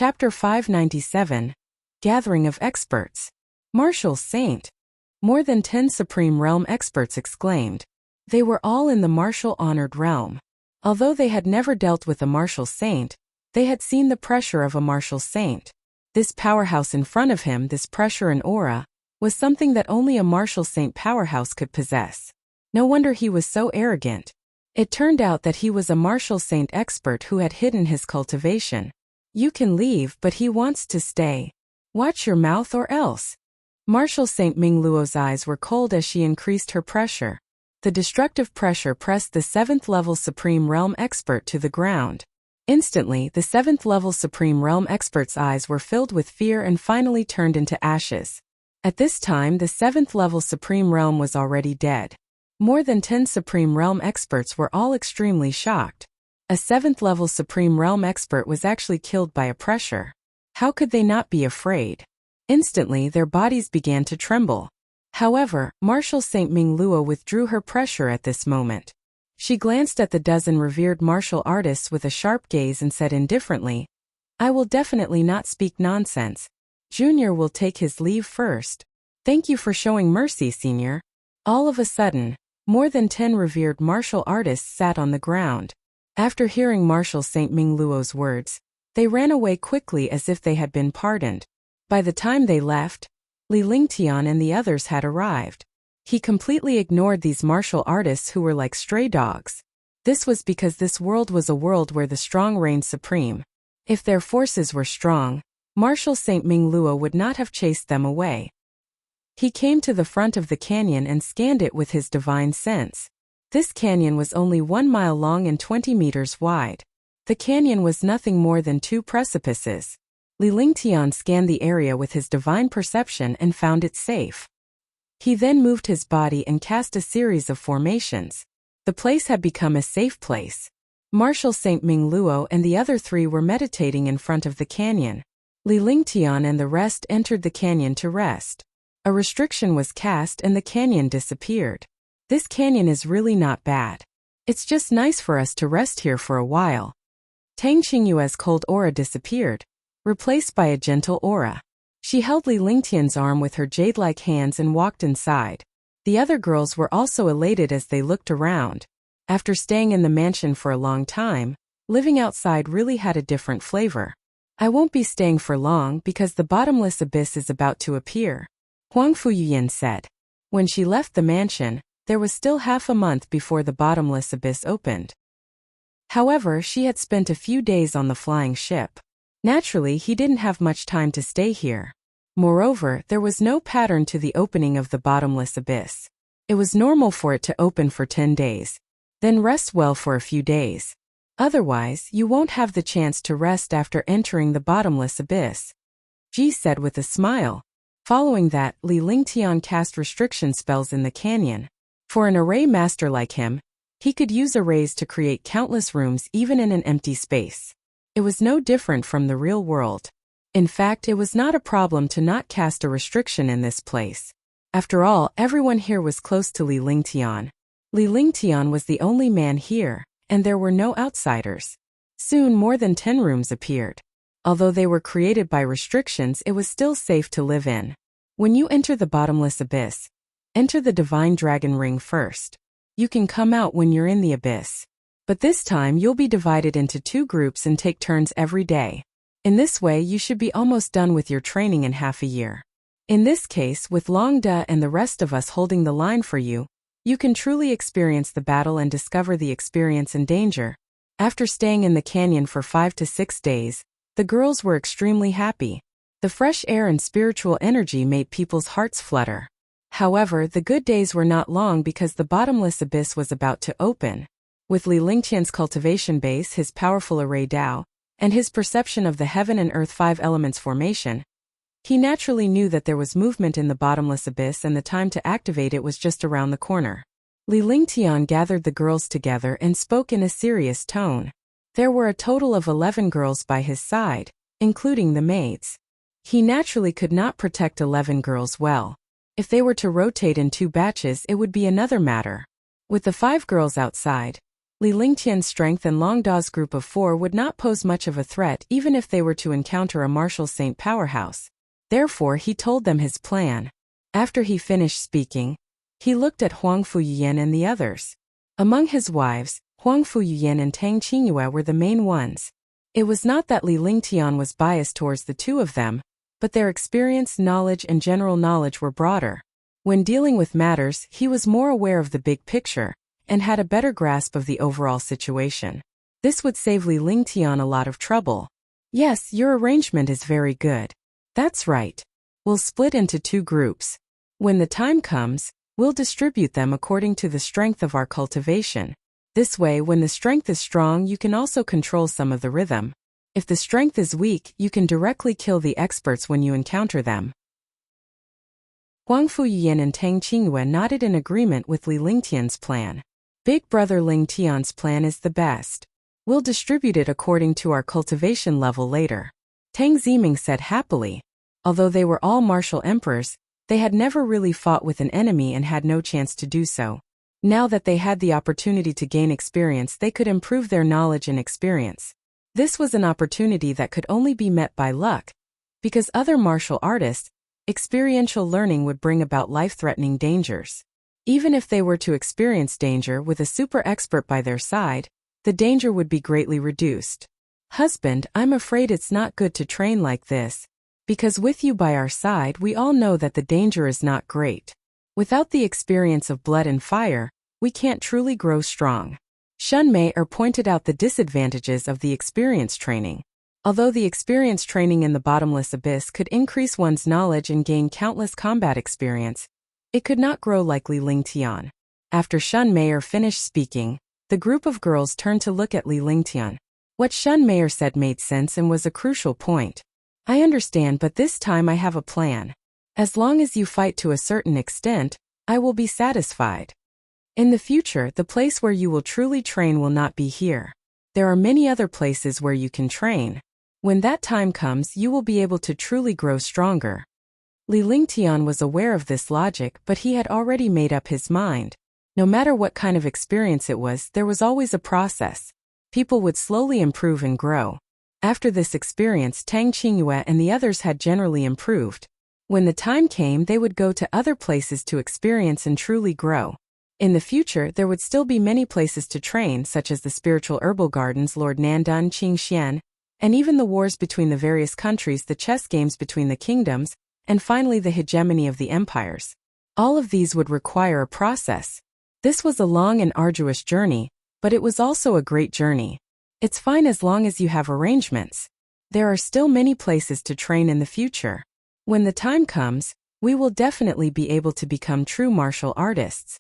Chapter 597. Gathering of Experts. Martial Saint. More than 10 Supreme Realm experts exclaimed. They were all in the martial honored realm. Although they had never dealt with a martial saint, they had seen the pressure of a martial saint. This powerhouse in front of him, this pressure and aura, was something that only a martial saint powerhouse could possess. No wonder he was so arrogant. It turned out that he was a martial saint expert who had hidden his cultivation. You can leave, but he wants to stay. Watch your mouth or else. Martial Saint Ming Luo's eyes were cold as she increased her pressure. The destructive pressure pressed the 7th level Supreme Realm expert to the ground. Instantly, the 7th level Supreme Realm expert's eyes were filled with fear and finally turned into ashes. At this time, the 7th level Supreme Realm was already dead. More than 10 Supreme Realm experts were all extremely shocked. A 7th level Supreme Realm expert was actually killed by a pressure. How could they not be afraid? Instantly, their bodies began to tremble. However, Martial Saint Ming Luo withdrew her pressure at this moment. She glanced at the dozen revered martial artists with a sharp gaze and said indifferently, "I will definitely not speak nonsense. Junior will take his leave first. Thank you for showing mercy, Senior." All of a sudden, more than 10 revered martial artists sat on the ground. After hearing Martial Saint Ming Luo's words, they ran away quickly as if they had been pardoned. By the time they left, Li Lingtian and the others had arrived. He completely ignored these martial artists who were like stray dogs. This was because this world was a world where the strong reigned supreme. If their forces were strong, Martial Saint Ming Luo would not have chased them away. He came to the front of the canyon and scanned it with his divine sense. This canyon was only 1 mile long and 20 meters wide. The canyon was nothing more than 2 precipices. Li Lingtian scanned the area with his divine perception and found it safe. He then moved his body and cast a series of formations. The place had become a safe place. Martial Saint Ming Luo and the other 3 were meditating in front of the canyon. Li Lingtian and the rest entered the canyon to rest. A restriction was cast and the canyon disappeared. This canyon is really not bad. It's just nice for us to rest here for a while. Tang Qingyue's cold aura disappeared, replaced by a gentle aura. She held Li Lingtian's arm with her jade-like hands and walked inside. The other girls were also elated as they looked around. After staying in the mansion for a long time, living outside really had a different flavor. I won't be staying for long because the bottomless abyss is about to appear, Huang Fuyuyan said. When she left the mansion, there was still half a month before the bottomless abyss opened. However, she had spent a few days on the flying ship. Naturally, he didn't have much time to stay here. Moreover, there was no pattern to the opening of the bottomless abyss. It was normal for it to open for 10 days, then rest well for a few days. Otherwise, you won't have the chance to rest after entering the bottomless abyss, Ji said with a smile. Following that, Li Lingtian cast restriction spells in the canyon. For an array master like him, he could use arrays to create countless rooms even in an empty space. It was no different from the real world. In fact, it was not a problem to not cast a restriction in this place. After all, everyone here was close to Li Lingtian. Li Lingtian was the only man here, and there were no outsiders. Soon more than 10 rooms appeared. Although they were created by restrictions, it was still safe to live in. When you enter the bottomless abyss, enter the divine dragon ring first. You can come out when you're in the abyss. But this time you'll be divided into 2 groups and take turns every day. In this way you should be almost done with your training in half a year. In this case, with Long Da and the rest of us holding the line for you, you can truly experience the battle and discover the experience and danger. After staying in the canyon for 5 to 6 days, the girls were extremely happy. The fresh air and spiritual energy made people's hearts flutter. However, the good days were not long because the bottomless abyss was about to open. With Li Lingtian's cultivation base, his powerful array Dao, and his perception of the heaven and earth 5 elements formation, he naturally knew that there was movement in the bottomless abyss and the time to activate it was just around the corner. Li Lingtian gathered the girls together and spoke in a serious tone. There were a total of 11 girls by his side, including the maids. He naturally could not protect 11 girls well. If they were to rotate in 2 batches, it would be another matter. With the 5 girls outside, Li Lingtian's strength and Long Da's group of 4 would not pose much of a threat even if they were to encounter a martial saint powerhouse. Therefore he told them his plan. After he finished speaking, he looked at Huang Fuyan and the others. Among his wives, Huang Fuyan and Tang Qingyue were the main ones. It was not that Li Lingtian was biased towards the two of them, but their experience, knowledge and general knowledge were broader. When dealing with matters, he was more aware of the big picture, and had a better grasp of the overall situation. This would save Li Lingtian a lot of trouble. Yes, your arrangement is very good. That's right. We'll split into 2 groups. When the time comes, we'll distribute them according to the strength of our cultivation. This way, when the strength is strong, you can also control some of the rhythm. If the strength is weak, you can directly kill the experts when you encounter them. Huang Fuyan and Tang Qingyue nodded in agreement with Li Lingtian's plan. Big brother Lingtian's plan is the best. We'll distribute it according to our cultivation level later. Tang Ziming said happily. Although they were all martial emperors, they had never really fought with an enemy and had no chance to do so. Now that they had the opportunity to gain experience, they could improve their knowledge and experience. This was an opportunity that could only be met by luck. Because other martial artists, experiential learning would bring about life-threatening dangers. Even if they were to experience danger with a super expert by their side, the danger would be greatly reduced. Husband, I'm afraid it's not good to train like this, because with you by our side we all know that the danger is not great. Without the experience of blood and fire, we can't truly grow strong. Shun Mei pointed out the disadvantages of the experience training. Although the experience training in the bottomless abyss could increase one's knowledge and gain countless combat experience, it could not grow like Li Lingtian. After Shun Mei finished speaking, the group of girls turned to look at Li Lingtian. What Shun Mei said made sense and was a crucial point. I understand, but this time I have a plan. As long as you fight to a certain extent, I will be satisfied. In the future, the place where you will truly train will not be here. There are many other places where you can train. When that time comes, you will be able to truly grow stronger. Li Lingtian was aware of this logic, but he had already made up his mind. No matter what kind of experience it was, there was always a process. People would slowly improve and grow. After this experience, Tang Qingyue and the others had generally improved. When the time came, they would go to other places to experience and truly grow. In the future, there would still be many places to train, such as the spiritual herbal gardens, Lord Nandun, Qingxian, and even the wars between the various countries, the chess games between the kingdoms, and finally the hegemony of the empires. All of these would require a process. This was a long and arduous journey, but it was also a great journey. It's fine as long as you have arrangements. There are still many places to train in the future. When the time comes, we will definitely be able to become true martial artists.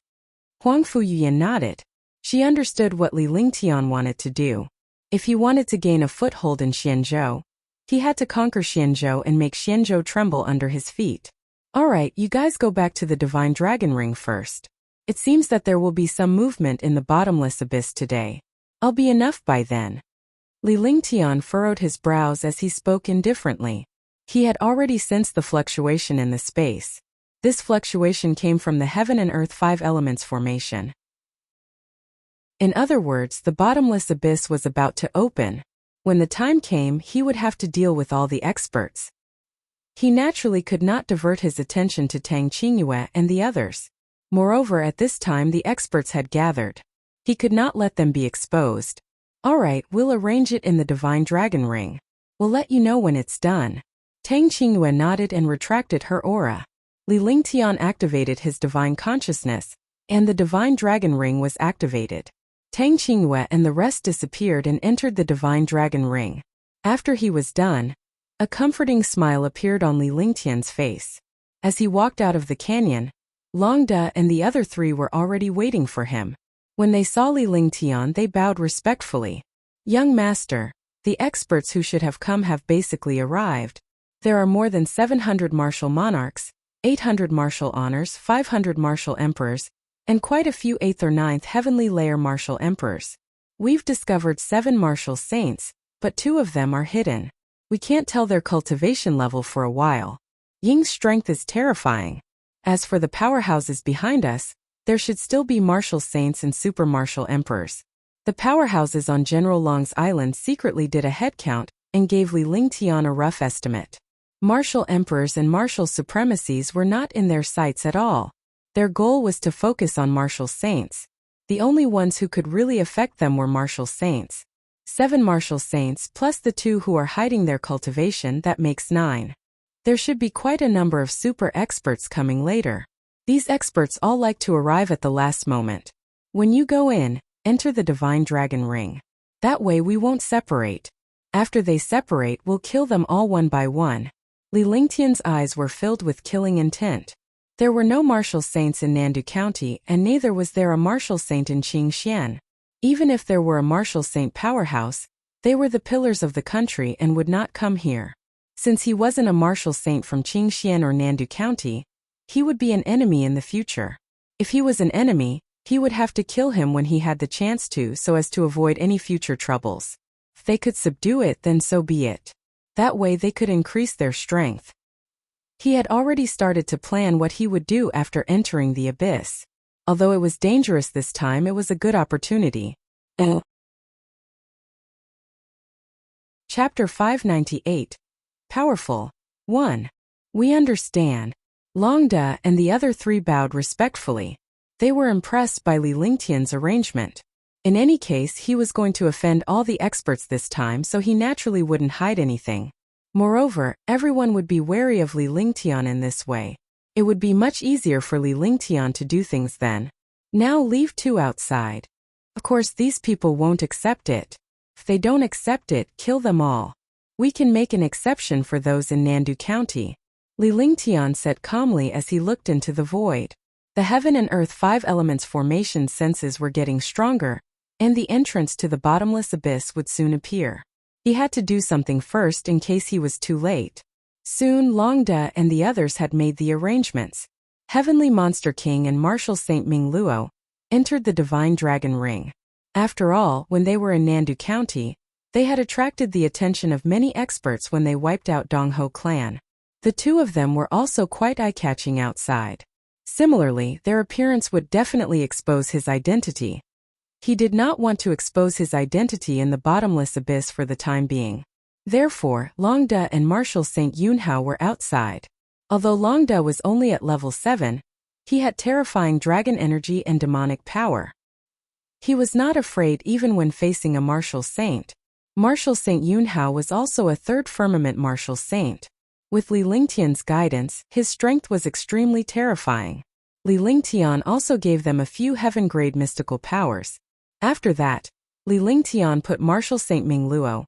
Huang Fuyan nodded. She understood what Li Lingtian wanted to do. If he wanted to gain a foothold in Xianzhou, he had to conquer Xianzhou and make Xianzhou tremble under his feet. Alright, you guys go back to the Divine Dragon Ring first. It seems that there will be some movement in the bottomless abyss today. I'll be enough by then. Li Lingtian furrowed his brows as he spoke indifferently. He had already sensed the fluctuation in the space. This fluctuation came from the heaven and earth 5 elements formation. In other words, the bottomless abyss was about to open. When the time came, he would have to deal with all the experts. He naturally could not divert his attention to Tang Qingyue and the others. Moreover, at this time the experts had gathered. He could not let them be exposed. Alright, we'll arrange it in the Divine Dragon Ring. We'll let you know when it's done. Tang Qingyue nodded and retracted her aura. Li Lingtian activated his divine consciousness, and the Divine Dragon Ring was activated. Tang Qingyue and the rest disappeared and entered the Divine Dragon Ring. After he was done, a comforting smile appeared on Li Lingtian's face. As he walked out of the canyon, Long Da and the other 3 were already waiting for him. When they saw Li Lingtian, they bowed respectfully. Young master, the experts who should have come have basically arrived. There are more than 700 martial monarchs, 800 martial honors, 500 martial emperors, and quite a few 8th or 9th heavenly layer martial emperors. We've discovered 7 martial saints, but 2 of them are hidden. We can't tell their cultivation level for a while. Ying's strength is terrifying. As for the powerhouses behind us, there should still be martial saints and super martial emperors. The powerhouses on General Long's island secretly did a headcount and gave Li Lingtian a rough estimate. Martial emperors and martial supremacies were not in their sights at all. Their goal was to focus on martial saints. The only ones who could really affect them were martial saints. 7 martial saints plus the 2 who are hiding their cultivation, that makes 9. There should be quite a number of super experts coming later. These experts all like to arrive at the last moment. When you go in, enter the Divine Dragon Ring. That way we won't separate. After they separate, we'll kill them all one by one. Li Lingtian's eyes were filled with killing intent. There were no martial saints in Nandu County, and neither was there a martial saint in Qingxian. Even if there were a martial saint powerhouse, they were the pillars of the country and would not come here. Since he wasn't a martial saint from Qingxian or Nandu County, he would be an enemy in the future. If he was an enemy, he would have to kill him when he had the chance to, so as to avoid any future troubles. If they could subdue it, then so be it. That way they could increase their strength. He had already started to plan what he would do after entering the abyss. Although it was dangerous this time, it was a good opportunity. Chapter 598. Powerful. 1. We understand. Long Da and the other 3 bowed respectfully. They were impressed by Li Lingtian's arrangement. In any case, he was going to offend all the experts this time, so he naturally wouldn't hide anything. Moreover, everyone would be wary of Li Lingtian in this way. It would be much easier for Li Lingtian to do things then. Now leave 2 outside. Of course, these people won't accept it. If they don't accept it, kill them all. We can make an exception for those in Nandu County. Li Lingtian said calmly as he looked into the void. The heaven and earth 5 elements formation senses were getting stronger, and the entrance to the bottomless abyss would soon appear. He had to do something first in case he was too late. Soon Long Da and the others had made the arrangements. Heavenly Monster King and Martial Saint Ming Luo entered the Divine Dragon Ring. After all, when they were in Nandu County, they had attracted the attention of many experts when they wiped out Dongho clan. The 2 of them were also quite eye-catching outside. Similarly, their appearance would definitely expose his identity. He did not want to expose his identity in the bottomless abyss for the time being. Therefore, Long Da and Martial Saint Yunhao were outside. Although Long Da was only at level 7, he had terrifying dragon energy and demonic power. He was not afraid even when facing a martial saint. Martial Saint Yunhao was also a 3rd firmament martial saint. With Li Lingtian's guidance, his strength was extremely terrifying. Li Lingtian also gave them a few heaven-grade mystical powers. After that, Li Lingtian put Martial Saint Ming Luo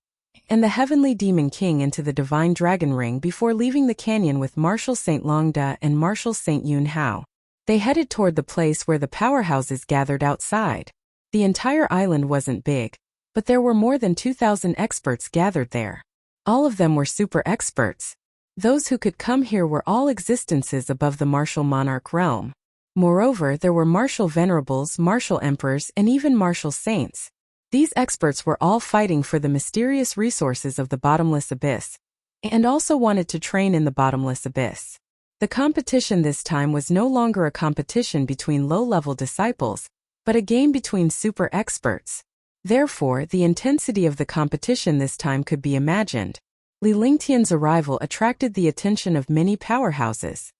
and the Heavenly Demon King into the Divine Dragon Ring before leaving the canyon with Martial Saint Long Da and Martial Saint Yunhao. They headed toward the place where the powerhouses gathered outside. The entire island wasn't big, but there were more than 2,000 experts gathered there. All of them were super experts. Those who could come here were all existences above the martial monarch realm. Moreover, there were martial venerables, martial emperors, and even martial saints. These experts were all fighting for the mysterious resources of the bottomless abyss, and also wanted to train in the bottomless abyss. The competition this time was no longer a competition between low-level disciples, but a game between super experts. Therefore, the intensity of the competition this time could be imagined. Li Lingtian's arrival attracted the attention of many powerhouses.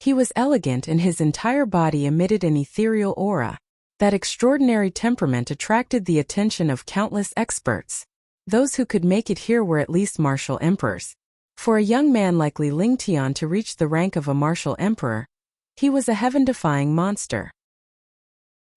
He was elegant and his entire body emitted an ethereal aura. That extraordinary temperament attracted the attention of countless experts. Those who could make it here were at least martial emperors. For a young man like Li Lingtian to reach the rank of a martial emperor, he was a heaven-defying monster.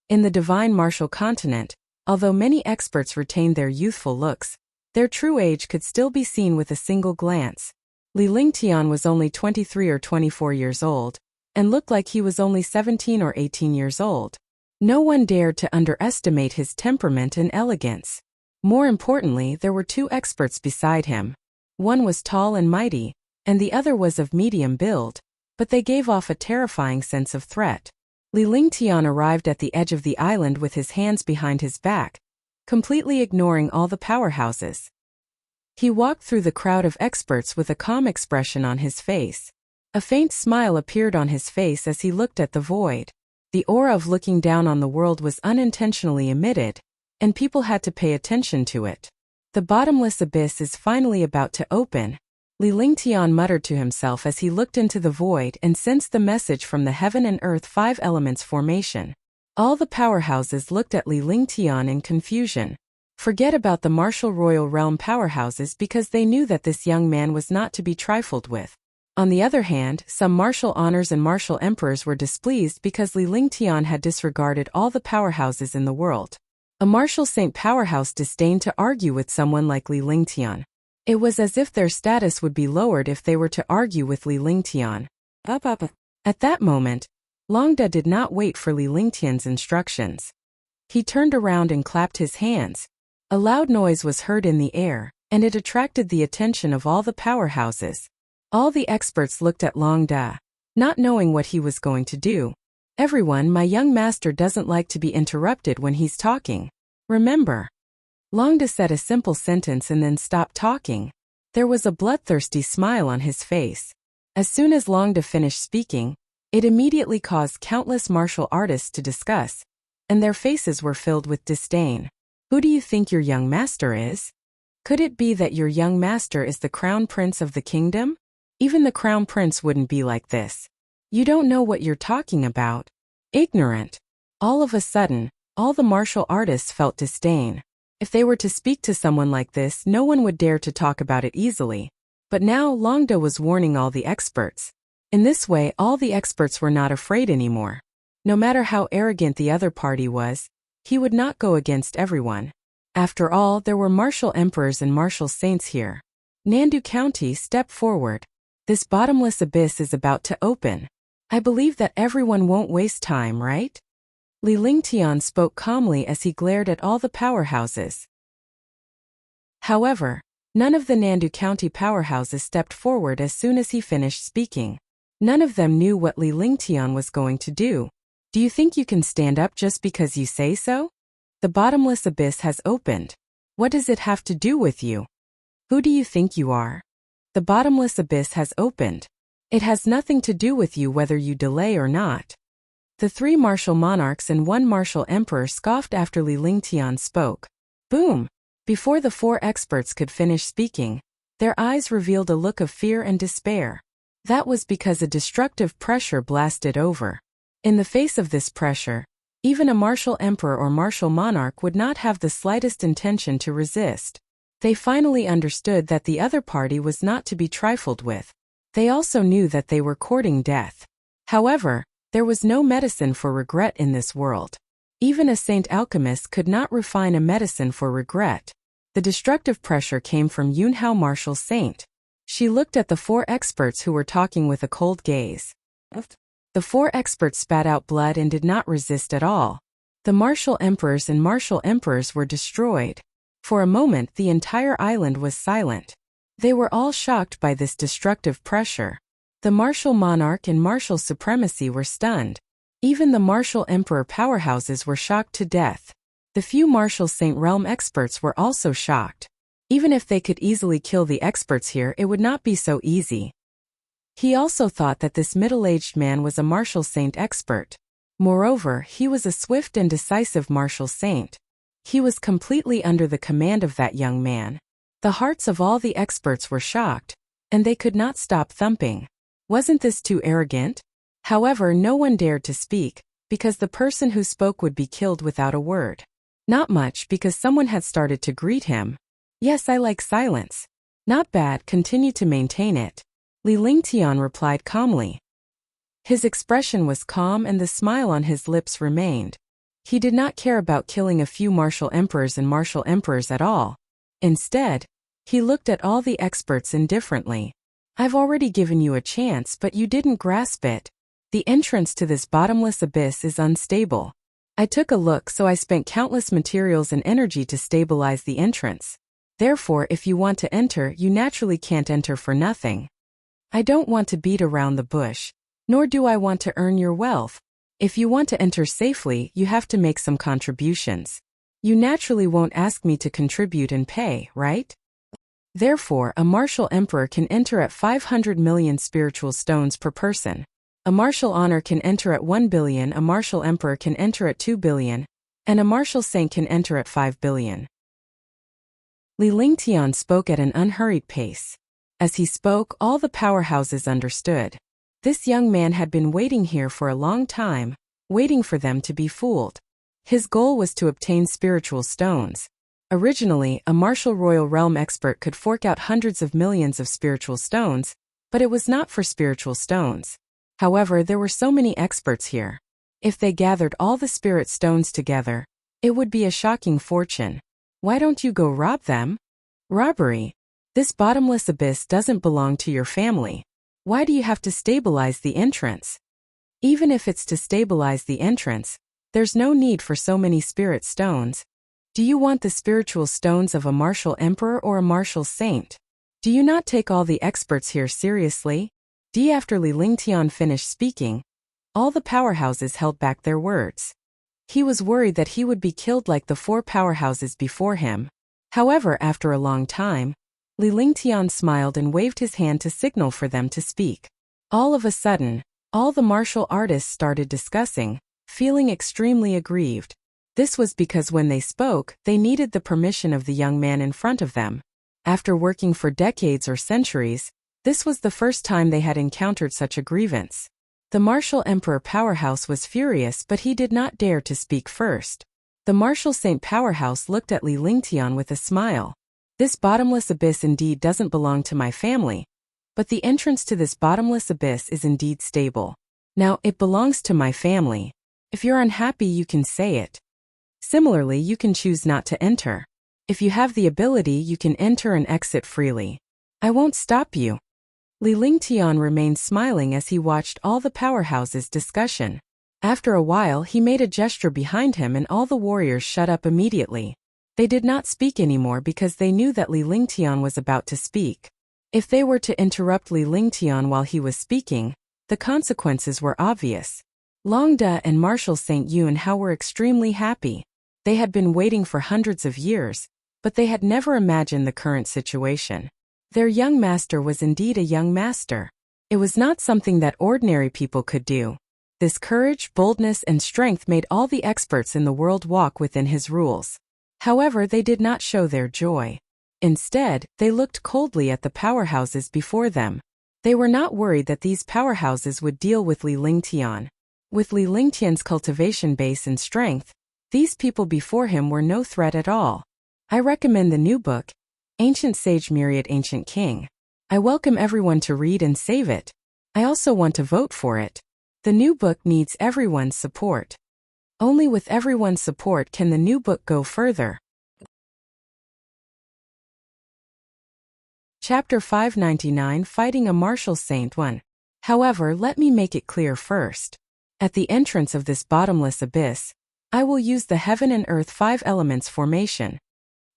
In the divine martial continent, although many experts retained their youthful looks, their true age could still be seen with a single glance. Li Lingtian was only 23 or 24 years old, and looked like he was only 17 or 18 years old. No one dared to underestimate his temperament and elegance. More importantly, there were 2 experts beside him. One was tall and mighty, and the other was of medium build, but they gave off a terrifying sense of threat. Li Lingtian arrived at the edge of the island with his hands behind his back, completely ignoring all the powerhouses. He walked through the crowd of experts with a calm expression on his face. A faint smile appeared on his face as he looked at the void. The aura of looking down on the world was unintentionally emitted, and people had to pay attention to it. The bottomless abyss is finally about to open. Li Lingtian muttered to himself as he looked into the void and sensed the message from the heaven and earth 5 elements formation. All the powerhouses looked at Li Lingtian in confusion. Forget about the martial royal realm powerhouses because they knew that this young man was not to be trifled with. On the other hand, some martial honors and martial emperors were displeased because Li Lingtian had disregarded all the powerhouses in the world. A martial saint powerhouse disdained to argue with someone like Li Lingtian. It was as if their status would be lowered if they were to argue with Li Lingtian. At that moment, Longda did not wait for Li Lingtian's instructions. He turned around and clapped his hands. A loud noise was heard in the air, and it attracted the attention of all the powerhouses. All the experts looked at Longda, not knowing what he was going to do. Everyone, my young master doesn't like to be interrupted when he's talking. Remember. Longda said a simple sentence and then stopped talking. There was a bloodthirsty smile on his face. As soon as Longda finished speaking, it immediately caused countless martial artists to discuss, and their faces were filled with disdain. Who do you think your young master is? Could it be that your young master is the crown prince of the kingdom? Even the crown prince wouldn't be like this. You don't know what you're talking about. Ignorant. All of a sudden, all the martial artists felt disdain. If they were to speak to someone like this, no one would dare to talk about it easily. But now Longda was warning all the experts. In this way, all the experts were not afraid anymore. No matter how arrogant the other party was, he would not go against everyone. After all, there were martial emperors and martial saints here. Nandu County, step forward. This bottomless abyss is about to open. I believe that everyone won't waste time, right? Li Lingtian spoke calmly as he glared at all the powerhouses. However, none of the Nandu County powerhouses stepped forward as soon as he finished speaking. None of them knew what Li Lingtian was going to do. Do you think you can stand up just because you say so? The bottomless abyss has opened. What does it have to do with you? Who do you think you are? The bottomless abyss has opened. It has nothing to do with you whether you delay or not. The 3 martial monarchs and 1 martial emperor scoffed after Li Lingtian spoke. Boom! Before the 4 experts could finish speaking, their eyes revealed a look of fear and despair. That was because a destructive pressure blasted over. In the face of this pressure, even a martial emperor or martial monarch would not have the slightest intention to resist. They finally understood that the other party was not to be trifled with. They also knew that they were courting death. However, there was no medicine for regret in this world. Even a saint alchemist could not refine a medicine for regret. The destructive pressure came from Yunhao martial saint. She looked at the 4 experts who were talking with a cold gaze. The 4 experts spat out blood and did not resist at all. The martial emperors and martial emperors were destroyed. For a moment, the entire island was silent. They were all shocked by this destructive pressure. The martial monarch and martial supremacy were stunned. Even the martial emperor powerhouses were shocked to death. The few martial saint realm experts were also shocked. Even if they could easily kill the experts here, it would not be so easy. He also thought that this middle-aged man was a martial saint expert. Moreover, he was a swift and decisive martial saint. He was completely under the command of that young man. The hearts of all the experts were shocked, and they could not stop thumping. Wasn't this too arrogant? However, no one dared to speak, because the person who spoke would be killed without a word. Not much, because someone had started to greet him. Yes, I like silence. Not bad, continue to maintain it. Li Lingtian replied calmly. His expression was calm and the smile on his lips remained. He did not care about killing a few martial emperors and martial emperors at all. Instead, he looked at all the experts indifferently. I've already given you a chance, but you didn't grasp it. The entrance to this bottomless abyss is unstable. I took a look, so I spent countless materials and energy to stabilize the entrance. Therefore, if you want to enter, you naturally can't enter for nothing. I don't want to beat around the bush, nor do I want to earn your wealth. If you want to enter safely, you have to make some contributions. You naturally won't ask me to contribute and pay, right? Therefore, a martial emperor can enter at 500 million spiritual stones per person. A martial honor can enter at 1 billion, a martial emperor can enter at 2 billion, and a martial saint can enter at 5 billion. Li Lingtian spoke at an unhurried pace. As he spoke, all the powerhouses understood. This young man had been waiting here for a long time, waiting for them to be fooled. His goal was to obtain spiritual stones. Originally, a martial royal realm expert could fork out hundreds of millions of spiritual stones, but it was not for spiritual stones. However, there were so many experts here. If they gathered all the spirit stones together, it would be a shocking fortune. Why don't you go rob them? Robbery. This bottomless abyss doesn't belong to your family. Why do you have to stabilize the entrance? Even if it's to stabilize the entrance, there's no need for so many spirit stones. Do you want the spiritual stones of a martial emperor or a martial saint? Do you not take all the experts here seriously? After Li Lingtian finished speaking, all the powerhouses held back their words. He was worried that he would be killed like the 4 powerhouses before him. However, after a long time, Li Lingtian smiled and waved his hand to signal for them to speak. All of a sudden, all the martial artists started discussing, feeling extremely aggrieved. This was because when they spoke, they needed the permission of the young man in front of them. After working for decades or centuries, this was the first time they had encountered such a grievance. The martial emperor powerhouse was furious, but he did not dare to speak first. The martial saint powerhouse looked at Li Lingtian with a smile. This bottomless abyss indeed doesn't belong to my family, but the entrance to this bottomless abyss is indeed stable. Now, it belongs to my family. If you're unhappy, you can say it. Similarly, you can choose not to enter. If you have the ability, you can enter and exit freely. I won't stop you. Li Lingtian remained smiling as he watched all the powerhouses' discussion. After a while, he made a gesture behind him and all the warriors shut up immediately. They did not speak anymore because they knew that Li Lingtian was about to speak. If they were to interrupt Li Lingtian while he was speaking, the consequences were obvious. Long De and Marshal St. Yun Hao were extremely happy. They had been waiting for hundreds of years, but they had never imagined the current situation. Their young master was indeed a young master. It was not something that ordinary people could do. This courage, boldness, and strength made all the experts in the world walk within his rules. However, they did not show their joy. Instead, they looked coldly at the powerhouses before them. They were not worried that these powerhouses would deal with Li Lingtian. With Li Lingtian's cultivation base and strength, these people before him were no threat at all. I recommend the new book, Ancient Sage Myriad Ancient King. I welcome everyone to read and save it. I also want to vote for it. The new book needs everyone's support. Only with everyone's support can the new book go further. Chapter 599 Fighting a Martial Saint 1. However, let me make it clear first. At the entrance of this bottomless abyss, I will use the heaven and earth 5 elements formation.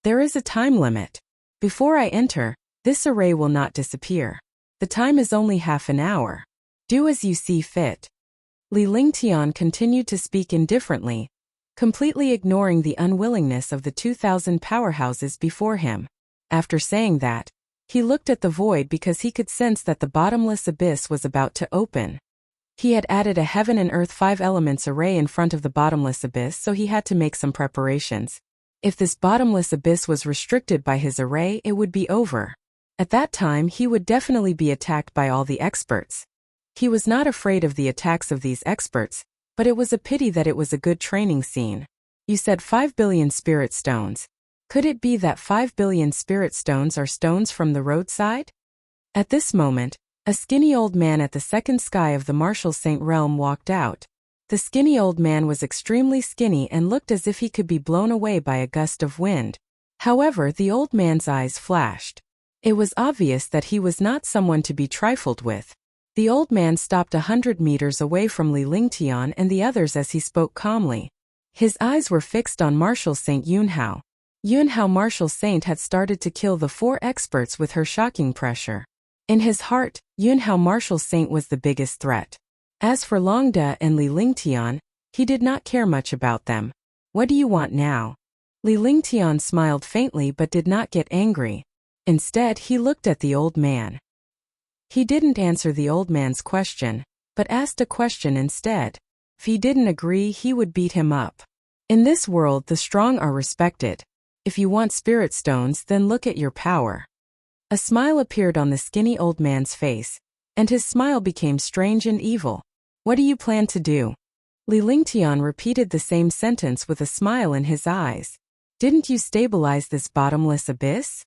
There is a time limit. Before I enter, this array will not disappear. The time is only half an hour. Do as you see fit. Li Lingtian continued to speak indifferently, completely ignoring the unwillingness of the 2,000 powerhouses before him. After saying that, he looked at the void because he could sense that the bottomless abyss was about to open. He had added a heaven and earth 5 elements array in front of the bottomless abyss, so he had to make some preparations. If this bottomless abyss was restricted by his array, it would be over. At that time, he would definitely be attacked by all the experts. He was not afraid of the attacks of these experts, but it was a pity that it was a good training scene. You said 5 billion spirit stones. Could it be that 5 billion spirit stones are stones from the roadside? At this moment, a skinny old man at the second sky of the Martial Saint realm walked out. The skinny old man was extremely skinny and looked as if he could be blown away by a gust of wind. However, the old man's eyes flashed. It was obvious that he was not someone to be trifled with. The old man stopped 100 meters away from Li Lingtian and the others as he spoke calmly. His eyes were fixed on Marshal St. Yun Hao. Yun Hao Martial Saint had started to kill the 4 experts with her shocking pressure. In his heart, Yun Hao Martial Saint was the biggest threat. As for Long De and Li Lingtian, he did not care much about them. What do you want now? Li Lingtian smiled faintly but did not get angry. Instead, he looked at the old man. He didn't answer the old man's question, but asked a question instead. If he didn't agree, he would beat him up. In this world, the strong are respected. If you want spirit stones, then look at your power. A smile appeared on the skinny old man's face, and his smile became strange and evil. What do you plan to do? Li Lingtian repeated the same sentence with a smile in his eyes. Didn't you stabilize this bottomless abyss?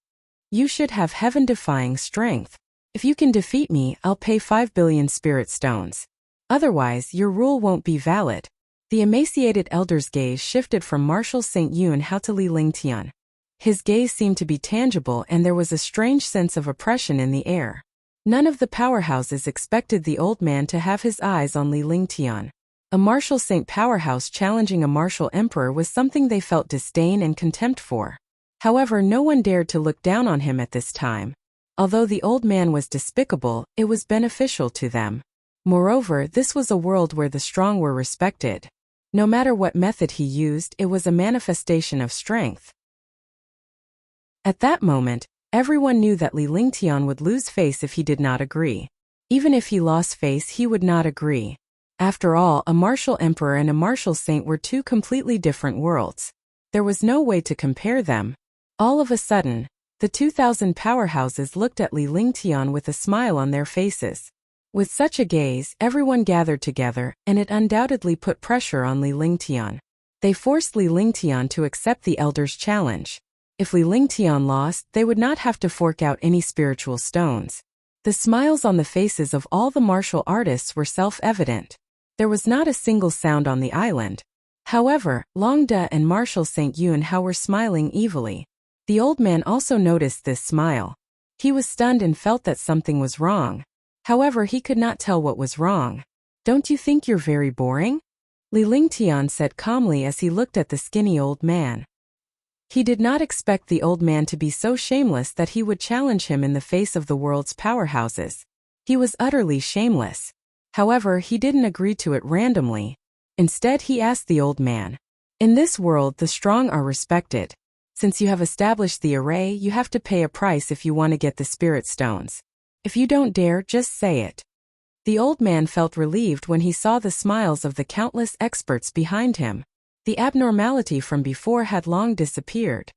You should have heaven-defying strength. If you can defeat me, I'll pay 5 billion spirit stones. Otherwise, your rule won't be valid. The emaciated elder's gaze shifted from Marshal St. Yunhao to Li Lingtian. His gaze seemed to be tangible, and there was a strange sense of oppression in the air. None of the powerhouses expected the old man to have his eyes on Li Lingtian. A Marshal Saint powerhouse challenging a martial emperor was something they felt disdain and contempt for. However, no one dared to look down on him at this time. Although the old man was despicable, it was beneficial to them. Moreover, this was a world where the strong were respected. No matter what method he used, it was a manifestation of strength. At that moment, everyone knew that Li Lingtian would lose face if he did not agree. Even if he lost face, he would not agree. After all, a martial emperor and a martial saint were two completely different worlds. There was no way to compare them. All of a sudden, the 2,000 powerhouses looked at Li Lingtian with a smile on their faces. With such a gaze, everyone gathered together, and it undoubtedly put pressure on Li Lingtian. They forced Li Lingtian to accept the elder's challenge. If Li Lingtian lost, they would not have to fork out any spiritual stones. The smiles on the faces of all the martial artists were self-evident. There was not a single sound on the island. However, Long De and Marshal St. Yunhao were smiling evilly. The old man also noticed this smile. He was stunned and felt that something was wrong. However, he could not tell what was wrong. Don't you think you're very boring? Li Lingtian said calmly as he looked at the skinny old man. He did not expect the old man to be so shameless that he would challenge him in the face of the world's powerhouses. He was utterly shameless. However, he didn't agree to it randomly. Instead, he asked the old man, "In this world, the strong are respected. Since you have established the array, you have to pay a price if you want to get the spirit stones. If you don't dare, just say it." The old man felt relieved when he saw the smiles of the countless experts behind him. The abnormality from before had long disappeared.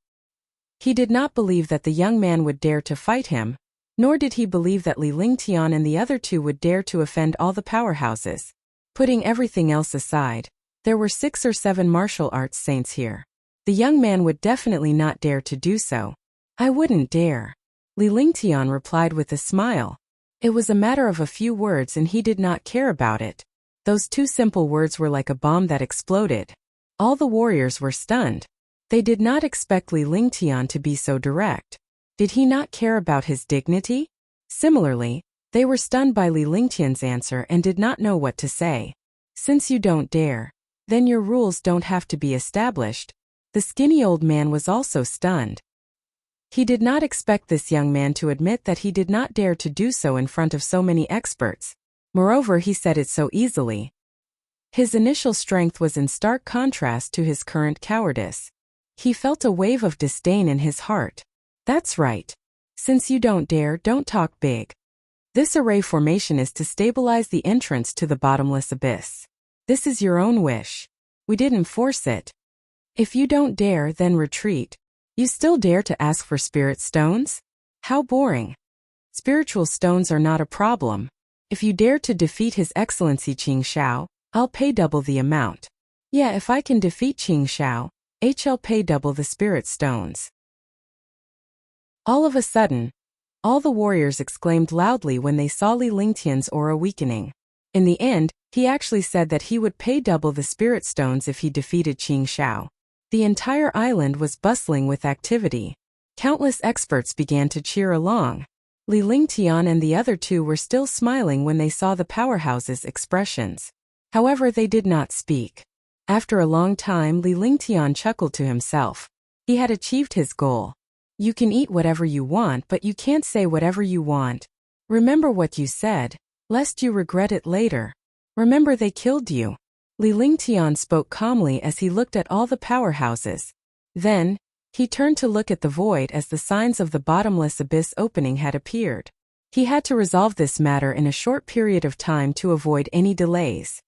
He did not believe that the young man would dare to fight him, nor did he believe that Li Lingtian and the other two would dare to offend all the powerhouses. Putting everything else aside, there were 6 or 7 martial arts saints here. The young man would definitely not dare to do so. "I wouldn't dare," Li Lingtian replied with a smile. It was a matter of a few words and he did not care about it. Those 2 simple words were like a bomb that exploded. All the warriors were stunned. They did not expect Li Lingtian to be so direct. Did he not care about his dignity? Similarly, they were stunned by Li Lingtian's answer and did not know what to say. "Since you don't dare, then your rules don't have to be established." The skinny old man was also stunned. He did not expect this young man to admit that he did not dare to do so in front of so many experts. Moreover, he said it so easily. His initial strength was in stark contrast to his current cowardice. He felt a wave of disdain in his heart. "That's right. Since you don't dare, don't talk big. This array formation is to stabilize the entrance to the bottomless abyss. This is your own wish. We didn't force it. If you don't dare, then retreat. You still dare to ask for spirit stones? How boring. Spiritual stones are not a problem. If you dare to defeat His Excellency Qing Shao, I'll pay double the amount. Yeah, if I can defeat Qing Shao, I'll pay double the spirit stones." All of a sudden, all the warriors exclaimed loudly when they saw Li Lingtian's aura weakening. In the end, he actually said that he would pay double the spirit stones if he defeated Qing Shao. The entire island was bustling with activity. Countless experts began to cheer along. Li Lingtian and the other 2 were still smiling when they saw the powerhouse's expressions. However, they did not speak. After a long time, Li Lingtian chuckled to himself. He had achieved his goal. You can eat whatever you want, but you can't say whatever you want. Remember what you said, lest you regret it later. Remember they killed you. Li Lingtian spoke calmly as he looked at all the powerhouses. Then, he turned to look at the void as the signs of the bottomless abyss opening had appeared. He had to resolve this matter in a short period of time to avoid any delays.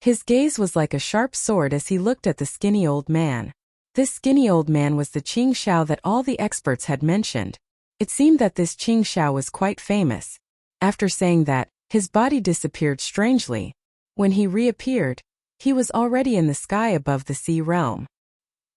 His gaze was like a sharp sword as he looked at the skinny old man. This skinny old man was the Qing Shao that all the experts had mentioned. It seemed that this Qing Shao was quite famous. After saying that, his body disappeared strangely. When he reappeared, he was already in the sky above the sea realm.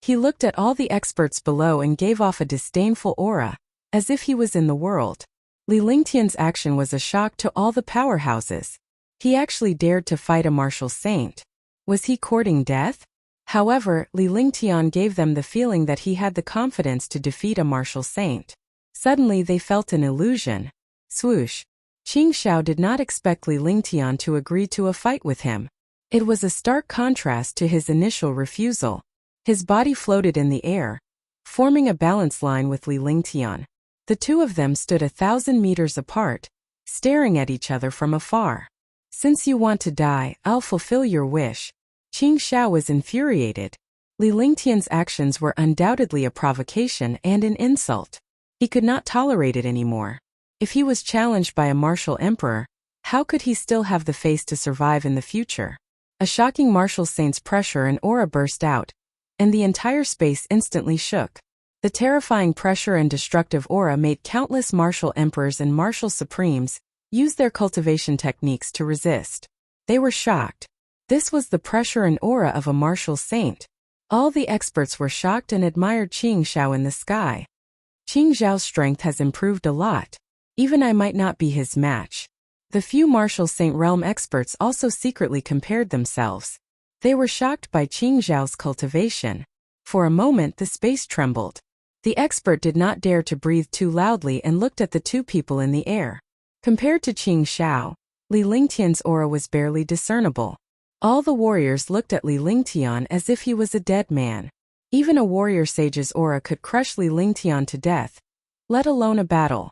He looked at all the experts below and gave off a disdainful aura, as if he was in the world. Li Lingtian's action was a shock to all the powerhouses. He actually dared to fight a martial saint. Was he courting death? However, Li Lingtian gave them the feeling that he had the confidence to defeat a martial saint. Suddenly they felt an illusion. Swoosh. Qing Shao did not expect Li Lingtian to agree to a fight with him. It was a stark contrast to his initial refusal. His body floated in the air, forming a balance line with Li Lingtian. The two of them stood 1,000 meters apart, staring at each other from afar. Since you want to die, I'll fulfill your wish. Qing Shao was infuriated. Li Lingtian's actions were undoubtedly a provocation and an insult. He could not tolerate it anymore. If he was challenged by a martial emperor, how could he still have the face to survive in the future? A shocking martial saint's pressure and aura burst out, and the entire space instantly shook. The terrifying pressure and destructive aura made countless martial emperors and martial supremes use their cultivation techniques to resist. They were shocked. This was the pressure and aura of a martial saint. All the experts were shocked and admired Qing Shao in the sky. Qing Zhao's strength has improved a lot. Even I might not be his match. The few martial saint realm experts also secretly compared themselves. They were shocked by Qing Zhao's cultivation. For a moment the space trembled. The expert did not dare to breathe too loudly and looked at the two people in the air. Compared to Qing Shao, Li Lingtian's aura was barely discernible. All the warriors looked at Li Lingtian as if he was a dead man. Even a warrior sage's aura could crush Li Lingtian to death, let alone a battle.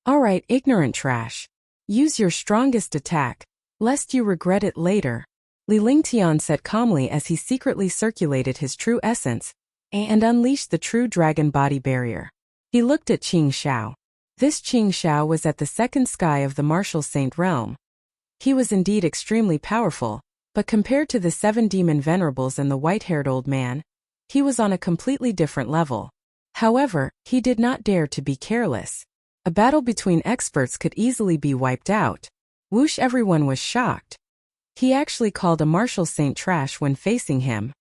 Alright, ignorant trash. Use your strongest attack, lest you regret it later. Li Lingtian said calmly as he secretly circulated his true essence and unleashed the true dragon body barrier. He looked at Qing Shao. This Qing Shao was at the second sky of the martial saint realm. He was indeed extremely powerful, but compared to the 7 demon venerables and the white-haired old man, he was on a completely different level. However, he did not dare to be careless. A battle between experts could easily be wiped out. Whoosh, everyone was shocked. He actually called a martial saint trash when facing him.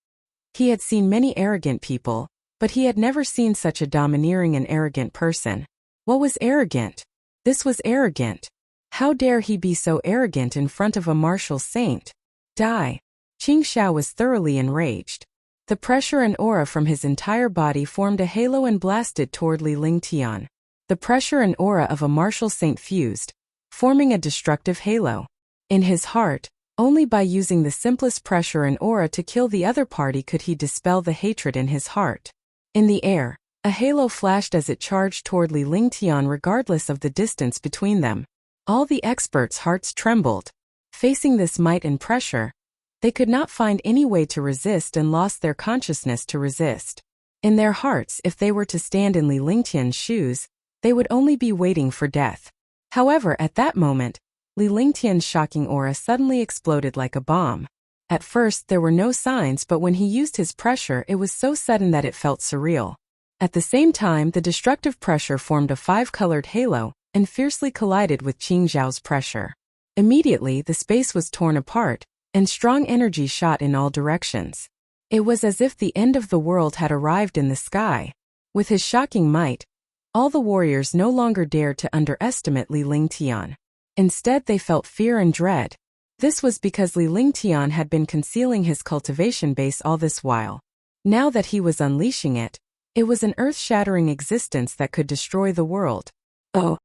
He had seen many arrogant people, but he had never seen such a domineering and arrogant person. What was arrogant? This was arrogant. How dare he be so arrogant in front of a martial saint? Die. Qing Shao was thoroughly enraged. The pressure and aura from his entire body formed a halo and blasted toward Li Lingtian. The pressure and aura of a martial saint fused, forming a destructive halo. In his heart, only by using the simplest pressure and aura to kill the other party could he dispel the hatred in his heart. In the air, a halo flashed as it charged toward Li Lingtian regardless of the distance between them. All the experts' hearts trembled. Facing this might and pressure, they could not find any way to resist and lost their consciousness to resist. In their hearts, if they were to stand in Li Lingtian's shoes, they would only be waiting for death. However, at that moment, Li Lingtian's shocking aura suddenly exploded like a bomb. At first there were no signs, but when he used his pressure it was so sudden that it felt surreal. At the same time, the destructive pressure formed a 5-colored halo and fiercely collided with Qing Zhao's pressure. Immediately the space was torn apart, and strong energy shot in all directions. It was as if the end of the world had arrived in the sky. With his shocking might, all the warriors no longer dared to underestimate Li Lingtian. Instead they felt fear and dread. This was because Li Lingtian had been concealing his cultivation base all this while. Now that he was unleashing it, it was an earth-shattering existence that could destroy the world. Oh.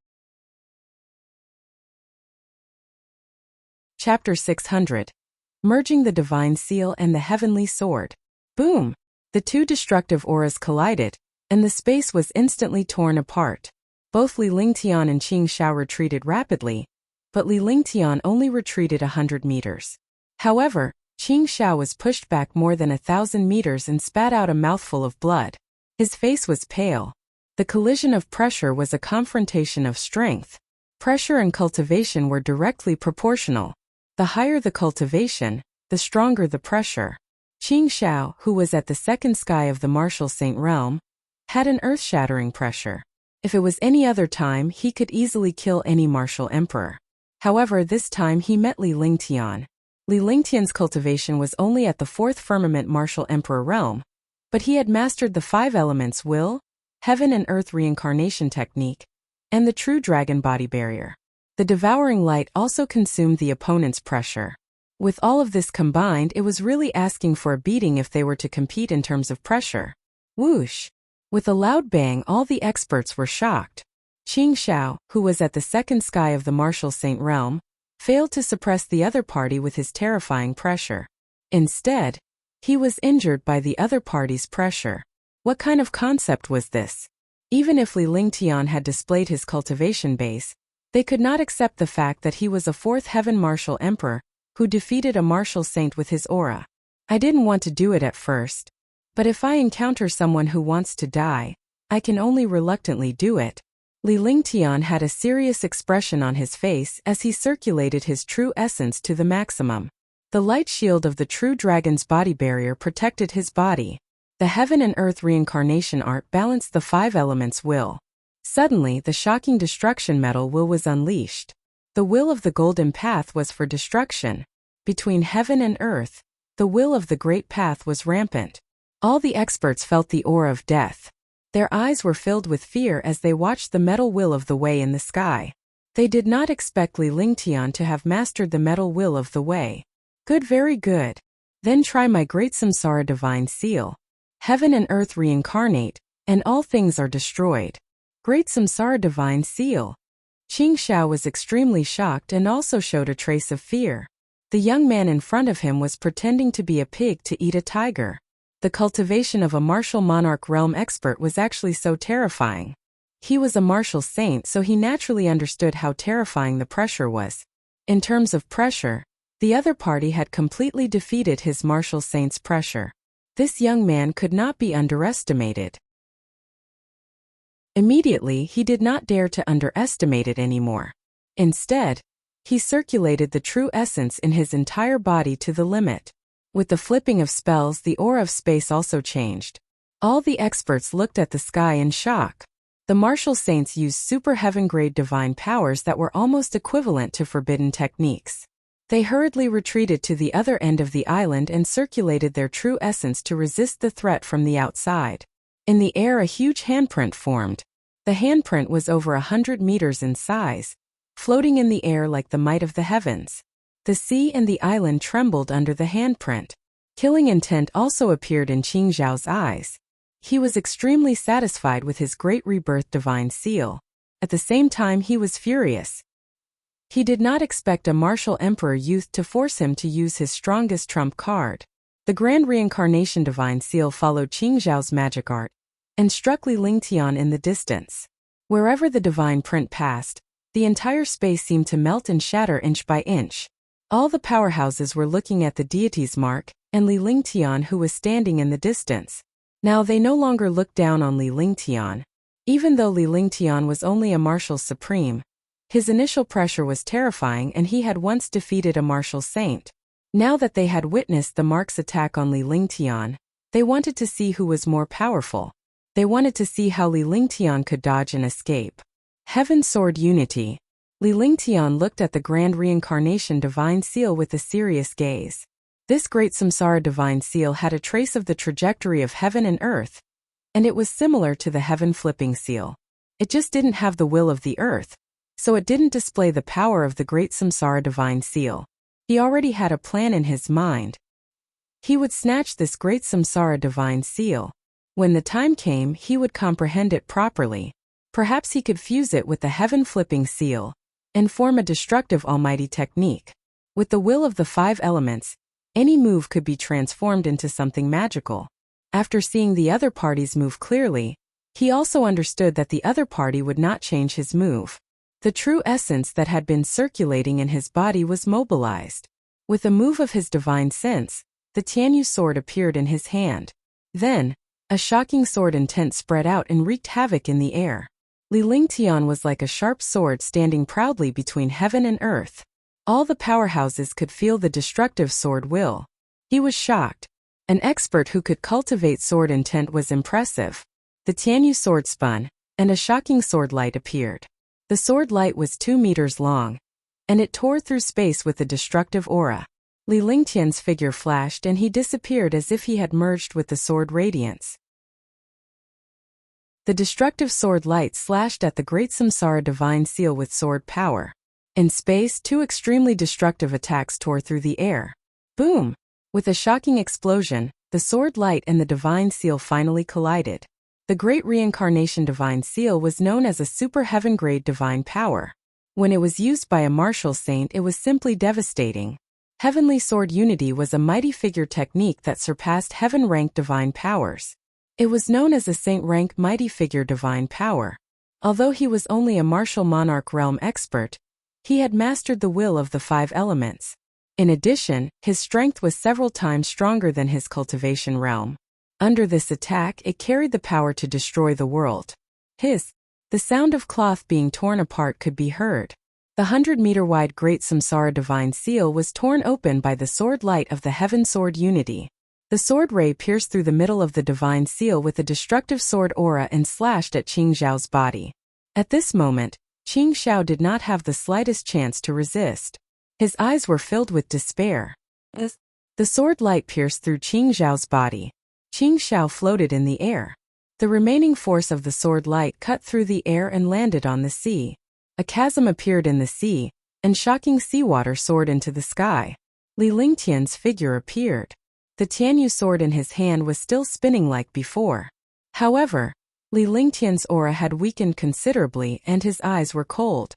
Chapter 600. Merging the Divine Seal and the Heavenly Sword. Boom! The two destructive auras collided, and the space was instantly torn apart. Both Li Lingtian and Qing Shao retreated rapidly, but Li Lingtian only retreated 100 meters. However, Qing Shao was pushed back more than 1,000 meters and spat out a mouthful of blood. His face was pale. The collision of pressure was a confrontation of strength. Pressure and cultivation were directly proportional. The higher the cultivation, the stronger the pressure. Qing Xiao, who was at the second sky of the martial saint realm, had an earth-shattering pressure. If it was any other time, he could easily kill any martial emperor. However, this time he met Li Lingtian. Li Lingtian's cultivation was only at the fourth firmament martial emperor realm, but he had mastered the 5 elements will, heaven and earth reincarnation technique, and the true dragon body barrier. The devouring light also consumed the opponent's pressure. With all of this combined, it was really asking for a beating if they were to compete in terms of pressure. Whoosh! With a loud bang, all the experts were shocked. Qing Xiao, who was at the second sky of the martial saint realm, failed to suppress the other party with his terrifying pressure. Instead, he was injured by the other party's pressure. What kind of concept was this? Even if Li Lingtian had displayed his cultivation base, they could not accept the fact that he was a fourth heaven martial emperor who defeated a martial saint with his aura. I didn't want to do it at first, but if I encounter someone who wants to die, I can only reluctantly do it. Li Lingtian had a serious expression on his face as he circulated his true essence to the maximum. The light shield of the true dragon's body barrier protected his body. The heaven and earth reincarnation art balanced the 5 elements will. Suddenly, the shocking destruction metal will was unleashed. The will of the golden path was for destruction. Between heaven and earth, the will of the great path was rampant. All the experts felt the aura of death. Their eyes were filled with fear as they watched the metal will of the way in the sky. They did not expect Li Lingtian to have mastered the metal will of the way. Good, very good. Then try my great samsara divine seal. Heaven and earth reincarnate, and all things are destroyed. Great samsara divine seal. Qing Xiao was extremely shocked and also showed a trace of fear. The young man in front of him was pretending to be a pig to eat a tiger. The cultivation of a martial monarch realm expert was actually so terrifying. He was a martial saint, so he naturally understood how terrifying the pressure was. In terms of pressure, the other party had completely defeated his martial saint's pressure. This young man could not be underestimated. Immediately, he did not dare to underestimate it anymore. Instead, he circulated the true essence in his entire body to the limit. With the flipping of spells, the aura of space also changed. All the experts looked at the sky in shock. The martial saints used super heaven-grade divine powers that were almost equivalent to forbidden techniques. They hurriedly retreated to the other end of the island and circulated their true essence to resist the threat from the outside. In the air, a huge handprint formed. The handprint was over 100 meters in size, floating in the air like the might of the heavens. The sea and the island trembled under the handprint. Killing intent also appeared in Qing Xiao's eyes. He was extremely satisfied with his great rebirth divine seal. At the same time, he was furious. He did not expect a martial emperor youth to force him to use his strongest trump card. The grand reincarnation divine seal followed Qing Xiao's magic art and struck Li Lingtian in the distance. Wherever the divine print passed, the entire space seemed to melt and shatter inch by inch. All the powerhouses were looking at the deity's mark, and Li Lingtian, who was standing in the distance. Now they no longer looked down on Li Lingtian. Even though Li Lingtian was only a martial supreme, his initial pressure was terrifying and he had once defeated a martial saint. Now that they had witnessed the mark's attack on Li Lingtian, they wanted to see who was more powerful. They wanted to see how Li Lingtian could dodge and escape. Heaven Sword Unity. Li Lingtian looked at the grand reincarnation divine seal with a serious gaze. This great samsara divine seal had a trace of the trajectory of heaven and earth, and it was similar to the heaven flipping seal. It just didn't have the will of the earth, so it didn't display the power of the great samsara divine seal. He already had a plan in his mind. He would snatch this great samsara divine seal. When the time came, he would comprehend it properly. Perhaps he could fuse it with the heaven-flipping seal and form a destructive almighty technique. With the will of the 5 elements, any move could be transformed into something magical. After seeing the other party's move clearly, he also understood that the other party would not change his move. The true essence that had been circulating in his body was mobilized. With a move of his divine sense, the Tianyu sword appeared in his hand. Then, a shocking sword intent spread out and wreaked havoc in the air. Li Lingtian was like a sharp sword standing proudly between heaven and earth. All the powerhouses could feel the destructive sword will. He was shocked. An expert who could cultivate sword intent was impressive. The Tianyu sword spun, and a shocking sword light appeared. The sword light was 2 meters long, and it tore through space with a destructive aura. Li Lingtian's figure flashed and he disappeared as if he had merged with the sword radiance. The destructive sword light slashed at the Great Samsara Divine Seal with sword power. In space, 2 extremely destructive attacks tore through the air. Boom! With a shocking explosion, the sword light and the Divine Seal finally collided. The Great Reincarnation Divine Seal was known as a super heaven-grade divine power. When it was used by a martial saint, it was simply devastating. Heavenly Sword Unity was a mighty figure technique that surpassed heaven-ranked divine powers. It was known as a saint-rank mighty figure divine power. Although he was only a martial monarch realm expert, he had mastered the will of the 5 elements. In addition, his strength was several times stronger than his cultivation realm. Under this attack, it carried the power to destroy the world. The sound of cloth being torn apart could be heard. The 100-meter-wide Great Samsara Divine Seal was torn open by the sword light of the Heaven Sword Unity. The sword ray pierced through the middle of the Divine Seal with a destructive sword aura and slashed at Qing Zhao's body. At this moment, Qing Zhao did not have the slightest chance to resist. His eyes were filled with despair. The sword light pierced through Qing Zhao's body. Qing Zhao floated in the air. The remaining force of the sword light cut through the air and landed on the sea. A chasm appeared in the sea, and shocking seawater soared into the sky. Li Lingtian's figure appeared. The Tianyu sword in his hand was still spinning like before. However, Li Lingtian's aura had weakened considerably and his eyes were cold.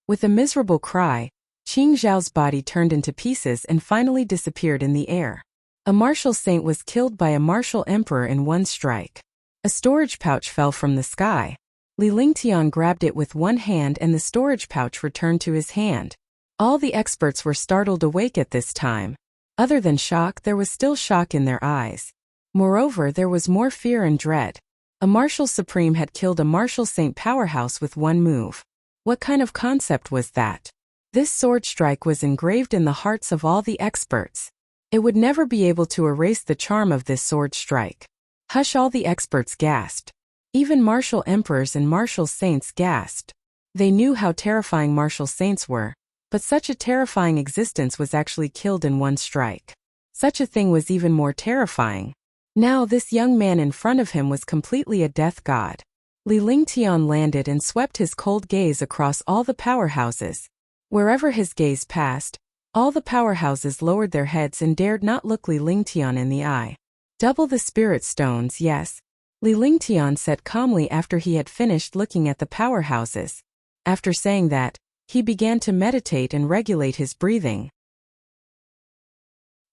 With a miserable cry, Qing Zhao's body turned into pieces and finally disappeared in the air. A martial saint was killed by a martial emperor in one strike. A storage pouch fell from the sky. Li Lingtian grabbed it with one hand and the storage pouch returned to his hand. All the experts were startled awake at this time. Other than shock, there was still shock in their eyes. Moreover, there was more fear and dread. A martial supreme had killed a martial saint powerhouse with one move. What kind of concept was that? This sword strike was engraved in the hearts of all the experts. It would never be able to erase the charm of this sword strike. Hush! All the experts gasped. Even martial emperors and martial saints gasped. They knew how terrifying martial saints were, but such a terrifying existence was actually killed in one strike. Such a thing was even more terrifying. Now this young man in front of him was completely a death god. Li Lingtian landed and swept his cold gaze across all the powerhouses. Wherever his gaze passed, all the powerhouses lowered their heads and dared not look Li Lingtian in the eye. Double the spirit stones, yes, Li Lingtian said calmly after he had finished looking at the powerhouses. After saying that, he began to meditate and regulate his breathing.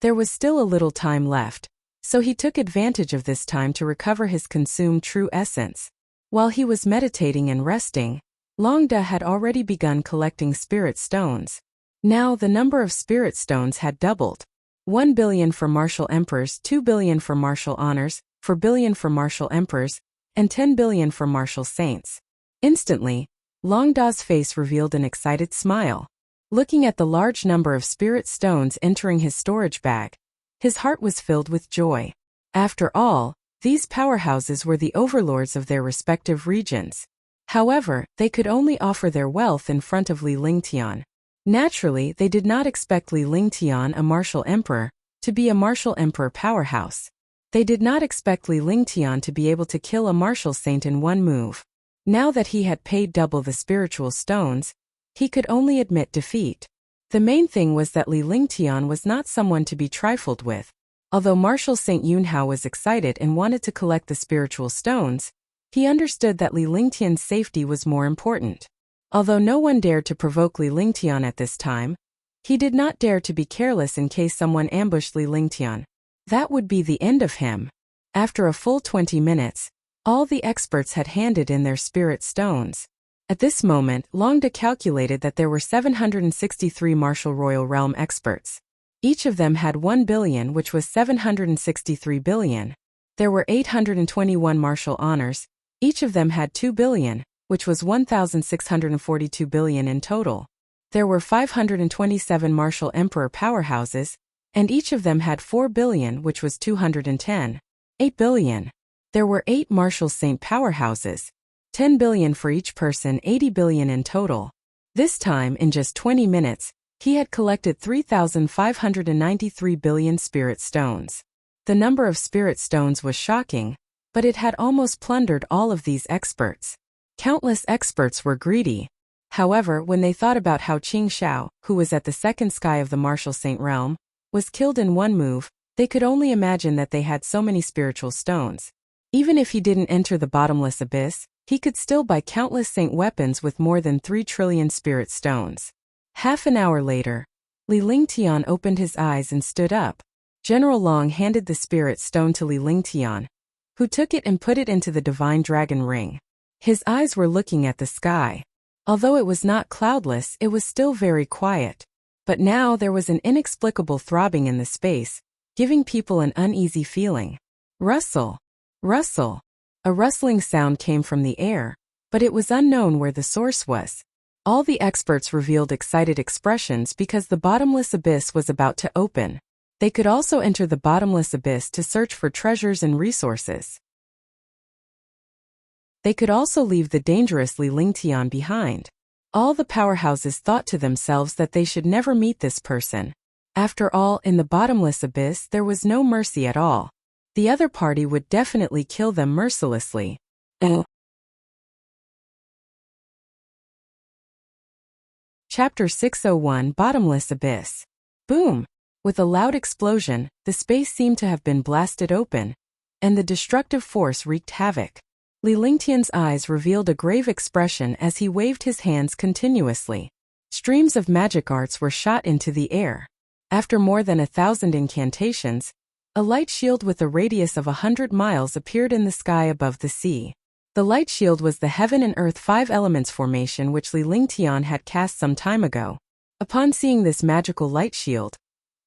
There was still a little time left, so he took advantage of this time to recover his consumed true essence. While he was meditating and resting, Longda had already begun collecting spirit stones. Now the number of spirit stones had doubled. 1 billion for martial emperors, 2 billion for martial honors, 4 billion for martial emperors, and 10 billion for martial saints. Instantly, Longda's face revealed an excited smile. Looking at the large number of spirit stones entering his storage bag, his heart was filled with joy. After all, these powerhouses were the overlords of their respective regions. However, they could only offer their wealth in front of Li Lingtian. Naturally, they did not expect Li Lingtian, a martial emperor, to be a martial emperor powerhouse. They did not expect Li Lingtian to be able to kill a martial saint in one move. Now that he had paid double the spiritual stones, he could only admit defeat. The main thing was that Li Lingtian was not someone to be trifled with. Although Martial Saint Yunhao was excited and wanted to collect the spiritual stones, he understood that Li Lingtian's safety was more important. Although no one dared to provoke Li Lingtian at this time, he did not dare to be careless in case someone ambushed Li Lingtian. That would be the end of him. After a full 20 minutes, all the experts had handed in their spirit stones. At this moment, Longda calculated that there were 763 martial royal realm experts. Each of them had 1 billion, which was 763 billion. There were 821 martial honors. Each of them had 2 billion, which was 1,642 billion in total. There were 527 martial emperor powerhouses, and each of them had 4 billion, which was 210. 8 billion. There were 8 martial saint powerhouses, 10 billion for each person, 80 billion in total. This time, in just 20 minutes, he had collected 3,593 billion spirit stones. The number of spirit stones was shocking, but it had almost plundered all of these experts. Countless experts were greedy. However, when they thought about how Qing Xiao, who was at the second sky of the martial saint realm, was killed in one move, they could only imagine that they had so many spiritual stones. Even if he didn't enter the bottomless abyss, he could still buy countless saint weapons with more than 3 trillion spirit stones. Half an hour later, Li Lingtian opened his eyes and stood up. General Long handed the spirit stone to Li Lingtian, who took it and put it into the divine dragon ring. His eyes were looking at the sky. Although it was not cloudless, it was still very quiet. But now there was an inexplicable throbbing in the space, giving people an uneasy feeling. Rustle. Rustle. A rustling sound came from the air, but it was unknown where the source was. All the experts revealed excited expressions because the bottomless abyss was about to open. They could also enter the bottomless abyss to search for treasures and resources. They could also leave the dangerous Li Lingtian behind. All the powerhouses thought to themselves that they should never meet this person. After all, in the bottomless abyss there was no mercy at all. The other party would definitely kill them mercilessly. Chapter 601 Bottomless Abyss. Boom! With a loud explosion, the space seemed to have been blasted open, and the destructive force wreaked havoc. Li Lingtian's eyes revealed a grave expression as he waved his hands continuously. Streams of magic arts were shot into the air. After more than 1,000 incantations, a light shield with a radius of 100 miles appeared in the sky above the sea. The light shield was the Heaven and Earth 5 Elements formation which Li Lingtian had cast some time ago. Upon seeing this magical light shield,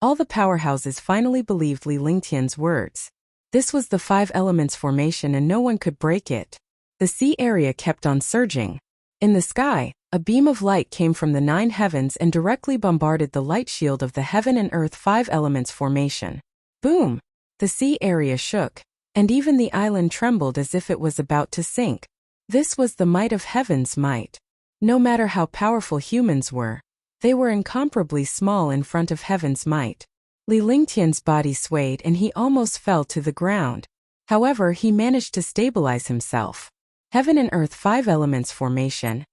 all the powerhouses finally believed Li Lingtian's words. This was the 5 Elements formation and no one could break it. The sea area kept on surging. In the sky, a beam of light came from the 9 heavens and directly bombarded the light shield of the Heaven and Earth 5 Elements formation. Boom! The sea area shook, and even the island trembled as if it was about to sink. This was the might of heaven's might. No matter how powerful humans were, they were incomparably small in front of heaven's might. Li Lingtian's body swayed and he almost fell to the ground. However, he managed to stabilize himself. Heaven and Earth 5 Elements formation.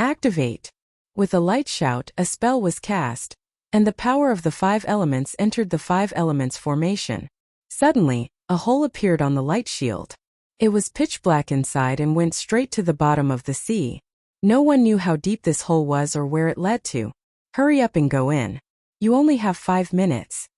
Activate! With a light shout, a spell was cast, and the power of the 5 elements entered the 5 Elements formation. Suddenly, a hole appeared on the light shield. It was pitch black inside and went straight to the bottom of the sea. No one knew how deep this hole was or where it led to. Hurry up and go in. You only have 5 minutes.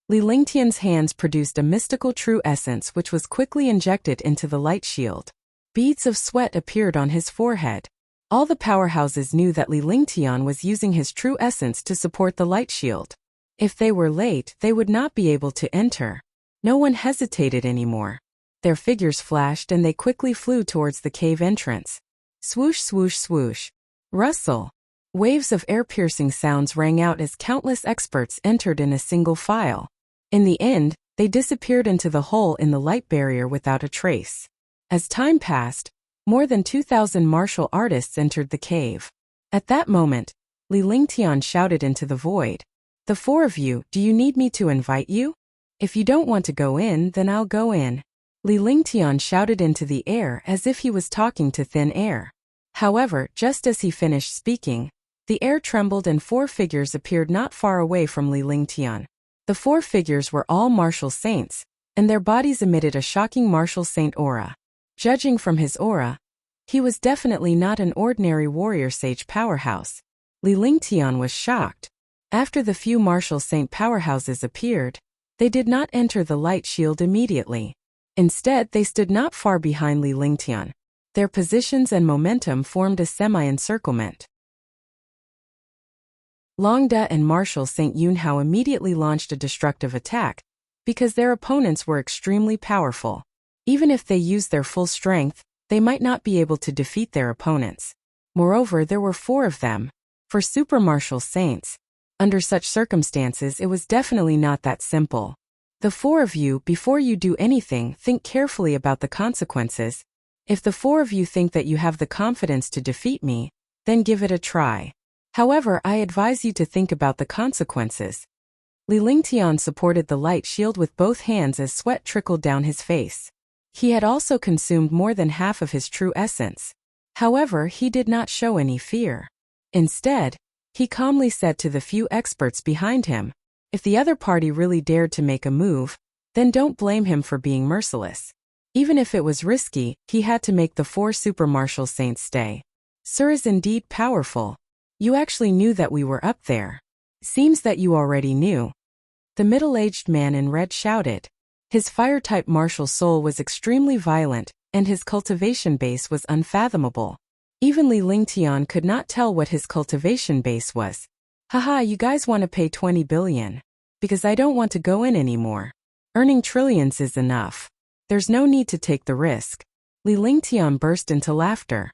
Li Lingtian's hands produced a mystical true essence which was quickly injected into the light shield. Beads of sweat appeared on his forehead. All the powerhouses knew that Li Lingtian was using his true essence to support the light shield. If they were late, they would not be able to enter. No one hesitated anymore. Their figures flashed and they quickly flew towards the cave entrance. Swoosh, swoosh, swoosh. Rustle. Waves of air-piercing sounds rang out as countless experts entered in a single file. In the end, they disappeared into the hole in the light barrier without a trace. As time passed, more than 2,000 martial artists entered the cave. At that moment, Li Lingtian shouted into the void. The 4 of you, do you need me to invite you? If you don't want to go in, then I'll go in. Li Lingtian shouted into the air as if he was talking to thin air. However, just as he finished speaking, the air trembled and 4 figures appeared not far away from Li Lingtian. The 4 figures were all martial saints, and their bodies emitted a shocking martial saint aura. Judging from his aura, he was definitely not an ordinary warrior sage powerhouse. Li Lingtian was shocked. After the few martial saint powerhouses appeared, they did not enter the light shield immediately. Instead, they stood not far behind Li Lingtian. Their positions and momentum formed a semi-encirclement. Long Da and Martial Saint Yunhao immediately launched a destructive attack, because their opponents were extremely powerful. Even if they used their full strength, they might not be able to defeat their opponents. Moreover, there were 4 of them. For super martial saints, under such circumstances it was definitely not that simple. The four of you, before you do anything, think carefully about the consequences. If the four of you think that you have the confidence to defeat me, then give it a try. However, I advise you to think about the consequences. Li Lingtian supported the light shield with both hands as sweat trickled down his face. He had also consumed more than half of his true essence. However, he did not show any fear. Instead, he calmly said to the few experts behind him, if the other party really dared to make a move, then don't blame him for being merciless. Even if it was risky, he had to make the four super martial saints stay. Sir is indeed powerful. You actually knew that we were up there. Seems that you already knew. The middle-aged man in red shouted. His fire-type martial soul was extremely violent, and his cultivation base was unfathomable. Even Li Lingtian could not tell what his cultivation base was. Haha, you guys want to pay 20 billion. Because I don't want to go in anymore. Earning trillions is enough. There's no need to take the risk. Li Lingtian burst into laughter.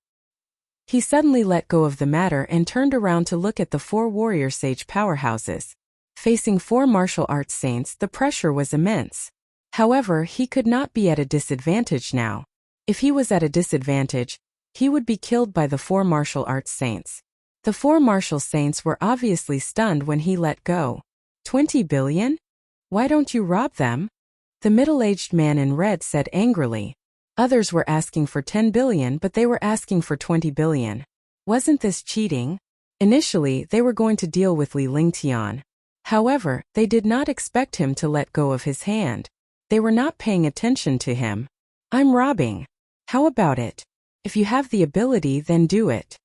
He suddenly let go of the matter and turned around to look at the four warrior sage powerhouses. Facing four martial arts saints, the pressure was immense. However, he could not be at a disadvantage now. If he was at a disadvantage, he would be killed by the four martial arts saints. The four martial saints were obviously stunned when he let go. 20 billion? Why don't you rob them? The middle-aged man in red said angrily. Others were asking for 10 billion, but they were asking for 20 billion. Wasn't this cheating? Initially, they were going to deal with Li Lingtian. However, they did not expect him to let go of his hand. They were not paying attention to him. I'm robbing. How about it? If you have the ability, then do it.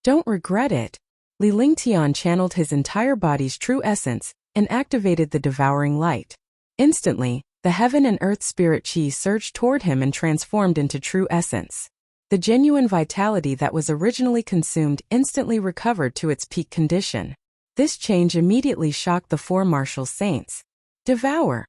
Don't regret it. Li Lingtian channeled his entire body's true essence and activated the devouring light. Instantly, the heaven and earth spirit chi surged toward him and transformed into true essence. The genuine vitality that was originally consumed instantly recovered to its peak condition. This change immediately shocked the four martial saints. Devour!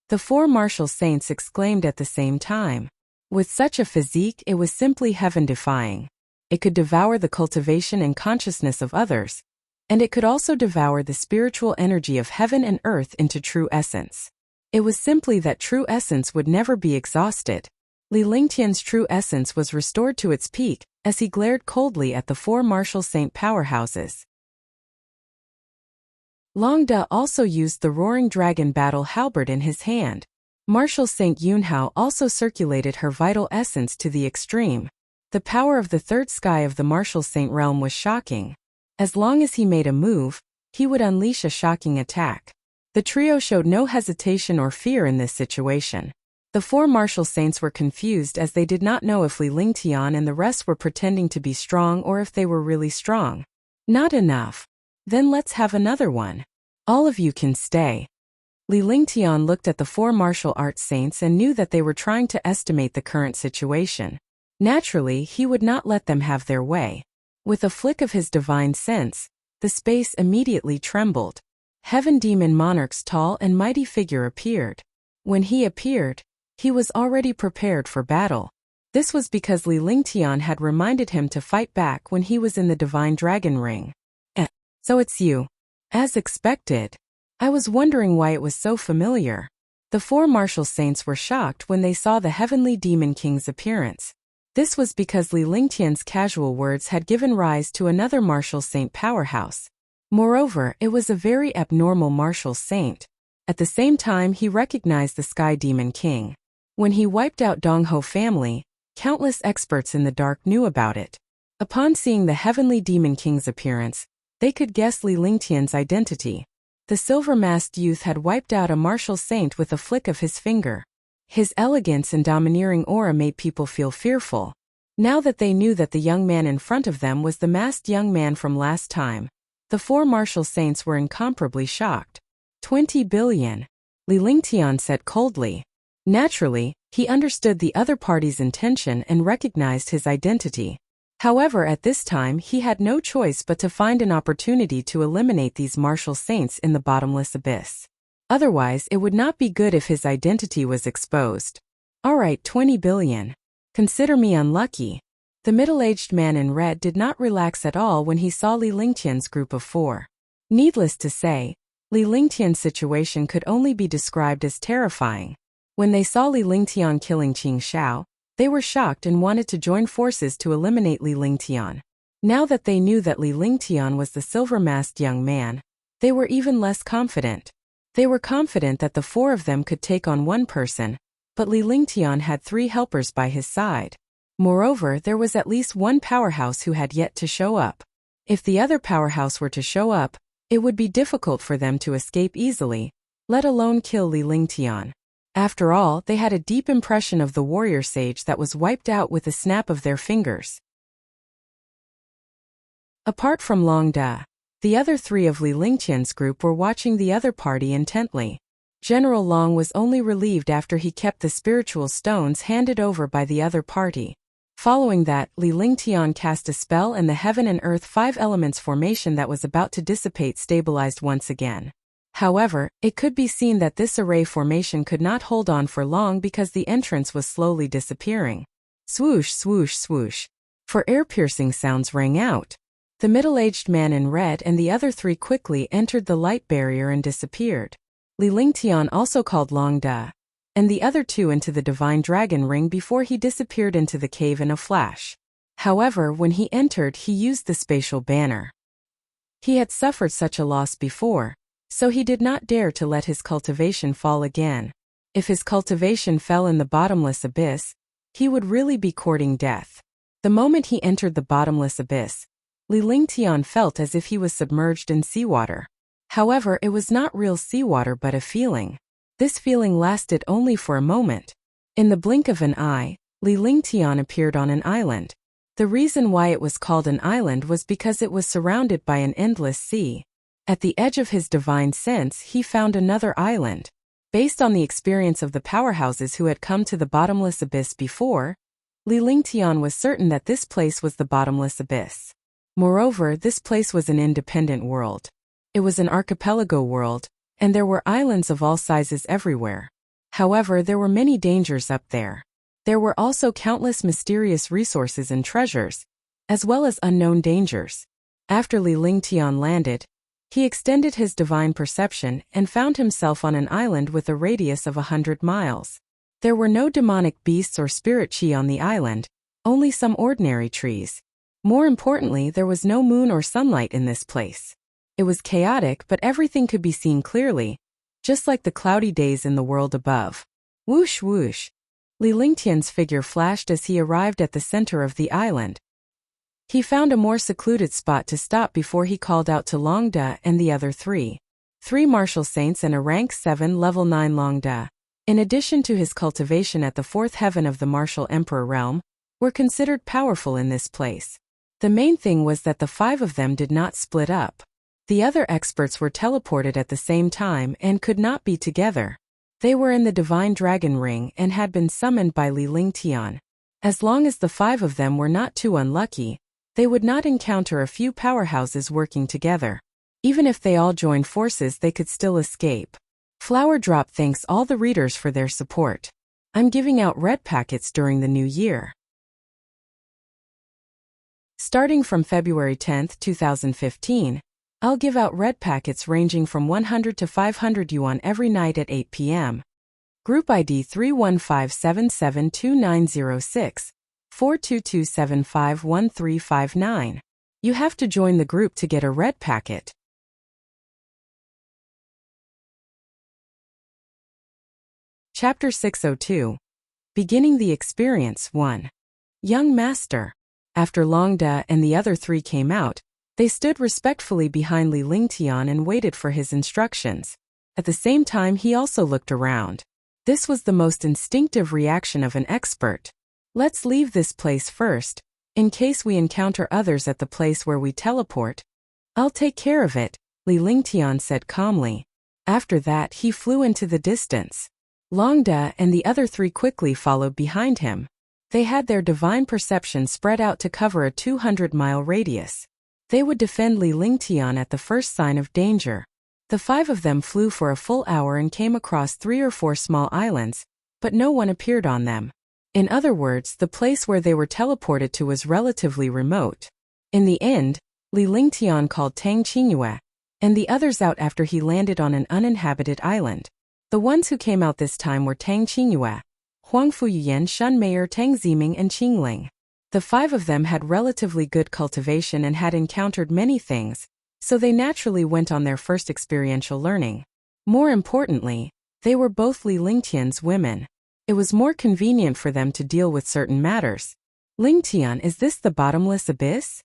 The four martial saints exclaimed at the same time. With such a physique, it was simply heaven-defying. It could devour the cultivation and consciousness of others, and it could also devour the spiritual energy of heaven and earth into true essence. It was simply that true essence would never be exhausted. Li Lingtian's true essence was restored to its peak as he glared coldly at the four martial saint powerhouses. Long Da also used the roaring dragon battle halberd in his hand. Martial Saint Yunhao also circulated her vital essence to the extreme. The power of the third sky of the martial saint realm was shocking. As long as he made a move, he would unleash a shocking attack. The trio showed no hesitation or fear in this situation. The four martial saints were confused as they did not know if Li Lingtian and the rest were pretending to be strong or if they were really strong. Not enough. Then let's have another one. All of you can stay. Li Lingtian looked at the four martial arts saints and knew that they were trying to estimate the current situation. Naturally, he would not let them have their way. With a flick of his divine sense, the space immediately trembled. Heaven Demon Monarch's tall and mighty figure appeared. When he appeared, he was already prepared for battle. This was because Li Lingtian had reminded him to fight back when he was in the Divine Dragon Ring. So it's you. As expected. I was wondering why it was so familiar. The four martial saints were shocked when they saw the Heavenly Demon King's appearance. This was because Li Lingtian's casual words had given rise to another martial saint powerhouse. Moreover, it was a very abnormal martial saint. At the same time, he recognized the Sky Demon King. When he wiped out Dongho family, countless experts in the dark knew about it. Upon seeing the Heavenly Demon King's appearance, they could guess Li Lingtian's identity. The silver-masked youth had wiped out a martial saint with a flick of his finger. His elegance and domineering aura made people feel fearful. Now that they knew that the young man in front of them was the masked young man from last time, the four martial saints were incomparably shocked. 20 billion. Li Lingtian said coldly. Naturally, he understood the other party's intention and recognized his identity. However, at this time he had no choice but to find an opportunity to eliminate these martial saints in the bottomless abyss. Otherwise, it would not be good if his identity was exposed. Alright, 20 billion. Consider me unlucky. The middle-aged man in red did not relax at all when he saw Li Lingtian's group of 4. Needless to say, Li Lingtian's situation could only be described as terrifying. When they saw Li Lingtian killing Qing Xiao, they were shocked and wanted to join forces to eliminate Li Lingtian. Now that they knew that Li Lingtian was the silver-masked young man, they were even less confident. They were confident that the 4 of them could take on one person, but Li Lingtian had 3 helpers by his side. Moreover, there was at least one powerhouse who had yet to show up. If the other powerhouse were to show up, it would be difficult for them to escape easily, let alone kill Li Lingtian. After all, they had a deep impression of the warrior sage that was wiped out with a snap of their fingers. Apart from Long Da, the other 3 of Li Lingtian's group were watching the other party intently. General Long was only relieved after he kept the spiritual stones handed over by the other party. Following that, Li Lingtian cast a spell and the heaven and earth 5 elements formation that was about to dissipate stabilized once again. However, it could be seen that this array formation could not hold on for long because the entrance was slowly disappearing. Swoosh, swoosh, swoosh. For ear-piercing sounds rang out. The middle-aged man in red and the other 3 quickly entered the light barrier and disappeared. Li Lingtian also called Long Da and the other 2 into the divine dragon ring before he disappeared into the cave in a flash. However, when he entered, he used the spatial banner. He had suffered such a loss before, so he did not dare to let his cultivation fall again. If his cultivation fell in the bottomless abyss, he would really be courting death. The moment he entered the bottomless abyss, Li Lingtian felt as if he was submerged in seawater. However, it was not real seawater but a feeling. This feeling lasted only for a moment. In the blink of an eye, Li Lingtian appeared on an island. The reason why it was called an island was because it was surrounded by an endless sea. At the edge of his divine sense, he found another island. Based on the experience of the powerhouses who had come to the bottomless abyss before, Li Lingtian was certain that this place was the bottomless abyss. Moreover, this place was an independent world. It was an archipelago world, and there were islands of all sizes everywhere. However, there were many dangers up there. There were also countless mysterious resources and treasures, as well as unknown dangers. After Li Lingtian landed, he extended his divine perception and found himself on an island with a radius of 100 miles. There were no demonic beasts or spirit chi on the island, only some ordinary trees. More importantly, there was no moon or sunlight in this place. It was chaotic, but everything could be seen clearly, just like the cloudy days in the world above. Whoosh whoosh. Li Lingtian's figure flashed as he arrived at the center of the island. He found a more secluded spot to stop before he called out to Long Da and the other 3. 3 martial saints and a rank 7 level 9 Long Da, in addition to his cultivation at the 4th heaven of the martial emperor realm, were considered powerful in this place. The main thing was that the 5 of them did not split up. The other experts were teleported at the same time and could not be together. They were in the divine dragon ring and had been summoned by Li Lingtian. As long as the 5 of them were not too unlucky, they would not encounter a few powerhouses working together. Even if they all joined forces, they could still escape. Flower Drop thanks all the readers for their support. I'm giving out red packets during the new year. Starting from February 10, 2015, I'll give out red packets ranging from 100 to 500 yuan every night at 8 p.m. Group ID 315772906, 422751359. You have to join the group to get a red packet. Chapter 602. Beginning the Experience 1. Young Master. After Long Da and the other 3 came out, they stood respectfully behind Li Lingtian and waited for his instructions. At the same time, he also looked around. This was the most instinctive reaction of an expert. Let's leave this place first, in case we encounter others at the place where we teleport. I'll take care of it, Li Lingtian said calmly. After that, he flew into the distance. Long Da and the other 3 quickly followed behind him. They had their divine perception spread out to cover a 200-mile radius. They would defend Li Lingtian at the first sign of danger. The 5 of them flew for a full hour and came across 3 or 4 small islands, but no one appeared on them. In other words, the place where they were teleported to was relatively remote. In the end, Li Lingtian called Tang Qingyue and the others out after he landed on an uninhabited island. The ones who came out this time were Tang Qingyue, Huang Fuyuyan, Shun Meier, Tang Ziming, and Qingling. The 5 of them had relatively good cultivation and had encountered many things, so they naturally went on their first experiential learning. More importantly, they were both Li Lingtian's women. It was more convenient for them to deal with certain matters. Lingtian, is this the bottomless abyss?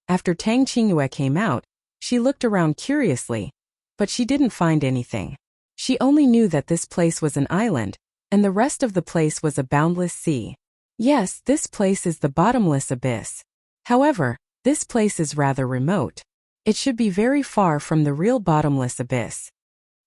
After Tang Qingyue came out, she looked around curiously, but she didn't find anything. She only knew that this place was an island, and the rest of the place was a boundless sea. Yes, this place is the bottomless abyss. However, this place is rather remote. It should be very far from the real bottomless abyss.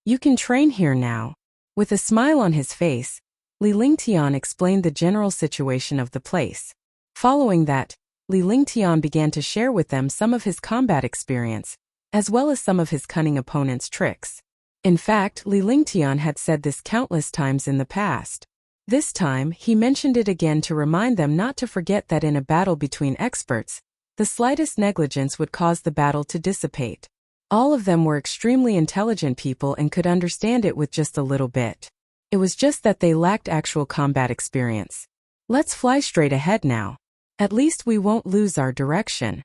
You can train here now. With a smile on his face, Li Lingtian explained the general situation of the place. Following that, Li Lingtian began to share with them some of his combat experience, as well as some of his cunning opponent's tricks. In fact, Li Lingtian had said this countless times in the past. This time, he mentioned it again to remind them not to forget that in a battle between experts, the slightest negligence would cause the battle to dissipate. All of them were extremely intelligent people and could understand it with just a little bit. It was just that they lacked actual combat experience. Let's fly straight ahead now. At least we won't lose our direction.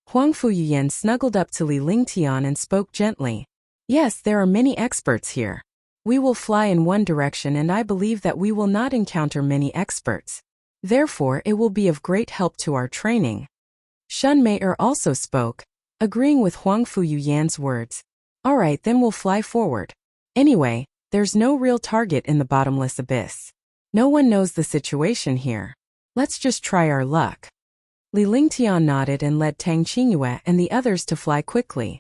Huang Fuyuyan snuggled up to Li Lingtian and spoke gently. Yes, there are many experts here. We will fly in one direction and I believe that we will not encounter many experts. Therefore, it will be of great help to our training. Shun Meier also spoke, agreeing with Huang Fuyuyan's words. All right, then we'll fly forward. Anyway, there's no real target in the bottomless abyss. No one knows the situation here. Let's just try our luck. Li Lingtian nodded and led Tang Qingyue and the others to fly quickly.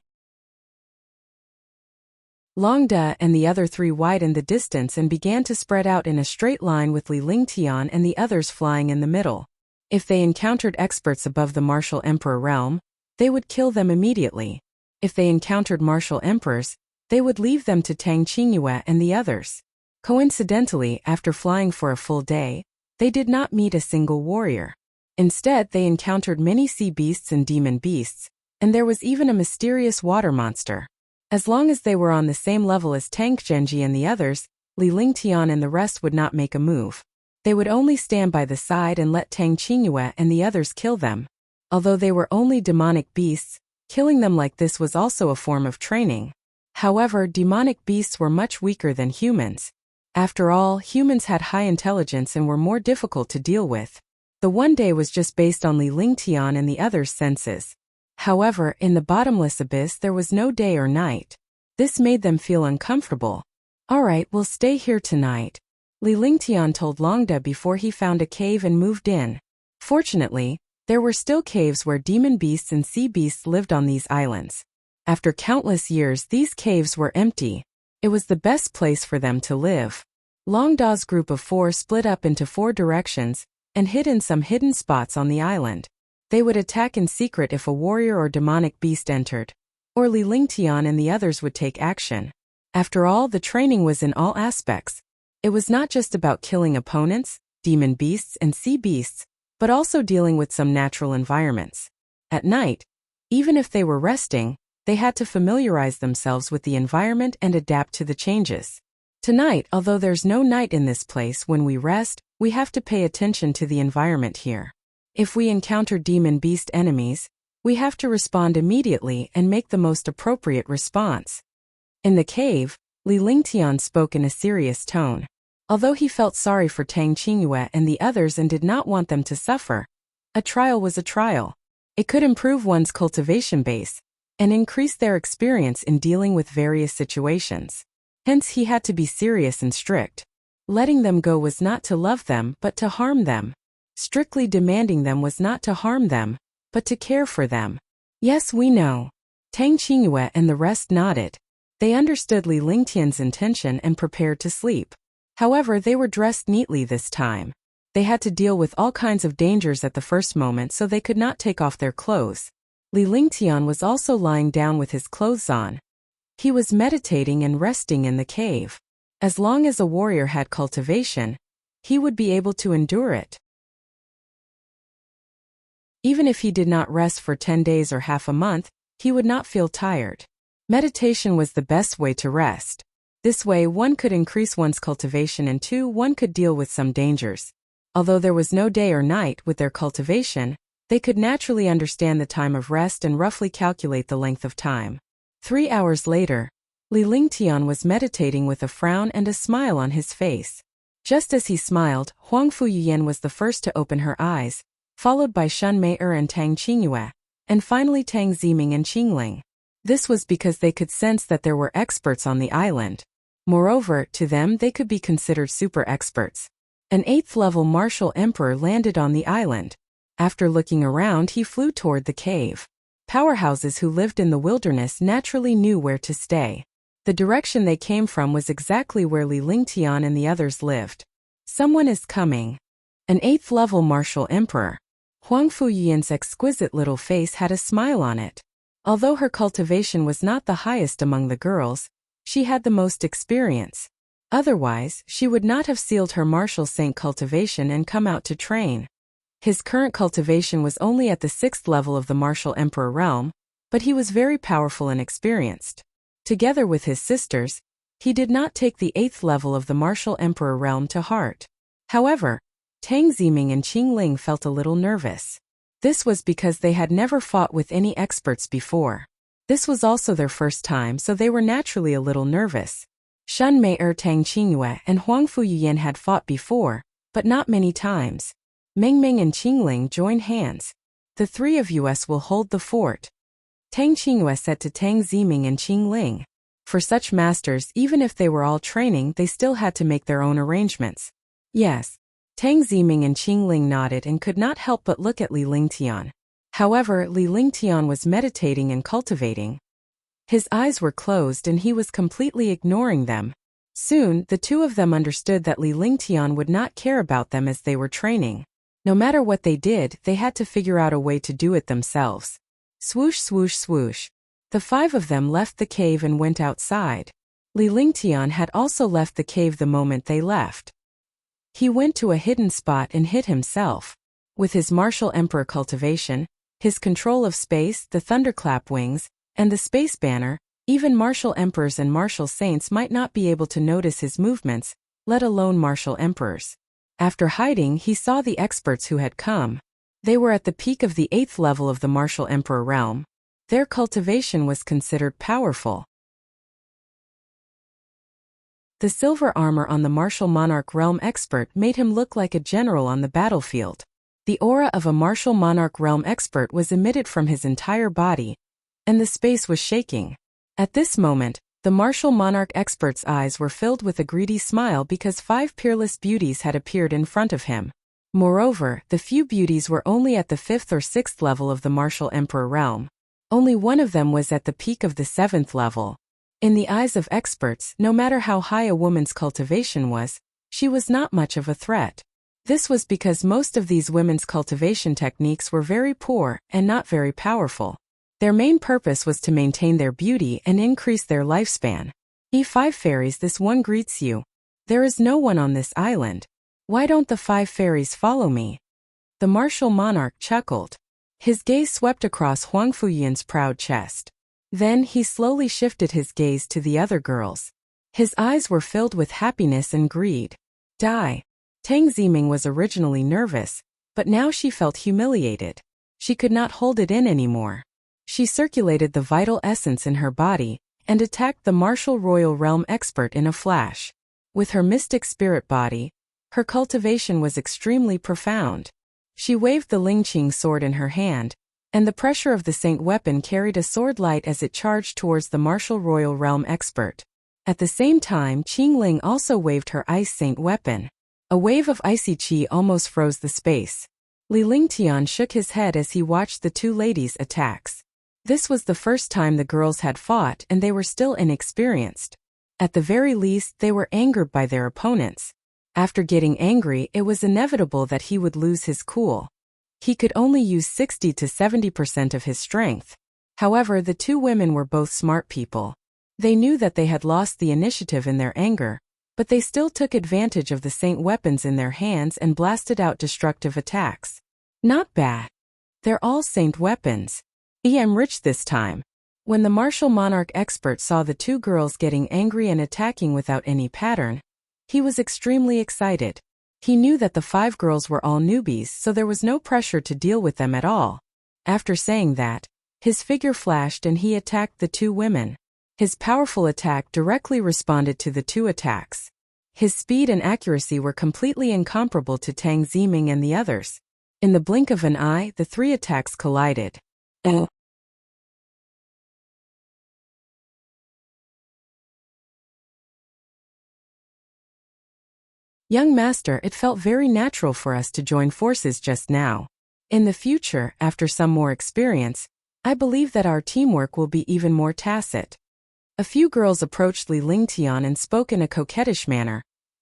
Long De and the other 3 widened the distance and began to spread out in a straight line with Li Lingtian and the others flying in the middle. If they encountered experts above the martial emperor realm, they would kill them immediately. If they encountered martial emperors, they would leave them to Tang Qingyue and the others. Coincidentally, after flying for a full day, they did not meet a single warrior. Instead, they encountered many sea beasts and demon beasts, and there was even a mysterious water monster. As long as they were on the same level as Tang Genji and the others, Li Lingtian and the rest would not make a move. They would only stand by the side and let Tang Qingyue and the others kill them. Although they were only demonic beasts, killing them like this was also a form of training. However, demonic beasts were much weaker than humans. After all, humans had high intelligence and were more difficult to deal with. The one day was just based on Li Lingtian and the others' senses. However, in the bottomless abyss there was no day or night. This made them feel uncomfortable. Alright, we'll stay here tonight, Li Lingtian told Long De before he found a cave and moved in. Fortunately, there were still caves where demon beasts and sea beasts lived on these islands. After countless years, these caves were empty. It was the best place for them to live. Long Da's group of 4 split up into 4 directions and hid in some hidden spots on the island. They would attack in secret if a warrior or demonic beast entered, or Li Lingtian and the others would take action. After all, the training was in all aspects. It was not just about killing opponents, demon beasts and sea beasts, but also dealing with some natural environments. At night, even if they were resting, they had to familiarize themselves with the environment and adapt to the changes. Tonight, although there's no night in this place, when we rest, we have to pay attention to the environment here. If we encounter demon beast enemies, we have to respond immediately and make the most appropriate response. In the cave, Li Lingtian spoke in a serious tone. Although he felt sorry for Tang Qingyue and the others and did not want them to suffer, a trial was a trial. It could improve one's cultivation base and increase their experience in dealing with various situations. Hence he had to be serious and strict. Letting them go was not to love them but to harm them. Strictly demanding them was not to harm them, but to care for them. Yes, we know. Tang Qingyue and the rest nodded. They understood Li Lingtian's intention and prepared to sleep. However, they were dressed neatly this time. They had to deal with all kinds of dangers at the first moment, so they could not take off their clothes. Li Lingtian was also lying down with his clothes on. He was meditating and resting in the cave. As long as a warrior had cultivation, he would be able to endure it. Even if he did not rest for 10 days or half a month, he would not feel tired. Meditation was the best way to rest. This way one could increase one's cultivation and one could deal with some dangers. Although there was no day or night with their cultivation, they could naturally understand the time of rest and roughly calculate the length of time. 3 hours later, Li Lingtian was meditating with a frown and a smile on his face. Just as he smiled, Huang Fuyuyan was the first to open her eyes, followed by Shun Mei-er and Tang Qingyue, and finally Tang Ziming and Qingling. This was because they could sense that there were experts on the island. Moreover, to them they could be considered super experts. An 8th-level martial emperor landed on the island. After looking around, he flew toward the cave. Powerhouses who lived in the wilderness naturally knew where to stay. The direction they came from was exactly where Li Lingtian and the others lived. Someone is coming. An 8th-level martial emperor. Huang Fuyuyan's exquisite little face had a smile on it. Although her cultivation was not the highest among the girls, she had the most experience. Otherwise, she would not have sealed her martial saint cultivation and come out to train. His current cultivation was only at the 6th level of the martial emperor realm, but he was very powerful and experienced. Together with his sisters, he did not take the 8th level of the martial emperor realm to heart. However, Tang Ziming and Qingling felt a little nervous. This was because they had never fought with any experts before. This was also their first time, so they were naturally a little nervous. Shun Mei-er, Tang Qingyue, and Huang Fuyuyan had fought before, but not many times. Meng Meng and Qingling joined hands. The 3 of us will hold the fort. Tang Qingyue said to Tang Ziming and Qingling. For such masters, even if they were all training, they still had to make their own arrangements. Yes. Tang Ziming and Qingling nodded and could not help but look at Li Lingtian. However, Li Lingtian was meditating and cultivating. His eyes were closed and he was completely ignoring them. Soon, the 2 of them understood that Li Lingtian would not care about them as they were training. No matter what they did, they had to figure out a way to do it themselves. Swoosh, swoosh, swoosh. The 5 of them left the cave and went outside. Li Lingtian had also left the cave the moment they left. He went to a hidden spot and hid himself. With his martial emperor cultivation, his control of space, the thunderclap wings, and the space banner, even martial emperors and martial saints might not be able to notice his movements, let alone martial emperors. After hiding, he saw the experts who had come. They were at the peak of the 8th level of the martial emperor realm. Their cultivation was considered powerful. The silver armor on the martial monarch realm expert made him look like a general on the battlefield. The aura of a martial monarch realm expert was emitted from his entire body, and the space was shaking. At this moment, the martial monarch expert's eyes were filled with a greedy smile because 5 peerless beauties had appeared in front of him. Moreover, the few beauties were only at the 5th or 6th level of the martial emperor realm. Only one of them was at the peak of the 7th level. In the eyes of experts, no matter how high a woman's cultivation was, she was not much of a threat. This was because most of these women's cultivation techniques were very poor and not very powerful. Their main purpose was to maintain their beauty and increase their lifespan. E5 fairies, this one greets you. There is no one on this island. Why don't the 5 fairies follow me? The martial monarch chuckled. His gaze swept across Huang Fuyuyan's proud chest. Then he slowly shifted his gaze to the other girls. His eyes were filled with happiness and greed. Die. Tang Ziming was originally nervous, but now she felt humiliated. She could not hold it in anymore. She circulated the vital essence in her body and attacked the martial royal realm expert in a flash. With her mystic spirit body, her cultivation was extremely profound. She waved the Lingqing sword in her hand, and the pressure of the saint weapon carried a sword light as it charged towards the martial royal realm expert. At the same time, Qingling also waved her ice saint weapon. A wave of icy qi almost froze the space. Li Lingtian shook his head as he watched the 2 ladies' attacks. This was the first time the girls had fought and they were still inexperienced. At the very least, they were angered by their opponents. After getting angry, it was inevitable that he would lose his cool. He could only use 60 to 70% of his strength. However, the 2 women were both smart people. They knew that they had lost the initiative in their anger, but they still took advantage of the Saint weapons in their hands and blasted out destructive attacks. Not bad. They're all Saint weapons. I'm rich this time. When the martial monarch expert saw the two girls getting angry and attacking without any pattern, he was extremely excited. He knew that the 5 girls were all newbies, so there was no pressure to deal with them at all. After saying that, his figure flashed and he attacked the 2 women. His powerful attack directly responded to the 2 attacks. His speed and accuracy were completely incomparable to Tang Ziming and the others. In the blink of an eye, the 3 attacks collided. Young master, it felt very natural for us to join forces just now. In the future, after some more experience, I believe that our teamwork will be even more tacit. A few girls approached Li Lingtian and spoke in a coquettish manner,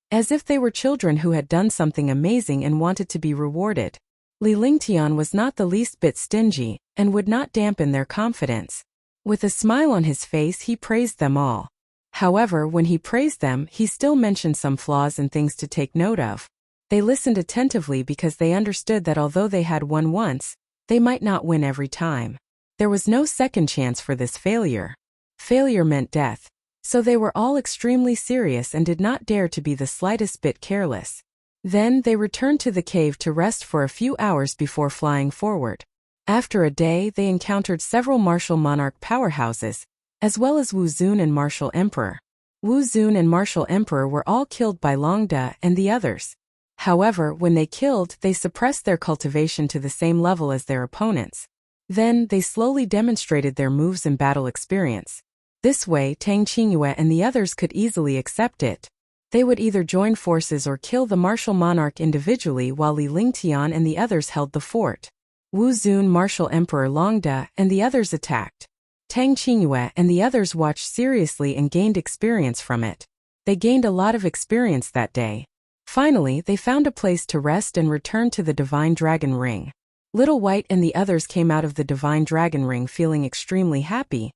as if they were children who had done something amazing and wanted to be rewarded. Li Lingtian was not the least bit stingy, and would not dampen their confidence. With a smile on his face, he praised them all. However, when he praised them, he still mentioned some flaws and things to take note of. They listened attentively because they understood that although they had won once, they might not win every time. There was no second chance for this failure. Failure meant death. So they were all extremely serious and did not dare to be the slightest bit careless. Then they returned to the cave to rest for a few hours before flying forward. After a day, they encountered several martial monarch powerhouses, as well as Wu Zun and Martial Emperor. Wu Zun and Martial Emperor were all killed by Long Da and the others. However, when they killed, they suppressed their cultivation to the same level as their opponents. Then, they slowly demonstrated their moves and battle experience. This way, Tang Qingyue and the others could easily accept it. They would either join forces or kill the martial monarch individually while Li Lingtian and the others held the fort. Wu Zun, Martial Emperor Long Da, and the others attacked. Tang Qingyue and the others watched seriously and gained experience from it. They gained a lot of experience that day. Finally, they found a place to rest and returned to the Divine Dragon Ring. Little White and the others came out of the Divine Dragon Ring feeling extremely happy,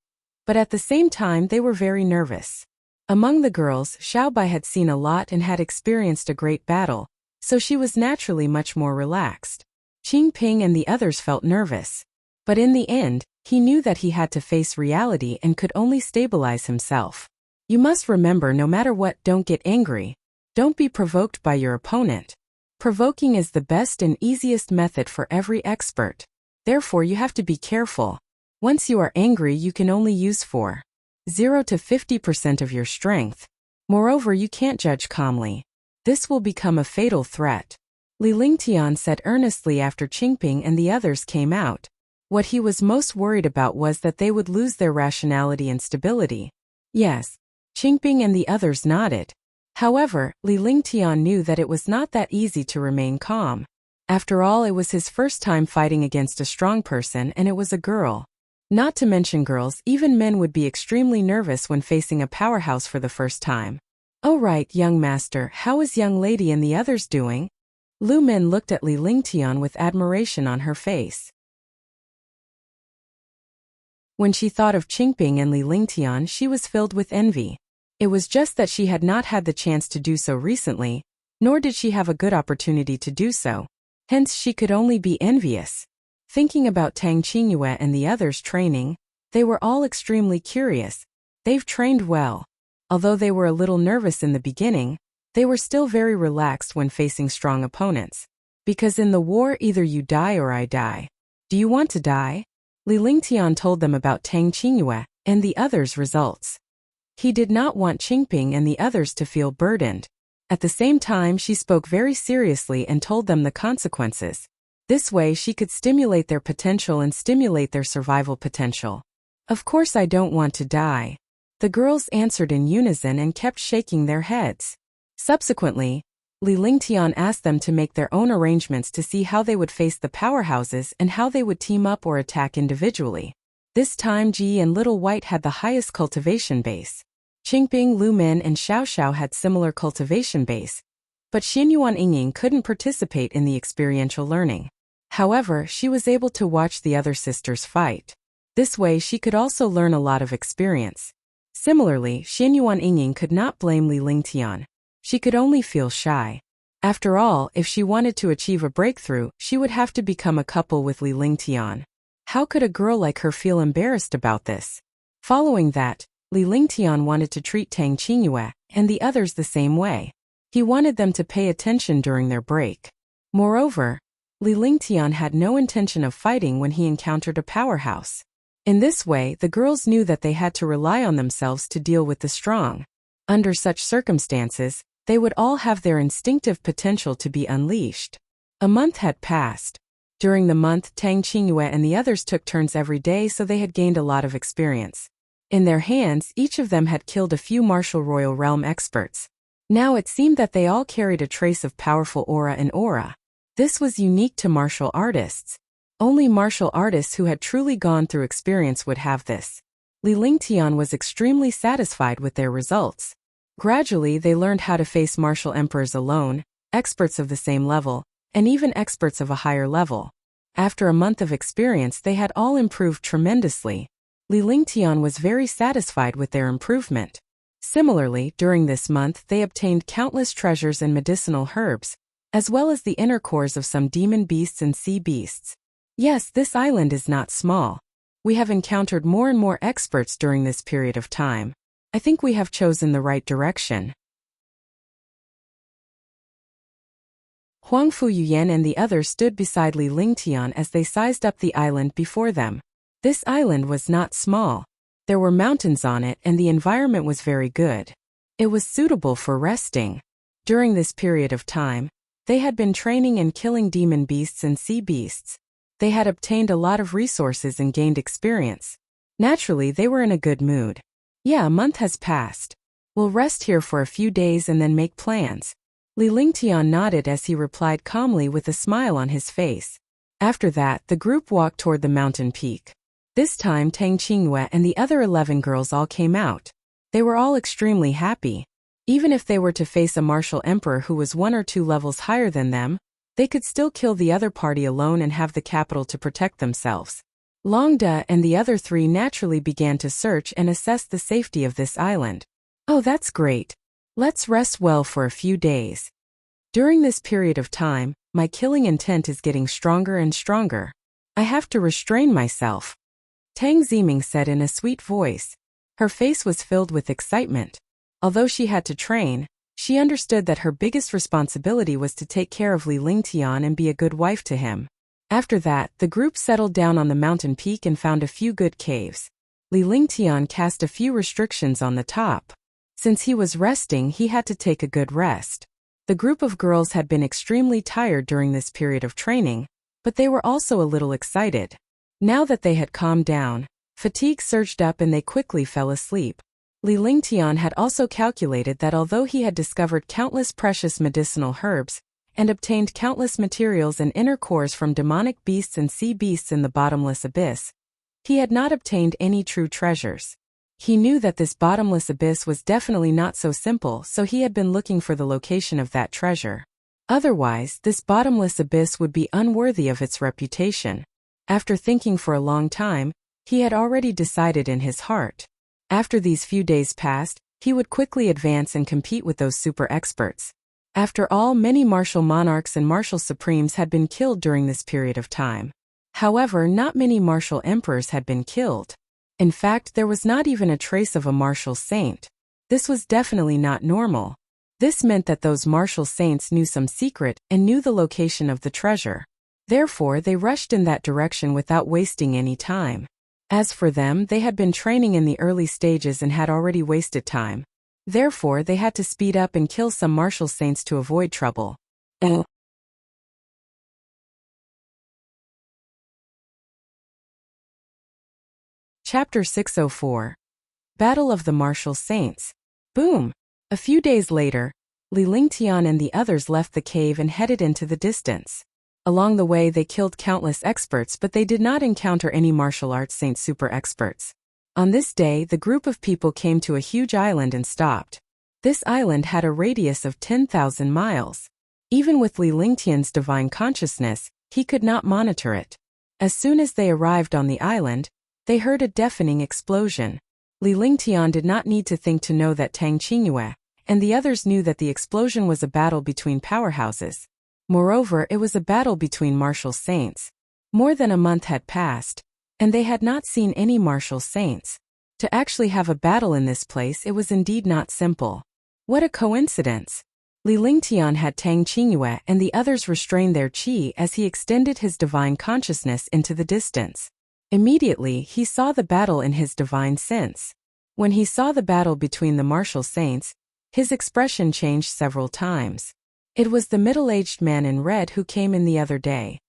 but at the same time they were very nervous. Among the girls, Xiaobai had seen a lot and had experienced a great battle, so she was naturally much more relaxed. Qingping and the others felt nervous. But in the end, he knew that he had to face reality and could only stabilize himself. You must remember, no matter what, don't get angry. Don't be provoked by your opponent. Provoking is the best and easiest method for every expert. Therefore, you have to be careful. Once you are angry, you can only use 0 to 50% of your strength. Moreover, you can't judge calmly. This will become a fatal threat. Li Lingtian said earnestly after Qingping and the others came out. What he was most worried about was that they would lose their rationality and stability. Yes. Qingping and the others nodded. However, Li Lingtian knew that it was not that easy to remain calm. After all, it was his first time fighting against a strong person, and it was a girl. Not to mention girls, even men would be extremely nervous when facing a powerhouse for the first time. "Oh right, young master, how is young lady and the others doing?" Lu Min looked at Li Lingtian with admiration on her face. When she thought of Qingping and Li Lingtian, she was filled with envy. It was just that she had not had the chance to do so recently, nor did she have a good opportunity to do so. Hence she could only be envious. Thinking about Tang Qingyue and the others training, they were all extremely curious. They've trained well. Although they were a little nervous in the beginning, they were still very relaxed when facing strong opponents. Because in the war, either you die or I die. Do you want to die? Li Lingtian told them about Tang Qingyue and the others' results. He did not want Qingping and the others to feel burdened. At the same time, she spoke very seriously and told them the consequences. This way she could stimulate their potential and stimulate their survival potential. "Of course I don't want to die." The girls answered in unison and kept shaking their heads. Subsequently, Li Lingtian asked them to make their own arrangements to see how they would face the powerhouses and how they would team up or attack individually. This time Ji and Little White had the highest cultivation base. Qingping, Lu Min and Xiao Xiao had similar cultivation base, but Xinyuan Yingying couldn't participate in the experiential learning. However, she was able to watch the other sisters fight. This way she could also learn a lot of experience. Similarly, Xinyuan Yingying could not blame Li Lingtian. She could only feel shy. After all, if she wanted to achieve a breakthrough, she would have to become a couple with Li Lingtian. How could a girl like her feel embarrassed about this? Following that, Li Lingtian wanted to treat Tang Qingyue and the others the same way. He wanted them to pay attention during their break. Moreover, Li Lingtian had no intention of fighting when he encountered a powerhouse. In this way, the girls knew that they had to rely on themselves to deal with the strong. Under such circumstances, they would all have their instinctive potential to be unleashed. A month had passed. During the month, Tang Qingyue and the others took turns every day, so they had gained a lot of experience. In their hands, each of them had killed a few martial royal realm experts. Now it seemed that they all carried a trace of powerful aura and aura. This was unique to martial artists. Only martial artists who had truly gone through experience would have this. Li Lingtian was extremely satisfied with their results. Gradually, they learned how to face martial emperors alone, experts of the same level, and even experts of a higher level. After a month of experience, they had all improved tremendously. Li Lingtian was very satisfied with their improvement. Similarly, during this month, they obtained countless treasures and medicinal herbs, as well as the inner cores of some demon beasts and sea beasts. Yes, this island is not small. We have encountered more and more experts during this period of time. I think we have chosen the right direction. Huang Fuyuyan and the others stood beside Li Lingtian as they sized up the island before them. This island was not small. There were mountains on it and the environment was very good. It was suitable for resting. During this period of time, they had been training and killing demon beasts and sea beasts. They had obtained a lot of resources and gained experience. Naturally, they were in a good mood. Yeah, a month has passed. We'll rest here for a few days and then make plans. Li Lingtian nodded as he replied calmly with a smile on his face. After that, the group walked toward the mountain peak. This time Tang Qingyue and the other 11 girls all came out. They were all extremely happy. Even if they were to face a martial emperor who was 1 or 2 levels higher than them, they could still kill the other party alone and have the capital to protect themselves. Long Da and the other 3 naturally began to search and assess the safety of this island. Oh, that's great. Let's rest well for a few days. During this period of time, my killing intent is getting stronger and stronger. I have to restrain myself. Tang Ziming said in a sweet voice. Her face was filled with excitement. Although she had to train, she understood that her biggest responsibility was to take care of Li Lingtian and be a good wife to him. After that, the group settled down on the mountain peak and found a few good caves. Li Lingtian cast a few restrictions on the top. Since he was resting, he had to take a good rest. The group of girls had been extremely tired during this period of training, but they were also a little excited. Now that they had calmed down, fatigue surged up and they quickly fell asleep. Li Lingtian had also calculated that although he had discovered countless precious medicinal herbs, and obtained countless materials and inner cores from demonic beasts and sea beasts in the bottomless abyss, he had not obtained any true treasures. He knew that this bottomless abyss was definitely not so simple, so he had been looking for the location of that treasure. Otherwise, this bottomless abyss would be unworthy of its reputation. After thinking for a long time, he had already decided in his heart. After these few days passed, he would quickly advance and compete with those super experts. After all, many martial monarchs and martial supremes had been killed during this period of time. However, not many martial emperors had been killed. In fact, there was not even a trace of a martial saint. This was definitely not normal. This meant that those martial saints knew some secret and knew the location of the treasure. Therefore, they rushed in that direction without wasting any time. As for them, they had been training in the early stages and had already wasted time. Therefore, they had to speed up and kill some martial saints to avoid trouble. Chapter 604. Battle of the Martial Saints. Boom! A few days later, Li Lingtian and the others left the cave and headed into the distance. Along the way, they killed countless experts, but they did not encounter any martial arts saint super experts. On this day, the group of people came to a huge island and stopped. This island had a radius of 10,000 miles. Even with Li Lingtian's divine consciousness, he could not monitor it. As soon as they arrived on the island, they heard a deafening explosion. Li Lingtian did not need to think to know that Tang Qingyue and the others knew that the explosion was a battle between powerhouses. Moreover, it was a battle between martial saints. More than a month had passed, and they had not seen any martial saints. To actually have a battle in this place, it was indeed not simple. What a coincidence! Li Lingtian had Tang Qingyue and the others restrained their qi as he extended his divine consciousness into the distance. Immediately, he saw the battle in his divine sense. When he saw the battle between the martial saints, his expression changed several times. It was the middle-aged man in red who came in the other day.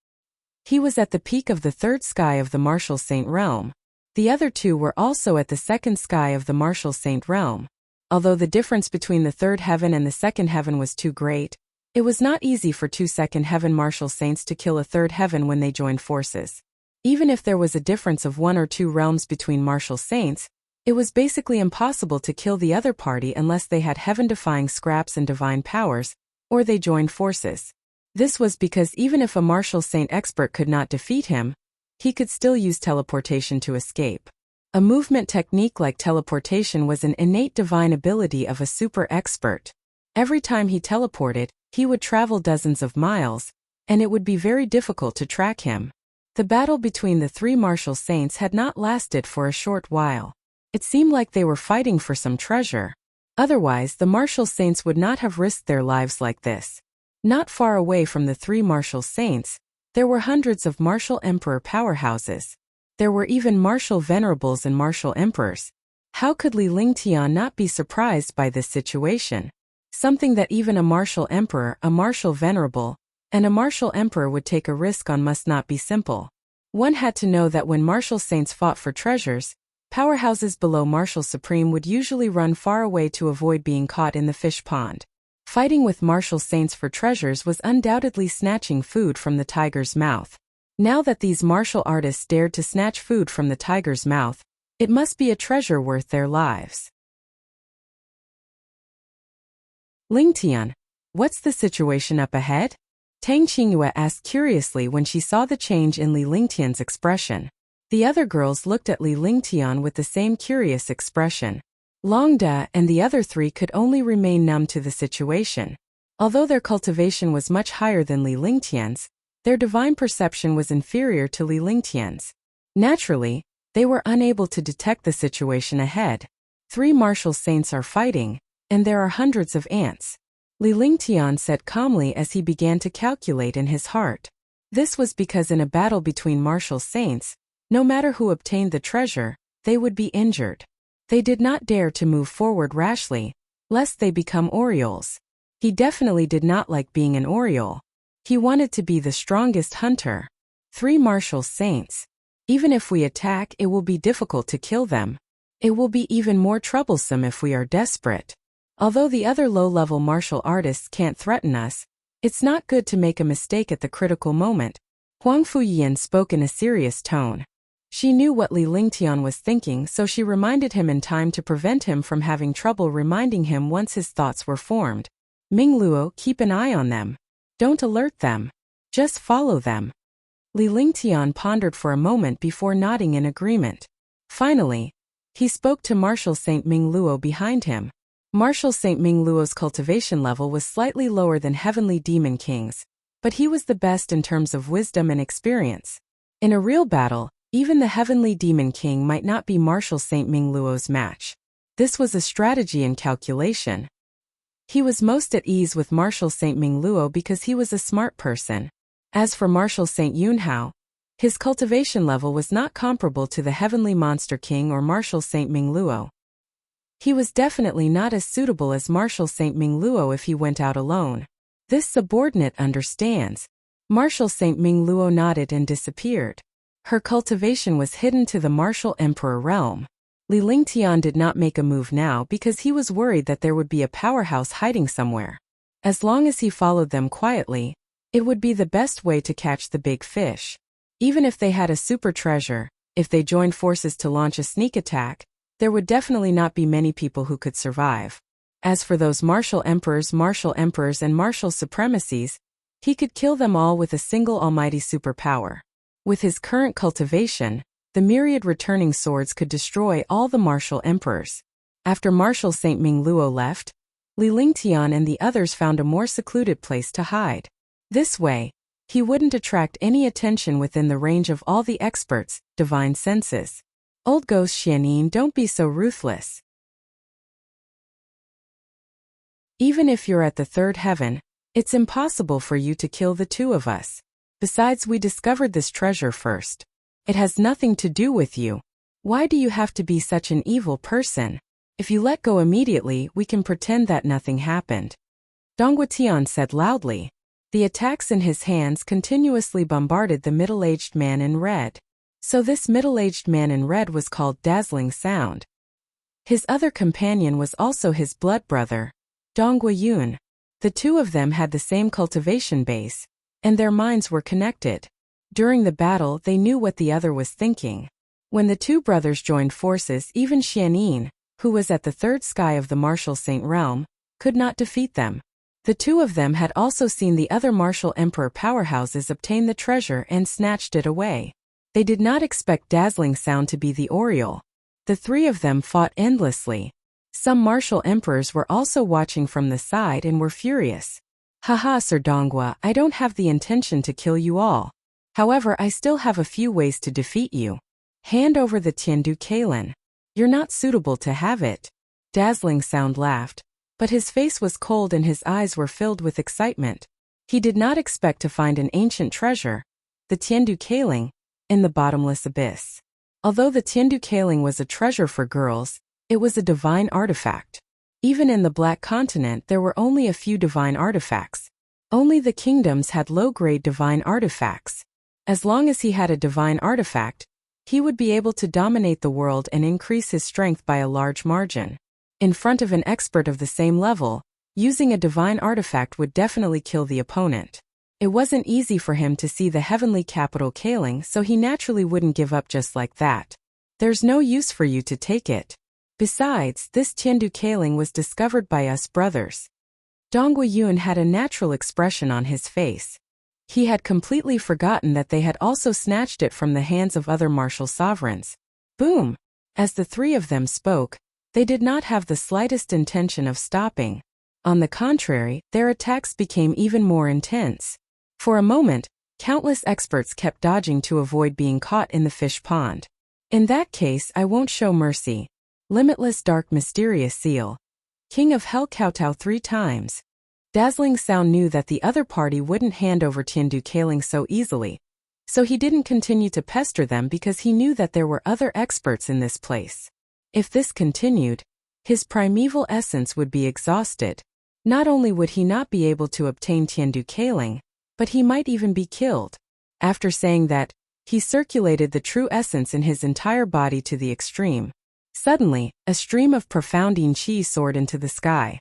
He was at the peak of the third sky of the martial saint realm. The other two were also at the second sky of the martial saint realm. Although the difference between the third heaven and the second heaven was too great, it was not easy for two second heaven martial saints to kill a third heaven when they joined forces. Even if there was a difference of 1 or 2 realms between martial saints, it was basically impossible to kill the other party unless they had heaven-defying scraps and divine powers, or they joined forces. This was because even if a martial saint expert could not defeat him, he could still use teleportation to escape. A movement technique like teleportation was an innate divine ability of a super expert. Every time he teleported, he would travel dozens of miles, and it would be very difficult to track him. The battle between the 3 martial saints had not lasted for a short while. It seemed like they were fighting for some treasure. Otherwise, the martial saints would not have risked their lives like this. Not far away from the 3 martial saints, there were hundreds of martial emperor powerhouses. There were even martial venerables and martial emperors. How could Li Lingtian not be surprised by this situation? Something that even a martial emperor, a martial venerable, and a martial emperor would take a risk on must not be simple. One had to know that when martial saints fought for treasures, powerhouses below martial supreme would usually run far away to avoid being caught in the fish pond. Fighting with martial saints for treasures was undoubtedly snatching food from the tiger's mouth. Now that these martial artists dared to snatch food from the tiger's mouth, it must be a treasure worth their lives. Lingtian, what's the situation up ahead? Tang Qingyue asked curiously when she saw the change in Li Lingtian's expression. The other girls looked at Li Lingtian with the same curious expression. Long Da and the other 3 could only remain numb to the situation. Although their cultivation was much higher than Li Lingtian's, their divine perception was inferior to Li Lingtian's. Naturally, they were unable to detect the situation ahead. 3 martial saints are fighting, and there are hundreds of ants. Li Lingtian said calmly as he began to calculate in his heart. This was because in a battle between martial saints, no matter who obtained the treasure, they would be injured. They did not dare to move forward rashly, lest they become orioles. He definitely did not like being an oriole. He wanted to be the strongest hunter. 3 martial saints. Even if we attack, it will be difficult to kill them. It will be even more troublesome if we are desperate. Although the other low-level martial artists can't threaten us, it's not good to make a mistake at the critical moment. Huang Fuyian spoke in a serious tone. She knew what Li Lingtian was thinking, so she reminded him in time to prevent him from having trouble reminding him once his thoughts were formed. Ming Luo, keep an eye on them. Don't alert them. Just follow them. Li Lingtian pondered for a moment before nodding in agreement. Finally, he spoke to Martial Saint Ming Luo behind him. Martial Saint Ming Luo's cultivation level was slightly lower than Heavenly Demon King's, but he was the best in terms of wisdom and experience. In a real battle, even the Heavenly Demon King might not be Martial Saint Ming Luo's match. This was a strategy and calculation. He was most at ease with Martial Saint Ming Luo because he was a smart person. As for Martial Saint Yunhao, his cultivation level was not comparable to the Heavenly Monster King or Martial Saint Ming Luo. He was definitely not as suitable as Martial Saint Ming Luo if he went out alone. This subordinate understands. Martial Saint Ming Luo nodded and disappeared. Her cultivation was hidden to the Martial Emperor realm. Li Lingtian did not make a move now because he was worried that there would be a powerhouse hiding somewhere. As long as he followed them quietly, it would be the best way to catch the big fish. Even if they had a super treasure, if they joined forces to launch a sneak attack, there would definitely not be many people who could survive. As for those martial emperors and martial supremacies, he could kill them all with a single almighty superpower. With his current cultivation, the myriad returning swords could destroy all the martial emperors. After Martial Saint Ming Luo left, Li Lingtian and the others found a more secluded place to hide. This way, he wouldn't attract any attention within the range of all the experts' divine senses. Old ghost Xianin, don't be so ruthless. Even if you're at the third heaven, it's impossible for you to kill the two of us. Besides, we discovered this treasure first. It has nothing to do with you. Why do you have to be such an evil person? If you let go immediately, we can pretend that nothing happened. Dongguotian said loudly. The attacks in his hands continuously bombarded the middle-aged man in red. So this middle-aged man in red was called Dazzling Sound. His other companion was also his blood brother, Dongguoyun. The two of them had the same cultivation base, and their minds were connected. During the battle, they knew what the other was thinking. When the two brothers joined forces, even Xianin, who was at the third sky of the martial saint realm, could not defeat them. The two of them had also seen the other martial emperor powerhouses obtain the treasure and snatched it away. They did not expect Dazzling Sound to be the Oriole. The three of them fought endlessly. Some martial emperors were also watching from the side and were furious. Haha, Sir Donghua, I don't have the intention to kill you all. However, I still have a few ways to defeat you. Hand over the Tiandu Kalen. You're not suitable to have it. Dazzling Sound laughed, but his face was cold and his eyes were filled with excitement. He did not expect to find an ancient treasure, the Tiandu Kaling, in the bottomless abyss. Although the Tiandu Kaling was a treasure for girls, it was a divine artifact. Even in the Black Continent there were only a few divine artifacts. Only the kingdoms had low-grade divine artifacts. As long as he had a divine artifact, he would be able to dominate the world and increase his strength by a large margin. In front of an expert of the same level, using a divine artifact would definitely kill the opponent. It wasn't easy for him to see the heavenly capital Kaling, so he naturally wouldn't give up just like that. There's no use for you to take it. Besides, this Tiandu Kaling was discovered by us brothers. Dongguoyun had a natural expression on his face. He had completely forgotten that they had also snatched it from the hands of other martial sovereigns. Boom! As the three of them spoke, they did not have the slightest intention of stopping. On the contrary, their attacks became even more intense. For a moment, countless experts kept dodging to avoid being caught in the fish pond. In that case, I won't show mercy. Limitless Dark Mysterious Seal. King of Hell kowtow 3 times. Dazzling Sound knew that the other party wouldn't hand over Tiandu Kaling so easily, so he didn't continue to pester them because he knew that there were other experts in this place. If this continued, his primeval essence would be exhausted. Not only would he not be able to obtain Tiandu Kaling, but he might even be killed. After saying that, he circulated the true essence in his entire body to the extreme. Suddenly, a stream of profound yin qi soared into the sky.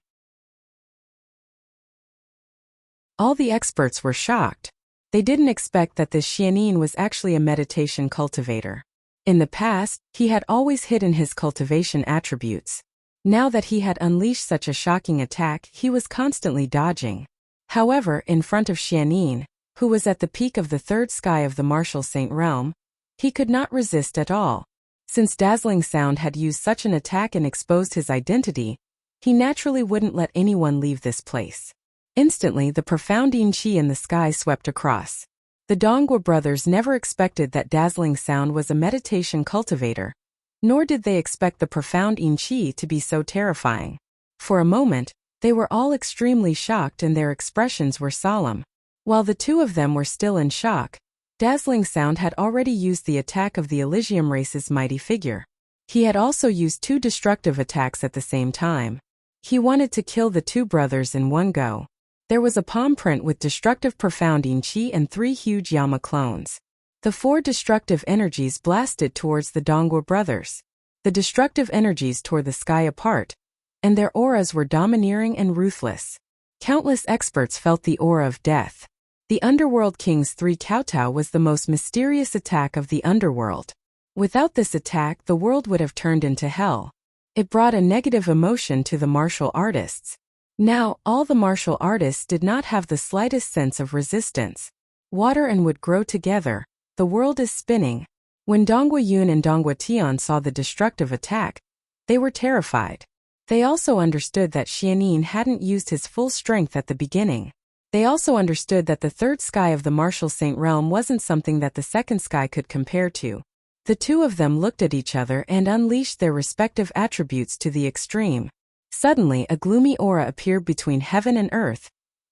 All the experts were shocked. They didn't expect that this Xianin was actually a meditation cultivator. In the past, he had always hidden his cultivation attributes. Now that he had unleashed such a shocking attack, he was constantly dodging. However, in front of Xianin, who was at the peak of the third sky of the martial saint realm, he could not resist at all. Since Dazzling Sound had used such an attack and exposed his identity, he naturally wouldn't let anyone leave this place. Instantly, the profound yin qi in the sky swept across. The Donghua brothers never expected that Dazzling Sound was a meditation cultivator, nor did they expect the profound yin qi to be so terrifying. For a moment, they were all extremely shocked and their expressions were solemn. While the two of them were still in shock, Dazzling Sound had already used the attack of the Elysium race's mighty figure. He had also used 2 destructive attacks at the same time. He wanted to kill the 2 brothers in one go. There was a palm print with destructive profound yin qi and 3 huge Yama clones. The 4 destructive energies blasted towards the Donghua brothers. The destructive energies tore the sky apart, and their auras were domineering and ruthless. Countless experts felt the aura of death. The Underworld King's 3 kowtow was the most mysterious attack of the underworld. Without this attack, the world would have turned into hell. It brought a negative emotion to the martial artists. Now, all the martial artists did not have the slightest sense of resistance. Water and wood grow together. The world is spinning. When Dongguoyun and Dongguotian saw the destructive attack, they were terrified. They also understood that Xianyin hadn't used his full strength at the beginning. They also understood that the third sky of the martial saint realm wasn't something that the second sky could compare to. The two of them looked at each other and unleashed their respective attributes to the extreme. Suddenly, a gloomy aura appeared between heaven and earth,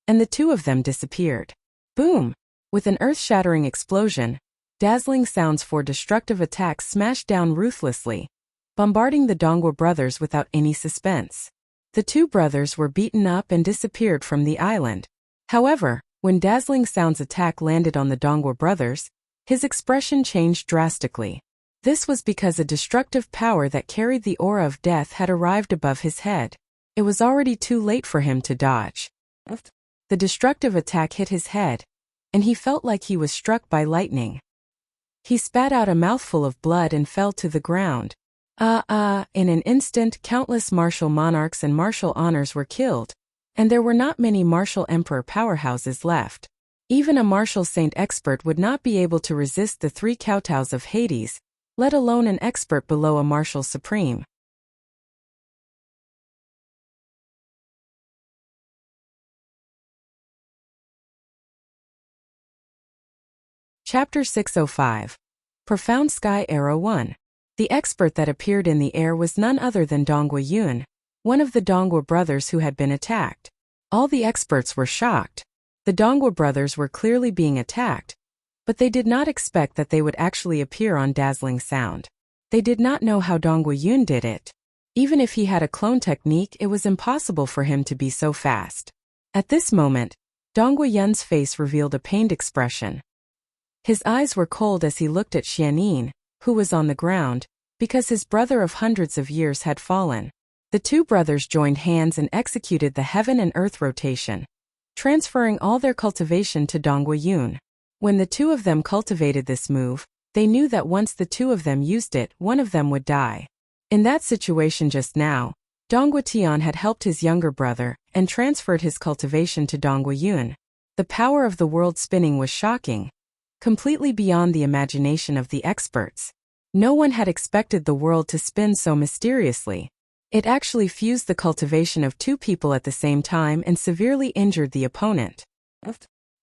and the two of them disappeared. Boom! With an earth-shattering explosion, dazzling sounds for destructive attacks smashed down ruthlessly, bombarding the Dongwu brothers without any suspense. The two brothers were beaten up and disappeared from the island. However, when Dazzling Sound's attack landed on the Dongwu brothers, his expression changed drastically. This was because a destructive power that carried the aura of death had arrived above his head. It was already too late for him to dodge. The destructive attack hit his head, and he felt like he was struck by lightning. He spat out a mouthful of blood and fell to the ground. In an instant, countless martial monarchs and martial honors were killed, and there were not many martial emperor powerhouses left. Even a martial saint expert would not be able to resist the three kowtows of Hades, let alone an expert below a martial supreme. Chapter 605. Profound Sky Arrow 1. The expert that appeared in the air was none other than Dongwu Yun, one of the Dongwu brothers who had been attacked. All the experts were shocked. The Dongwu brothers were clearly being attacked, but they did not expect that they would actually appear on Dazzling Sound. They did not know how Dongwu Yun did it. Even if he had a clone technique, it was impossible for him to be so fast. At this moment, Dongwu Yun's face revealed a pained expression. His eyes were cold as he looked at Xianyin, who was on the ground, because his brother of hundreds of years had fallen. The two brothers joined hands and executed the heaven and earth rotation, transferring all their cultivation to Dongwu Yun. When the two of them cultivated this move, they knew that once the two of them used it, one of them would die. In that situation just now, Dongwu Tian had helped his younger brother and transferred his cultivation to Dongwu Yun. The power of the world spinning was shocking, completely beyond the imagination of the experts. No one had expected the world to spin so mysteriously. It actually fused the cultivation of two people at the same time and severely injured the opponent.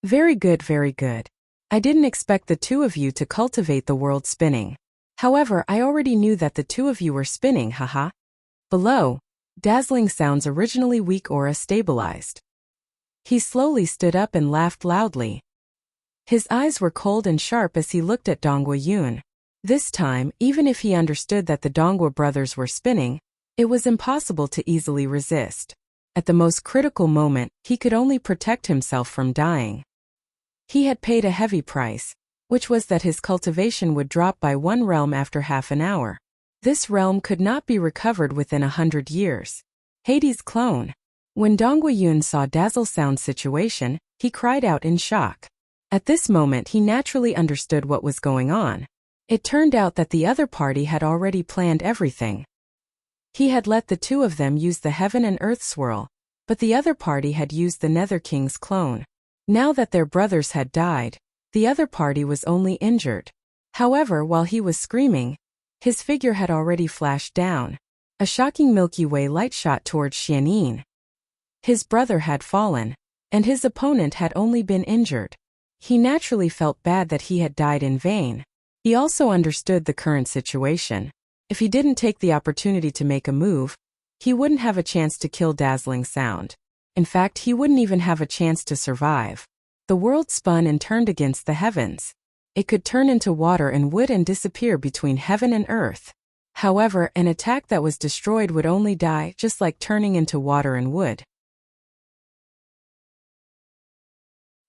Very good, very good. I didn't expect the two of you to cultivate the world spinning. However, I already knew that the two of you were spinning, haha. Below, Dazzling Sound's originally weak aura stabilized. He slowly stood up and laughed loudly. His eyes were cold and sharp as he looked at Dongwu Yun. This time, even if he understood that the Dongwu brothers were spinning, it was impossible to easily resist. At the most critical moment, he could only protect himself from dying. He had paid a heavy price, which was that his cultivation would drop by one realm after half an hour. This realm could not be recovered within 100 years. Hades' clone. When Dongwu Yun saw Dazzle Sound's situation, he cried out in shock. At this moment he naturally understood what was going on. It turned out that the other party had already planned everything. He had let the two of them use the heaven and earth swirl, but the other party had used the Nether King's clone. Now that their brothers had died, the other party was only injured. However, while he was screaming, his figure had already flashed down. A shocking Milky Way light shot towards Xianyin. His brother had fallen, and his opponent had only been injured. He naturally felt bad that he had died in vain. He also understood the current situation. If he didn't take the opportunity to make a move, he wouldn't have a chance to kill Dazzling Sound. In fact, he wouldn't even have a chance to survive. The world spun and turned against the heavens. It could turn into water and wood and disappear between heaven and earth. However, an attack that was destroyed would only die, just like turning into water and wood.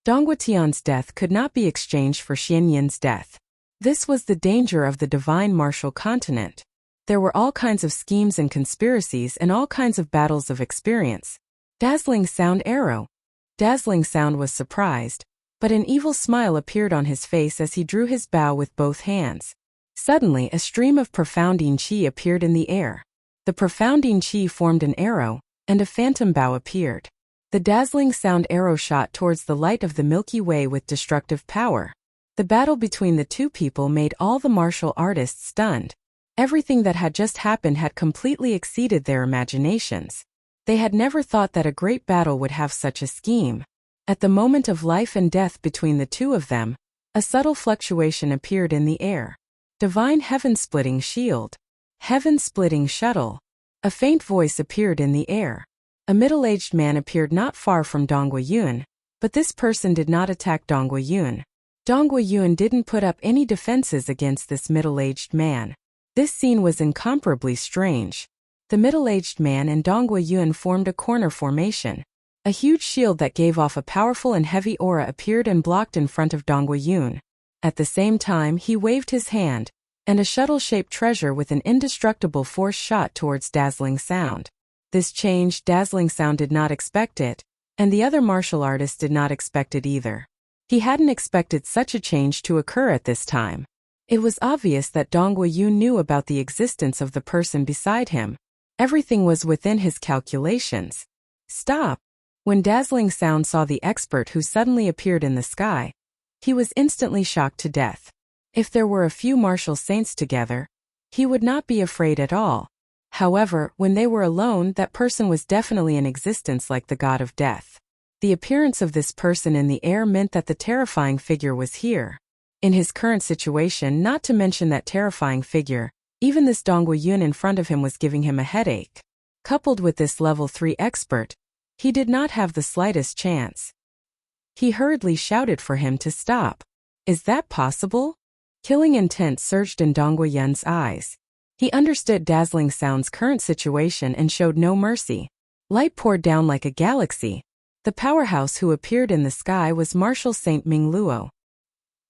Dongwu Tian's death could not be exchanged for Xianyin's death. This was the danger of the divine martial continent. There were all kinds of schemes and conspiracies and all kinds of battles of experience. Dazzling Sound arrow. Dazzling Sound was surprised, but an evil smile appeared on his face as he drew his bow with both hands. Suddenly, a stream of profounding qi appeared in the air. The profounding qi formed an arrow, and a phantom bow appeared. The Dazzling Sound arrow shot towards the light of the Milky Way with destructive power. The battle between the two people made all the martial artists stunned. Everything that had just happened had completely exceeded their imaginations. They had never thought that a great battle would have such a scheme. At the moment of life and death between the two of them, a subtle fluctuation appeared in the air. Divine heaven-splitting shield. Heaven-splitting shuttle. A faint voice appeared in the air. A middle-aged man appeared not far from Dong Guiyun, but this person did not attack Dong Guiyun. Dong Guiyun didn't put up any defenses against this middle-aged man. This scene was incomparably strange. The middle-aged man and Dong Guiyun formed a corner formation. A huge shield that gave off a powerful and heavy aura appeared and blocked in front of Dong Guiyun. At the same time, he waved his hand, and a shuttle-shaped treasure with an indestructible force shot towards Dazzling Sound. This change, Dazzling Sound did not expect it, and the other martial artist did not expect it either. He hadn't expected such a change to occur at this time. It was obvious that Dong Guiyun knew about the existence of the person beside him. Everything was within his calculations. Stop! When Dazzling Sound saw the expert who suddenly appeared in the sky, he was instantly shocked to death. If there were a few martial saints together, he would not be afraid at all. However, when they were alone, that person was definitely in existence like the god of death. The appearance of this person in the air meant that the terrifying figure was here. In his current situation, not to mention that terrifying figure, even this Dong Guiyun in front of him was giving him a headache. Coupled with this level 3 expert, he did not have the slightest chance. He hurriedly shouted for him to stop. Is that possible? Killing intent surged in Dong Guiyun's eyes. He understood Dazzling Sound's current situation and showed no mercy. Light poured down like a galaxy. The powerhouse who appeared in the sky was Martial Saint Ming Luo.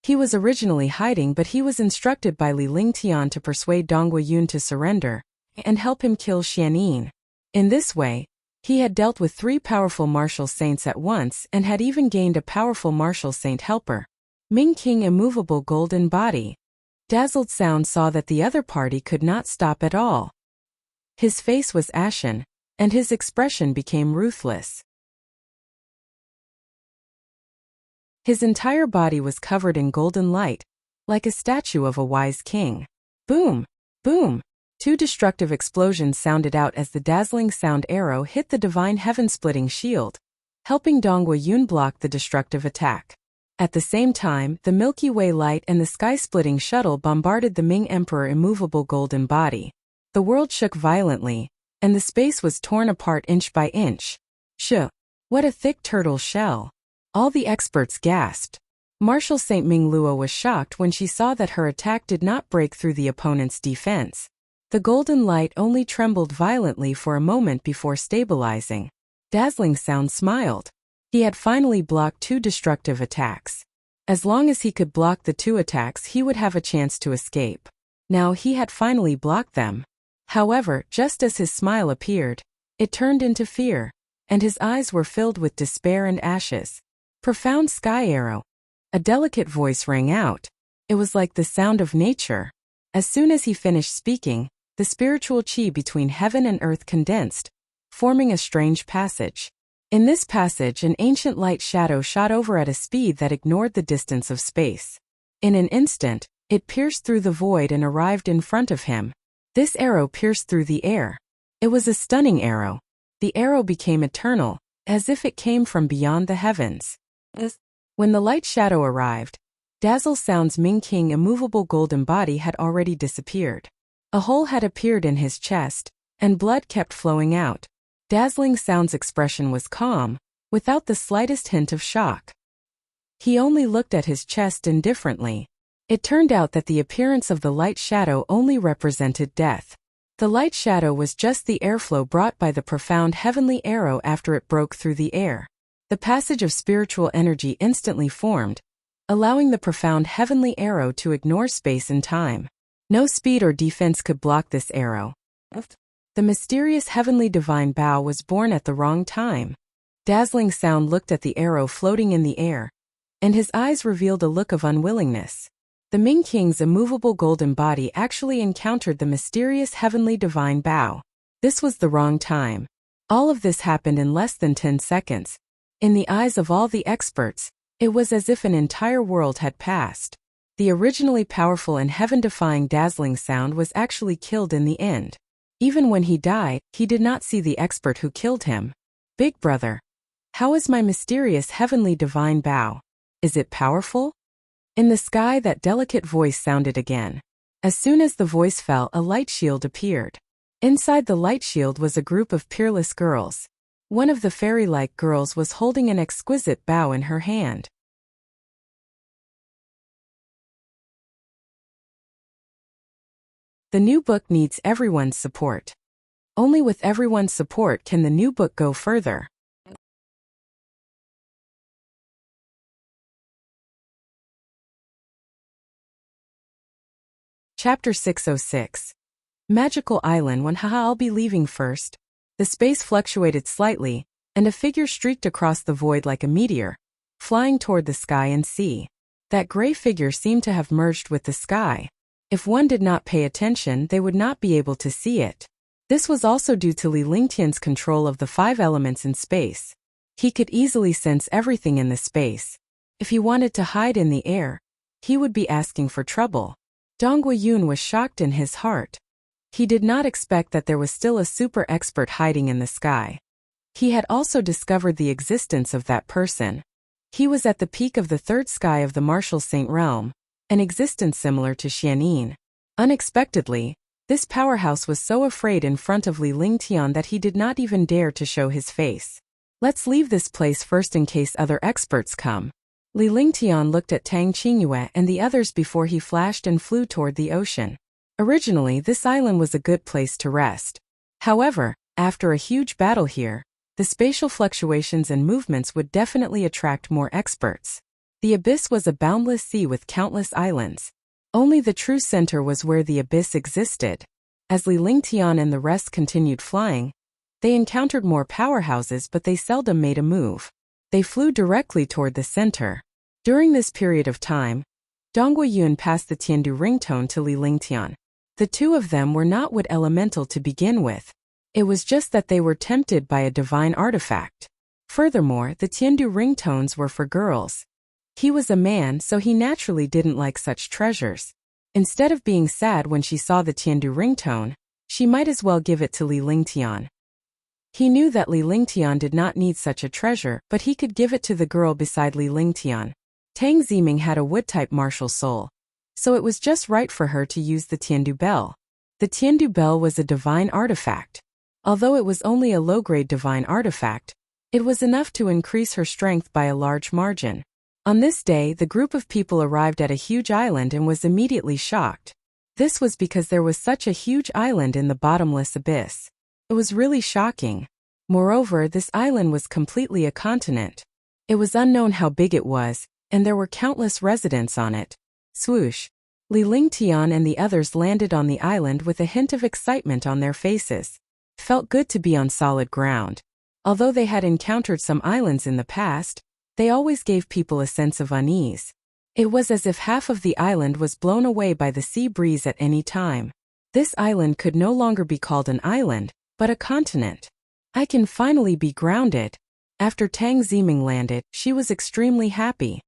He was originally hiding, but he was instructed by Li Lingtian to persuade Dong Guiyun to surrender and help him kill Xianyin. In this way, he had dealt with 3 powerful martial saints at once and had even gained a powerful martial saint helper. Ming King immovable golden body. Dazzled Sound saw that the other party could not stop at all. His face was ashen, and his expression became ruthless. His entire body was covered in golden light, like a statue of a wise king. Boom! Boom! 2 destructive explosions sounded out as the Dazzling Sound arrow hit the divine heaven-splitting shield, helping Dong Guiyun block the destructive attack. At the same time, the Milky Way light and the sky-splitting shuttle bombarded the Ming Emperor immovable golden body. The world shook violently, and the space was torn apart inch by inch. What a thick turtle shell! All the experts gasped. Martial Saint Ming Luo was shocked when she saw that her attack did not break through the opponent's defense. The golden light only trembled violently for a moment before stabilizing. Dazzling Sound smiled. He had finally blocked 2 destructive attacks. As long as he could block the 2 attacks, he would have a chance to escape. Now he had finally blocked them. However, just as his smile appeared, it turned into fear, and his eyes were filled with despair and ashes. Profound sky arrow. A delicate voice rang out. It was like the sound of nature. As soon as he finished speaking, the spiritual chi between heaven and earth condensed, forming a strange passage. In this passage, an ancient light shadow shot over at a speed that ignored the distance of space. In an instant, it pierced through the void and arrived in front of him. This arrow pierced through the air. It was a stunning arrow. The arrow became eternal, as if it came from beyond the heavens. When the light shadow arrived, Dazzle Sound's Ming King immovable golden body had already disappeared. A hole had appeared in his chest, and blood kept flowing out. Dazzling Sound's expression was calm, without the slightest hint of shock. He only looked at his chest indifferently. It turned out that the appearance of the light shadow only represented death. The light shadow was just the airflow brought by the profound heavenly arrow after it broke through the air. The passage of spiritual energy instantly formed, allowing the profound heavenly arrow to ignore space and time. No speed or defense could block this arrow. The mysterious heavenly divine bow was born at the wrong time. Dazzling Sound looked at the arrow floating in the air, and his eyes revealed a look of unwillingness. The Ming King's immovable golden body actually encountered the mysterious heavenly divine bow. This was the wrong time. All of this happened in less than 10 seconds. In the eyes of all the experts, it was as if an entire world had passed. The originally powerful and heaven-defying dazzling sound was actually killed in the end. Even when he died, he did not see the expert who killed him. Big brother. How is my mysterious heavenly divine bow? Is it powerful? In the sky, that delicate voice sounded again. As soon as the voice fell, a light shield appeared. Inside the light shield was a group of peerless girls. One of the fairy-like girls was holding an exquisite bow in her hand. The new book needs everyone's support. Only with everyone's support can the new book go further. Chapter 606. Magical Island. When I'll be leaving first. The space fluctuated slightly, and a figure streaked across the void like a meteor, flying toward the sky and sea. That gray figure seemed to have merged with the sky. If one did not pay attention, they would not be able to see it. This was also due to Li Lingtian's control of the 5 elements in space. He could easily sense everything in the space. If he wanted to hide in the air, he would be asking for trouble. Dong Guiyun was shocked in his heart. He did not expect that there was still a super expert hiding in the sky. He had also discovered the existence of that person. He was at the peak of the 3rd sky of the Martial Saint realm, an existence similar to Xianyin. Unexpectedly, this powerhouse was so afraid in front of Li Lingtian that he did not even dare to show his face. Let's leave this place first in case other experts come. Li Lingtian looked at Tang Qingyue and the others before he flashed and flew toward the ocean. Originally, this island was a good place to rest. However, after a huge battle here, the spatial fluctuations and movements would definitely attract more experts. The abyss was a boundless sea with countless islands. Only the true center was where the abyss existed. As Li Lingtian and the rest continued flying, they encountered more powerhouses, but they seldom made a move. They flew directly toward the center. During this period of time, Dong Guiyun passed the Tiandu ringtone to Li Lingtian. The two of them were not wood elemental to begin with. It was just that they were tempted by a divine artifact. Furthermore, the Tiandu ringtones were for girls. He was a man, so he naturally didn't like such treasures. Instead of being sad when she saw the Tiandu ringtone, she might as well give it to Li Lingtian. He knew that Li Lingtian did not need such a treasure, but he could give it to the girl beside Li Lingtian. Tang Ziming had a wood-type martial soul, so it was just right for her to use the Tiandu bell. The Tiandu bell was a divine artifact. Although it was only a low-grade divine artifact, it was enough to increase her strength by a large margin. On this day, the group of people arrived at a huge island and was immediately shocked. This was because there was such a huge island in the bottomless abyss. It was really shocking. Moreover, this island was completely a continent. It was unknown how big it was, and there were countless residents on it. Swoosh! Li Lingtian and the others landed on the island with a hint of excitement on their faces. Felt good to be on solid ground. Although they had encountered some islands in the past, they always gave people a sense of unease. It was as if half of the island was blown away by the sea breeze at any time. This island could no longer be called an island, but a continent. I can finally be grounded. After Tang Ziming landed, she was extremely happy.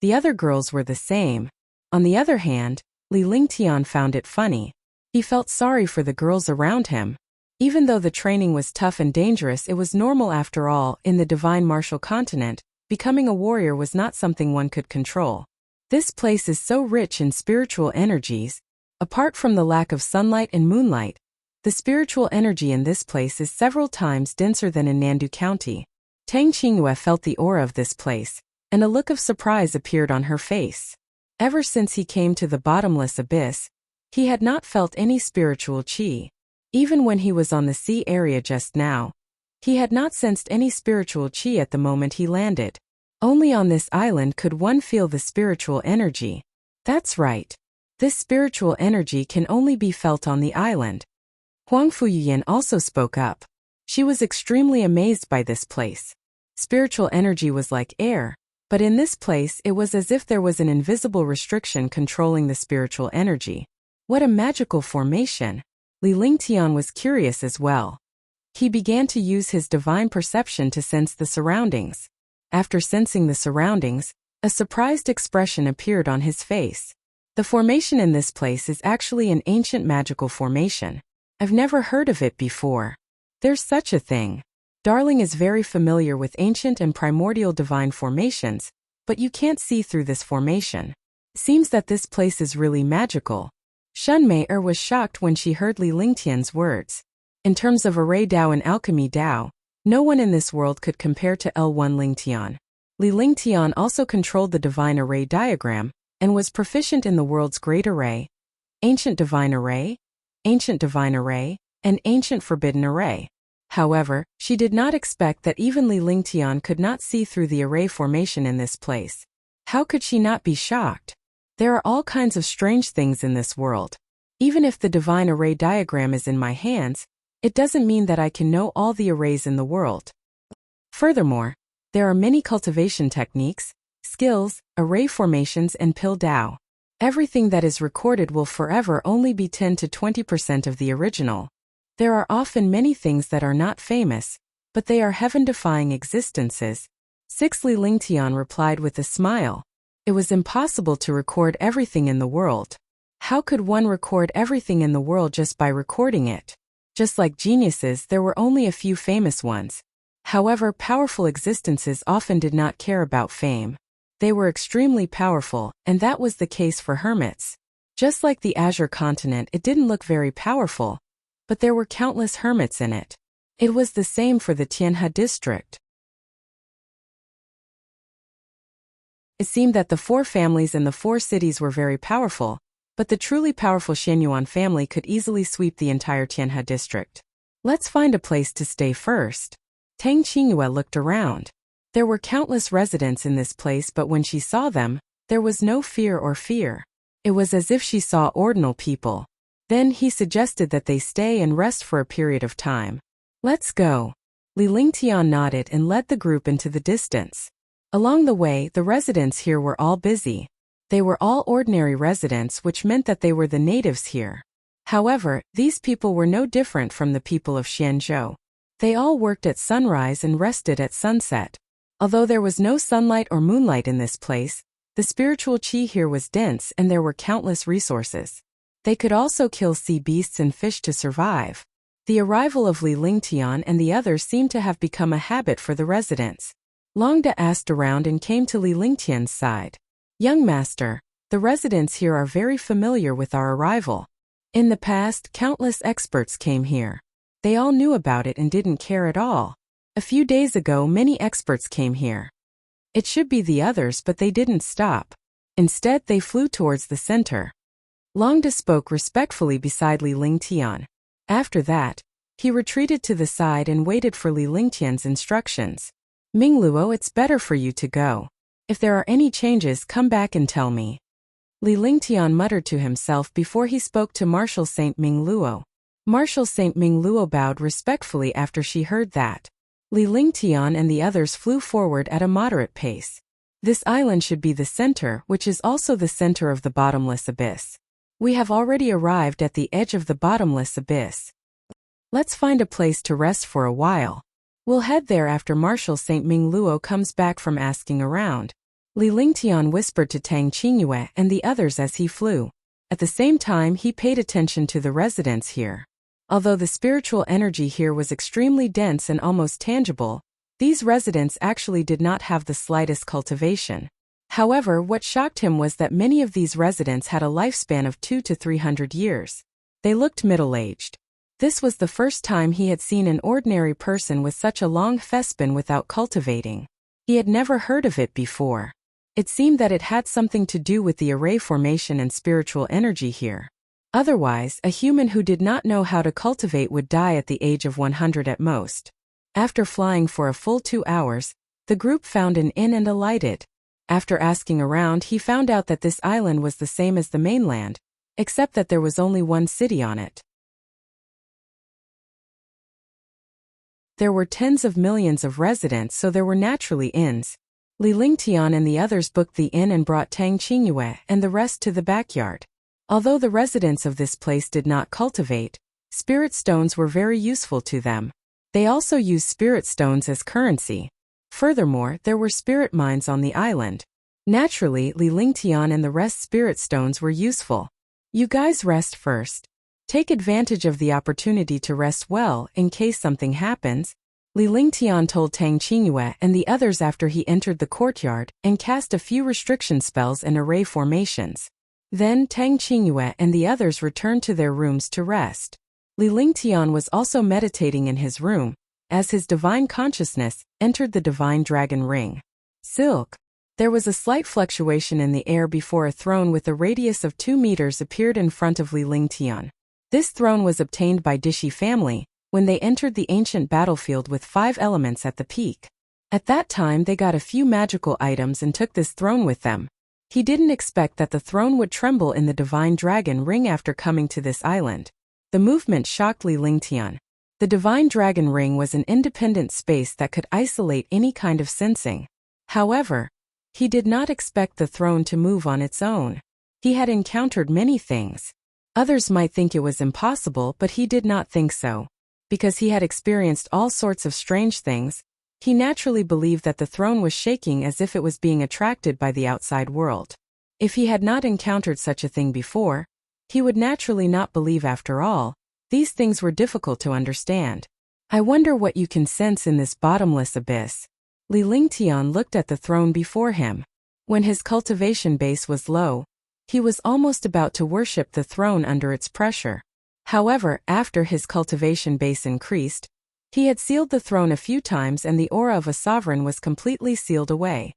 The other girls were the same. On the other hand, Li Lingtian found it funny. He felt sorry for the girls around him. Even though the training was tough and dangerous, it was normal after all. In the divine martial continent, becoming a warrior was not something one could control. This place is so rich in spiritual energies. Apart from the lack of sunlight and moonlight, the spiritual energy in this place is several times denser than in Nandu County. Tang Qingyue felt the aura of this place, and a look of surprise appeared on her face. Ever since he came to the bottomless abyss, he had not felt any spiritual qi. Even when he was on the sea area just now, he had not sensed any spiritual qi at the moment he landed. Only on this island could one feel the spiritual energy. That's right. This spiritual energy can only be felt on the island. Huang Fuyian also spoke up. She was extremely amazed by this place. Spiritual energy was like air, but in this place it was as if there was an invisible restriction controlling the spiritual energy. What a magical formation! Li Lingtian was curious as well. He began to use his divine perception to sense the surroundings. After sensing the surroundings, a surprised expression appeared on his face. The formation in this place is actually an ancient magical formation. I've never heard of it before. There's such a thing. Darling is very familiar with ancient and primordial divine formations, but you can't see through this formation. Seems that this place is really magical. Shun Mei was shocked when she heard Li Lingtian's words. In terms of array Dao and alchemy Dao, no one in this world could compare to L1 Lingtian. Li Lingtian also controlled the divine array diagram, and was proficient in the world's great array, ancient divine array, and ancient forbidden array. However, she did not expect that even Li Lingtian could not see through the array formation in this place. How could she not be shocked? There are all kinds of strange things in this world. Even if the divine array diagram is in my hands, it doesn't mean that I can know all the arrays in the world. Furthermore, there are many cultivation techniques, skills, array formations and pill Dao. Everything that is recorded will forever only be 10 to 20% of the original. There are often many things that are not famous, but they are heaven-defying existences. 6 Li Lingtian replied with a smile. It was impossible to record everything in the world. How could one record everything in the world just by recording it? Just like geniuses, there were only a few famous ones. However, powerful existences often did not care about fame. They were extremely powerful, and that was the case for hermits. Just like the Azure continent, it didn't look very powerful, but there were countless hermits in it. It was the same for the Tianhe district. It seemed that the 4 families in the 4 cities were very powerful, but the truly powerful Xianyuan family could easily sweep the entire Tianhe district. Let's find a place to stay first. Tang Qingyue looked around. There were countless residents in this place, but when she saw them, there was no fear or fear. It was as if she saw ordinary people. Then he suggested that they stay and rest for a period of time. Let's go. Li Lingtian nodded and led the group into the distance. Along the way, the residents here were all busy. They were all ordinary residents, which meant that they were the natives here. However, these people were no different from the people of Xianzhou. They all worked at sunrise and rested at sunset. Although there was no sunlight or moonlight in this place, the spiritual qi here was dense and there were countless resources. They could also kill sea beasts and fish to survive. The arrival of Li Lingtian and the others seemed to have become a habit for the residents. Longda asked around and came to Li Lingtian's side. Young master, the residents here are very familiar with our arrival. In the past, countless experts came here. They all knew about it and didn't care at all. A few days ago, many experts came here. It should be the others, but they didn't stop. Instead, they flew towards the center. Longda spoke respectfully beside Li Lingtian. After that, he retreated to the side and waited for Li Lingtian's instructions. Mingluo, it's better for you to go. If there are any changes, come back and tell me. Li Lingtian muttered to himself before he spoke to Marshal Saint Mingluo. Marshal Saint Mingluo bowed respectfully after she heard that. Li Lingtian and the others flew forward at a moderate pace. This island should be the center, which is also the center of the bottomless abyss. We have already arrived at the edge of the bottomless abyss. Let's find a place to rest for a while. We'll head there after Marshal Saint Mingluo comes back from asking around. Li Lingtian whispered to Tang Qingyue and the others as he flew. At the same time, he paid attention to the residents here. Although the spiritual energy here was extremely dense and almost tangible, these residents actually did not have the slightest cultivation. However, what shocked him was that many of these residents had a lifespan of 200 to 300 years. They looked middle-aged. This was the first time he had seen an ordinary person with such a long fespan without cultivating. He had never heard of it before. It seemed that it had something to do with the array formation and spiritual energy here. Otherwise, a human who did not know how to cultivate would die at the age of 100 at most. After flying for a full 2 hours, the group found an inn and alighted. After asking around, he found out that this island was the same as the mainland, except that there was only one city on it. There were tens of millions of residents, so there were naturally inns. Li Lingtian and the others booked the inn and brought Tang Qingyue and the rest to the backyard. Although the residents of this place did not cultivate, spirit stones were very useful to them. They also used spirit stones as currency. Furthermore, there were spirit mines on the island. Naturally, Li Lingtian and the rest spirit stones were useful. You guys rest first. Take advantage of the opportunity to rest well in case something happens, Li Lingtian told Tang Qingyue and the others after he entered the courtyard and cast a few restriction spells and array formations. Then Tang Qingyue and the others returned to their rooms to rest. Li Lingtian was also meditating in his room, as his divine consciousness entered the divine dragon ring. Silk. There was a slight fluctuation in the air before a throne with a radius of 2 meters appeared in front of Li Lingtian. This throne was obtained by Dishi family when they entered the ancient battlefield with 5 elements at the peak. At that time they got a few magical items and took this throne with them. He didn't expect that the throne would tremble in the divine dragon ring after coming to this island. The movement shocked Li Lingtian. The divine dragon ring was an independent space that could isolate any kind of sensing. However, he did not expect the throne to move on its own. He had encountered many things. Others might think it was impossible, but he did not think so. Because he had experienced all sorts of strange things, he naturally believed that the throne was shaking as if it was being attracted by the outside world. If he had not encountered such a thing before, he would naturally not believe after all. These things were difficult to understand. I wonder what you can sense in this bottomless abyss. Li Lingtian looked at the throne before him. When his cultivation base was low, he was almost about to worship the throne under its pressure. However, after his cultivation base increased, he had sealed the throne a few times and the aura of a sovereign was completely sealed away.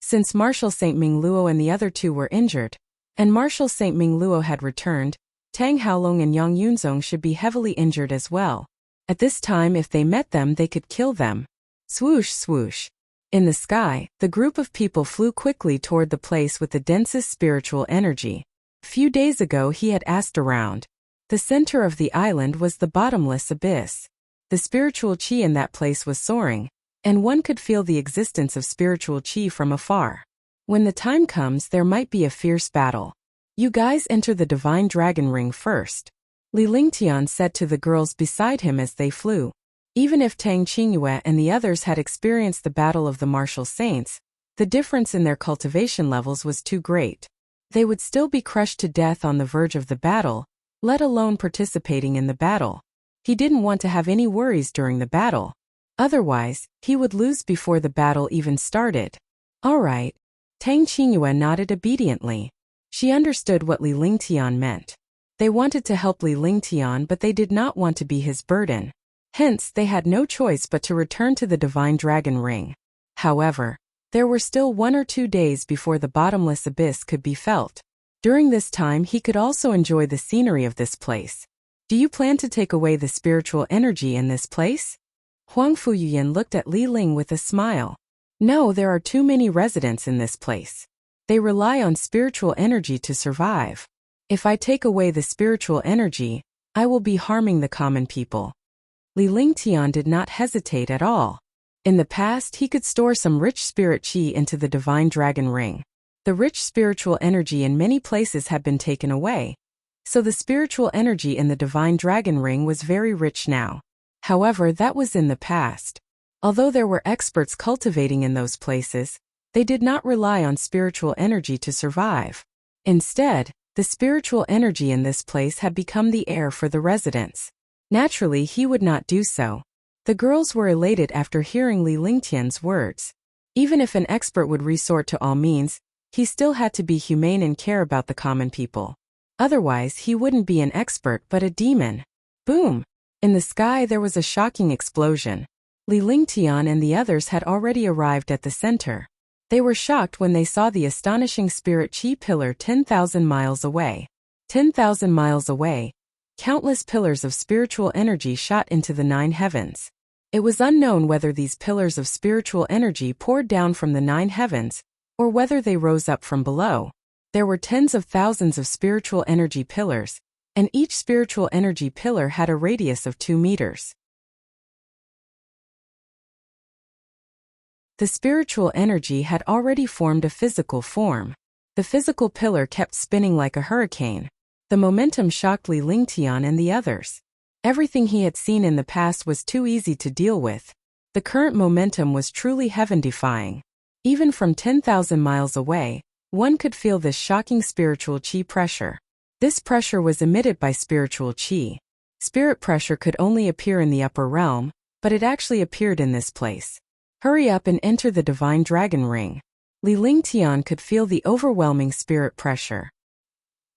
Since Marshal Saint Ming Luo and the other two were injured, and Marshal Saint Ming Luo had returned, Tang Haolong and Yang Yunzong should be heavily injured as well. At this time if they met them they could kill them. Swoosh swoosh. In the sky, the group of people flew quickly toward the place with the densest spiritual energy. Few days ago he had asked around. The center of the island was the bottomless abyss. The spiritual chi in that place was soaring, and one could feel the existence of spiritual chi from afar. When the time comes there might be a fierce battle. You guys enter the divine dragon ring first, Li Lingtian said to the girls beside him as they flew. Even if Tang Qingyue and the others had experienced the battle of the martial saints, the difference in their cultivation levels was too great. They would still be crushed to death on the verge of the battle, let alone participating in the battle. He didn't want to have any worries during the battle. Otherwise, he would lose before the battle even started. All right. Tang Qingyue nodded obediently. She understood what Li Lingtian meant. They wanted to help Li Lingtian but they did not want to be his burden. Hence, they had no choice but to return to the divine dragon ring. However, there were still 1 or 2 days before the bottomless abyss could be felt. During this time he could also enjoy the scenery of this place. Do you plan to take away the spiritual energy in this place? Huang Fuyuyan looked at Li Ling with a smile. No, there are too many residents in this place. They rely on spiritual energy to survive. If I take away the spiritual energy, I will be harming the common people. Li Lingtian did not hesitate at all. In the past he could store some rich spirit chi into the divine dragon ring. The rich spiritual energy in many places had been taken away, so the spiritual energy in the divine dragon ring was very rich now. However, that was in the past. Although there were experts cultivating in those places, they did not rely on spiritual energy to survive. Instead, the spiritual energy in this place had become the air for the residents. Naturally, he would not do so. The girls were elated after hearing Li Lingtian's words. Even if an expert would resort to all means, he still had to be humane and care about the common people. Otherwise, he wouldn't be an expert but a demon. Boom! In the sky there was a shocking explosion. Li Lingtian and the others had already arrived at the center. They were shocked when they saw the astonishing spirit chi pillar 10,000 miles away. 10,000 miles away, countless pillars of spiritual energy shot into the 9 heavens. It was unknown whether these pillars of spiritual energy poured down from the 9 heavens, or whether they rose up from below. There were tens of thousands of spiritual energy pillars, and each spiritual energy pillar had a radius of 2 meters. The spiritual energy had already formed a physical form. The physical pillar kept spinning like a hurricane. The momentum shocked Li Lingtian and the others. Everything he had seen in the past was too easy to deal with. The current momentum was truly heaven-defying. Even from 10,000 miles away, one could feel this shocking spiritual qi pressure. This pressure was emitted by spiritual qi. Spirit pressure could only appear in the upper realm, but it actually appeared in this place. Hurry up and enter the divine dragon ring. Li Lingtian could feel the overwhelming spirit pressure.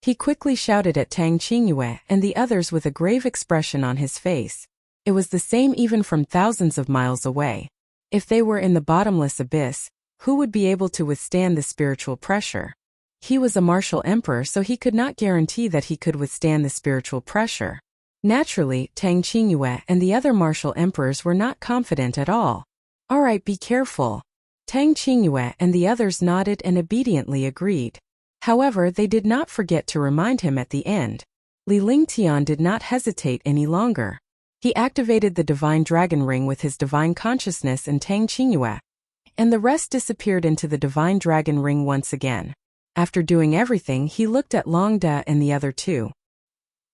He quickly shouted at Tang Qingyue and the others with a grave expression on his face. It was the same even from thousands of miles away. If they were in the bottomless abyss, who would be able to withstand the spiritual pressure? He was a martial emperor, so he could not guarantee that he could withstand the spiritual pressure. Naturally, Tang Qingyue and the other martial emperors were not confident at all. "All right, be careful." Tang Qingyue and the others nodded and obediently agreed. However, they did not forget to remind him at the end. Li Lingtian did not hesitate any longer. He activated the divine dragon ring with his divine consciousness and Tang Qingyue, and the rest disappeared into the divine dragon ring once again. After doing everything, he looked at Long Da and the other two.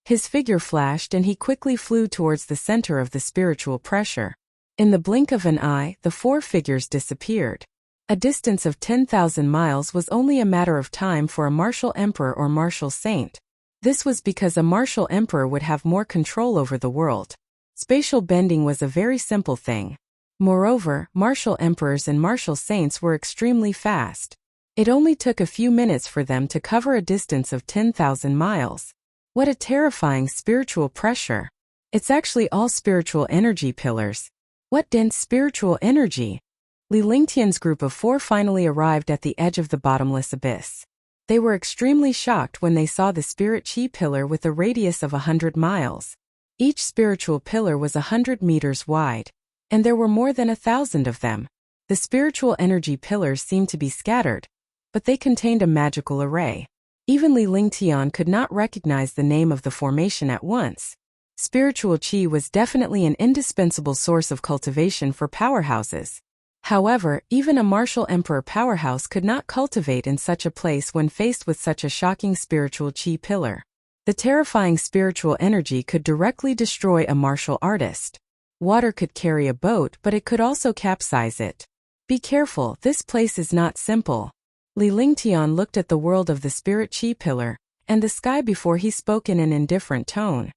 His figure flashed and he quickly flew towards the center of the spiritual pressure. In the blink of an eye, the four figures disappeared. A distance of 10,000 miles was only a matter of time for a martial emperor or martial saint. This was because a martial emperor would have more control over the world. Spatial bending was a very simple thing. Moreover, martial emperors and martial saints were extremely fast. It only took a few minutes for them to cover a distance of 10,000 miles. What a terrifying spiritual pressure. It's actually all spiritual energy pillars. What dense spiritual energy! Li Lingtian's group of four finally arrived at the edge of the bottomless abyss. They were extremely shocked when they saw the spirit qi pillar with a radius of 100 miles. Each spiritual pillar was 100 meters wide, and there were more than 1,000 of them. The spiritual energy pillars seemed to be scattered, but they contained a magical array. Even Li Lingtian could not recognize the name of the formation at once. Spiritual qi was definitely an indispensable source of cultivation for powerhouses. However, even a martial emperor powerhouse could not cultivate in such a place when faced with such a shocking spiritual qi pillar. The terrifying spiritual energy could directly destroy a martial artist. Water could carry a boat, but it could also capsize it. Be careful, this place is not simple. Li Lingtian looked at the world of the spirit qi pillar and the sky before he spoke in an indifferent tone.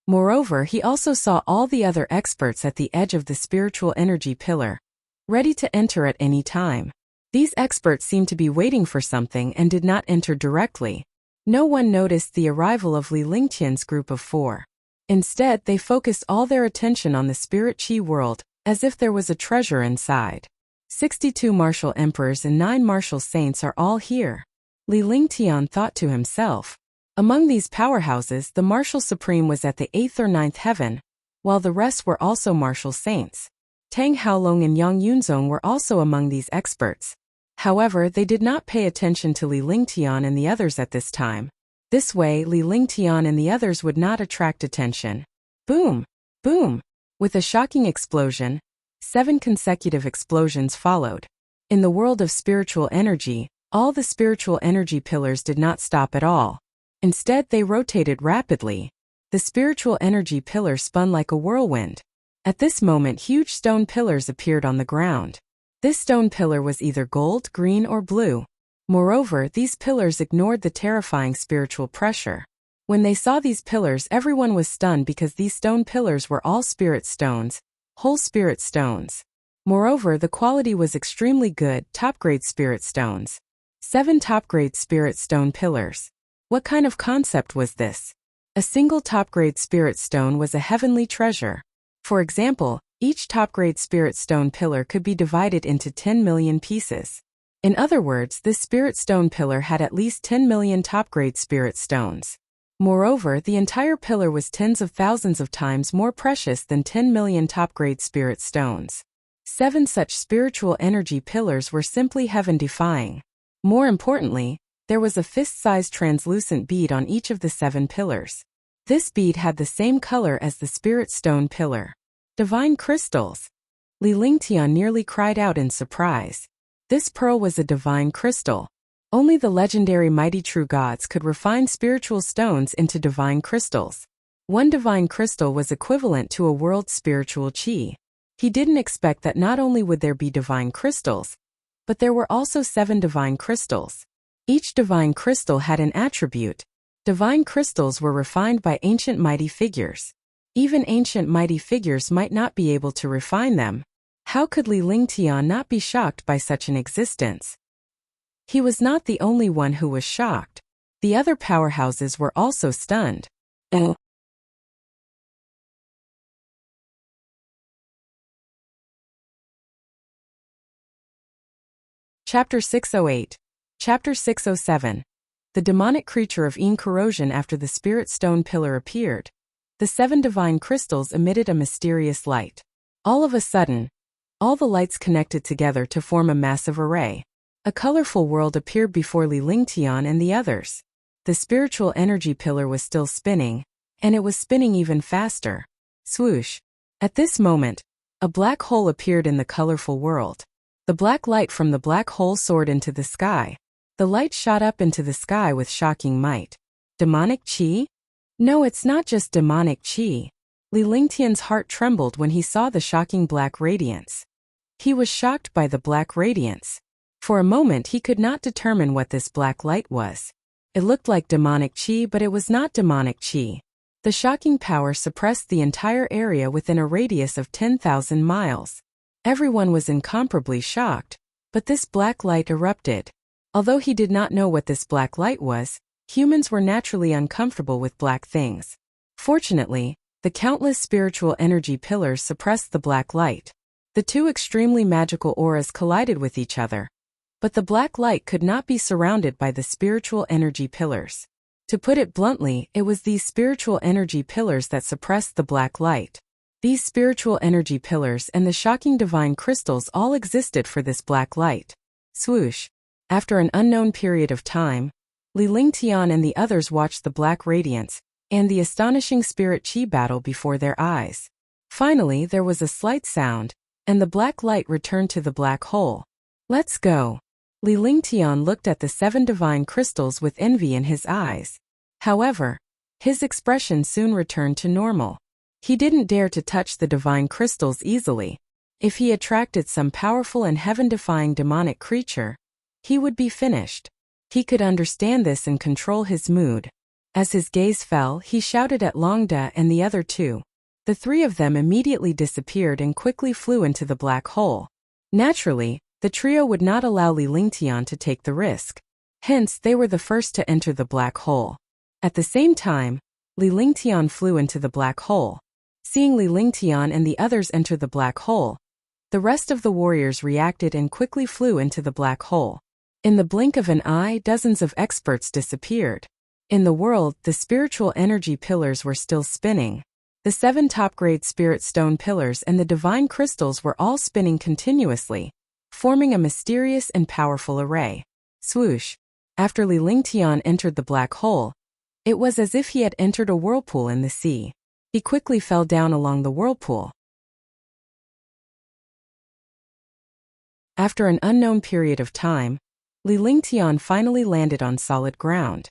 Moreover, he also saw all the other experts at the edge of the spiritual energy pillar, ready to enter at any time. These experts seemed to be waiting for something and did not enter directly. No one noticed the arrival of Li Lingtian's group of four. Instead, they focused all their attention on the spirit qi world, as if there was a treasure inside. 62 martial emperors and 9 martial saints are all here. Li Lingtian thought to himself. Among these powerhouses, the martial supreme was at the 8th or 9th heaven, while the rest were also martial saints. Tang Haolong and Yang Yunzong were also among these experts. However, they did not pay attention to Li Lingtian and the others at this time. This way, Li Lingtian and the others would not attract attention. Boom! Boom! With a shocking explosion, 7 consecutive explosions followed. In the world of spiritual energy, all the spiritual energy pillars did not stop at all. Instead, they rotated rapidly. The spiritual energy pillar spun like a whirlwind. At this moment, huge stone pillars appeared on the ground. This stone pillar was either gold, green, or blue. Moreover, these pillars ignored the terrifying spiritual pressure. When they saw these pillars, everyone was stunned because these stone pillars were all spirit stones, whole spirit stones. Moreover, the quality was extremely good, top-grade spirit stones. 7 top-grade spirit stone pillars. What kind of concept was this? A single top-grade spirit stone was a heavenly treasure. For example, each top-grade spirit stone pillar could be divided into 10 million pieces. In other words, this spirit stone pillar had at least 10 million top-grade spirit stones. Moreover, the entire pillar was tens of thousands of times more precious than 10 million top-grade spirit stones. 7 such spiritual energy pillars were simply heaven-defying. More importantly, there was a fist-sized translucent bead on each of the 7 pillars. This bead had the same color as the spirit stone pillar. Divine crystals! Li Lingtian nearly cried out in surprise. This pearl was a divine crystal. Only the legendary mighty true gods could refine spiritual stones into divine crystals. One divine crystal was equivalent to a world's spiritual chi. He didn't expect that not only would there be divine crystals, but there were also 7 divine crystals. Each divine crystal had an attribute. Divine crystals were refined by ancient mighty figures. Even ancient mighty figures might not be able to refine them. How could Li Lingtian not be shocked by such an existence? He was not the only one who was shocked. The other powerhouses were also stunned. Chapter 608. Chapter 607. The demonic creature of corrosion. After the spirit stone pillar appeared, the 7 divine crystals emitted a mysterious light. All of a sudden, all the lights connected together to form a massive array. A colorful world appeared before Li Lingtian and the others. The spiritual energy pillar was still spinning, and it was spinning even faster. Swoosh. At this moment, a black hole appeared in the colorful world. The black light from the black hole soared into the sky. The light shot up into the sky with shocking might. Demonic chi? No, it's not just demonic chi. Li Lingtian's heart trembled when he saw the shocking black radiance. He was shocked by the black radiance. For a moment he could not determine what this black light was. It looked like demonic chi, but it was not demonic chi. The shocking power suppressed the entire area within a radius of 10,000 miles. Everyone was incomparably shocked, but this black light erupted. Although he did not know what this black light was, humans were naturally uncomfortable with black things. Fortunately, the countless spiritual energy pillars suppressed the black light. The 2 extremely magical auras collided with each other. But the black light could not be surrounded by the spiritual energy pillars. To put it bluntly, it was these spiritual energy pillars that suppressed the black light. These spiritual energy pillars and the shocking divine crystals all existed for this black light. Swoosh. After an unknown period of time, Li Lingtian and the others watched the black radiance and the astonishing spirit chi battle before their eyes. Finally, there was a slight sound, and the black light returned to the black hole. Let's go. Li Lingtian looked at the 7 divine crystals with envy in his eyes. However, his expression soon returned to normal. He didn't dare to touch the divine crystals easily. If he attracted some powerful and heaven-defying demonic creature, he would be finished. He could understand this and control his mood. As his gaze fell, he shouted at Longda and the other 2. The 3 of them immediately disappeared and quickly flew into the black hole. Naturally, the trio would not allow Li Lingtian to take the risk. Hence, they were the first to enter the black hole. At the same time, Li Lingtian flew into the black hole. Seeing Li Lingtian and the others enter the black hole, the rest of the warriors reacted and quickly flew into the black hole. In the blink of an eye, dozens of experts disappeared. In the world, the spiritual energy pillars were still spinning. The 7 top-grade spirit stone pillars and the divine crystals were all spinning continuously, forming a mysterious and powerful array. Swoosh. After Li Lingtian entered the black hole, it was as if he had entered a whirlpool in the sea. He quickly fell down along the whirlpool. After an unknown period of time, Li Lingtian finally landed on solid ground.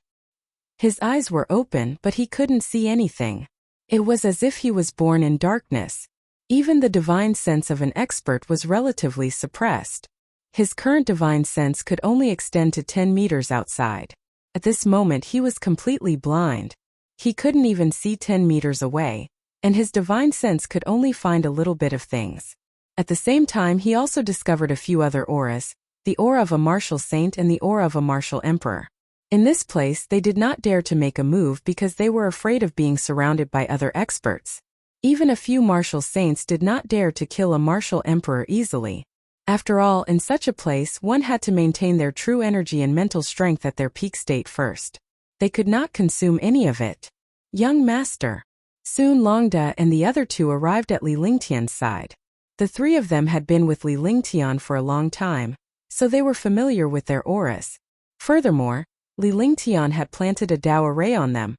His eyes were open, but he couldn't see anything. It was as if he was born in darkness. Even the divine sense of an expert was relatively suppressed. His current divine sense could only extend to 10 meters outside. At this moment he was completely blind. He couldn't even see 10 meters away, and his divine sense could only find a little bit of things. At the same time he also discovered a few other auras, the aura of a martial saint and the aura of a martial emperor. In this place they did not dare to make a move because they were afraid of being surrounded by other experts. Even a few martial saints did not dare to kill a martial emperor easily. After all, in such a place one had to maintain their true energy and mental strength at their peak state first. They could not consume any of it. Young master. Soon Longda and the other 2 arrived at Li Lingtian's side. The 3 of them had been with Li Lingtian for a long time, so they were familiar with their auras. Furthermore, Li Lingtian had planted a Dao array on them,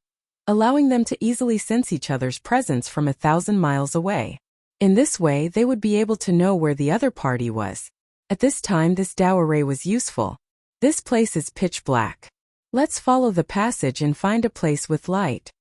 allowing them to easily sense each other's presence from 1,000 miles away. In this way they would be able to know where the other party was. At this time this Dao array was useful. This place is pitch black. Let's follow the passage and find a place with light.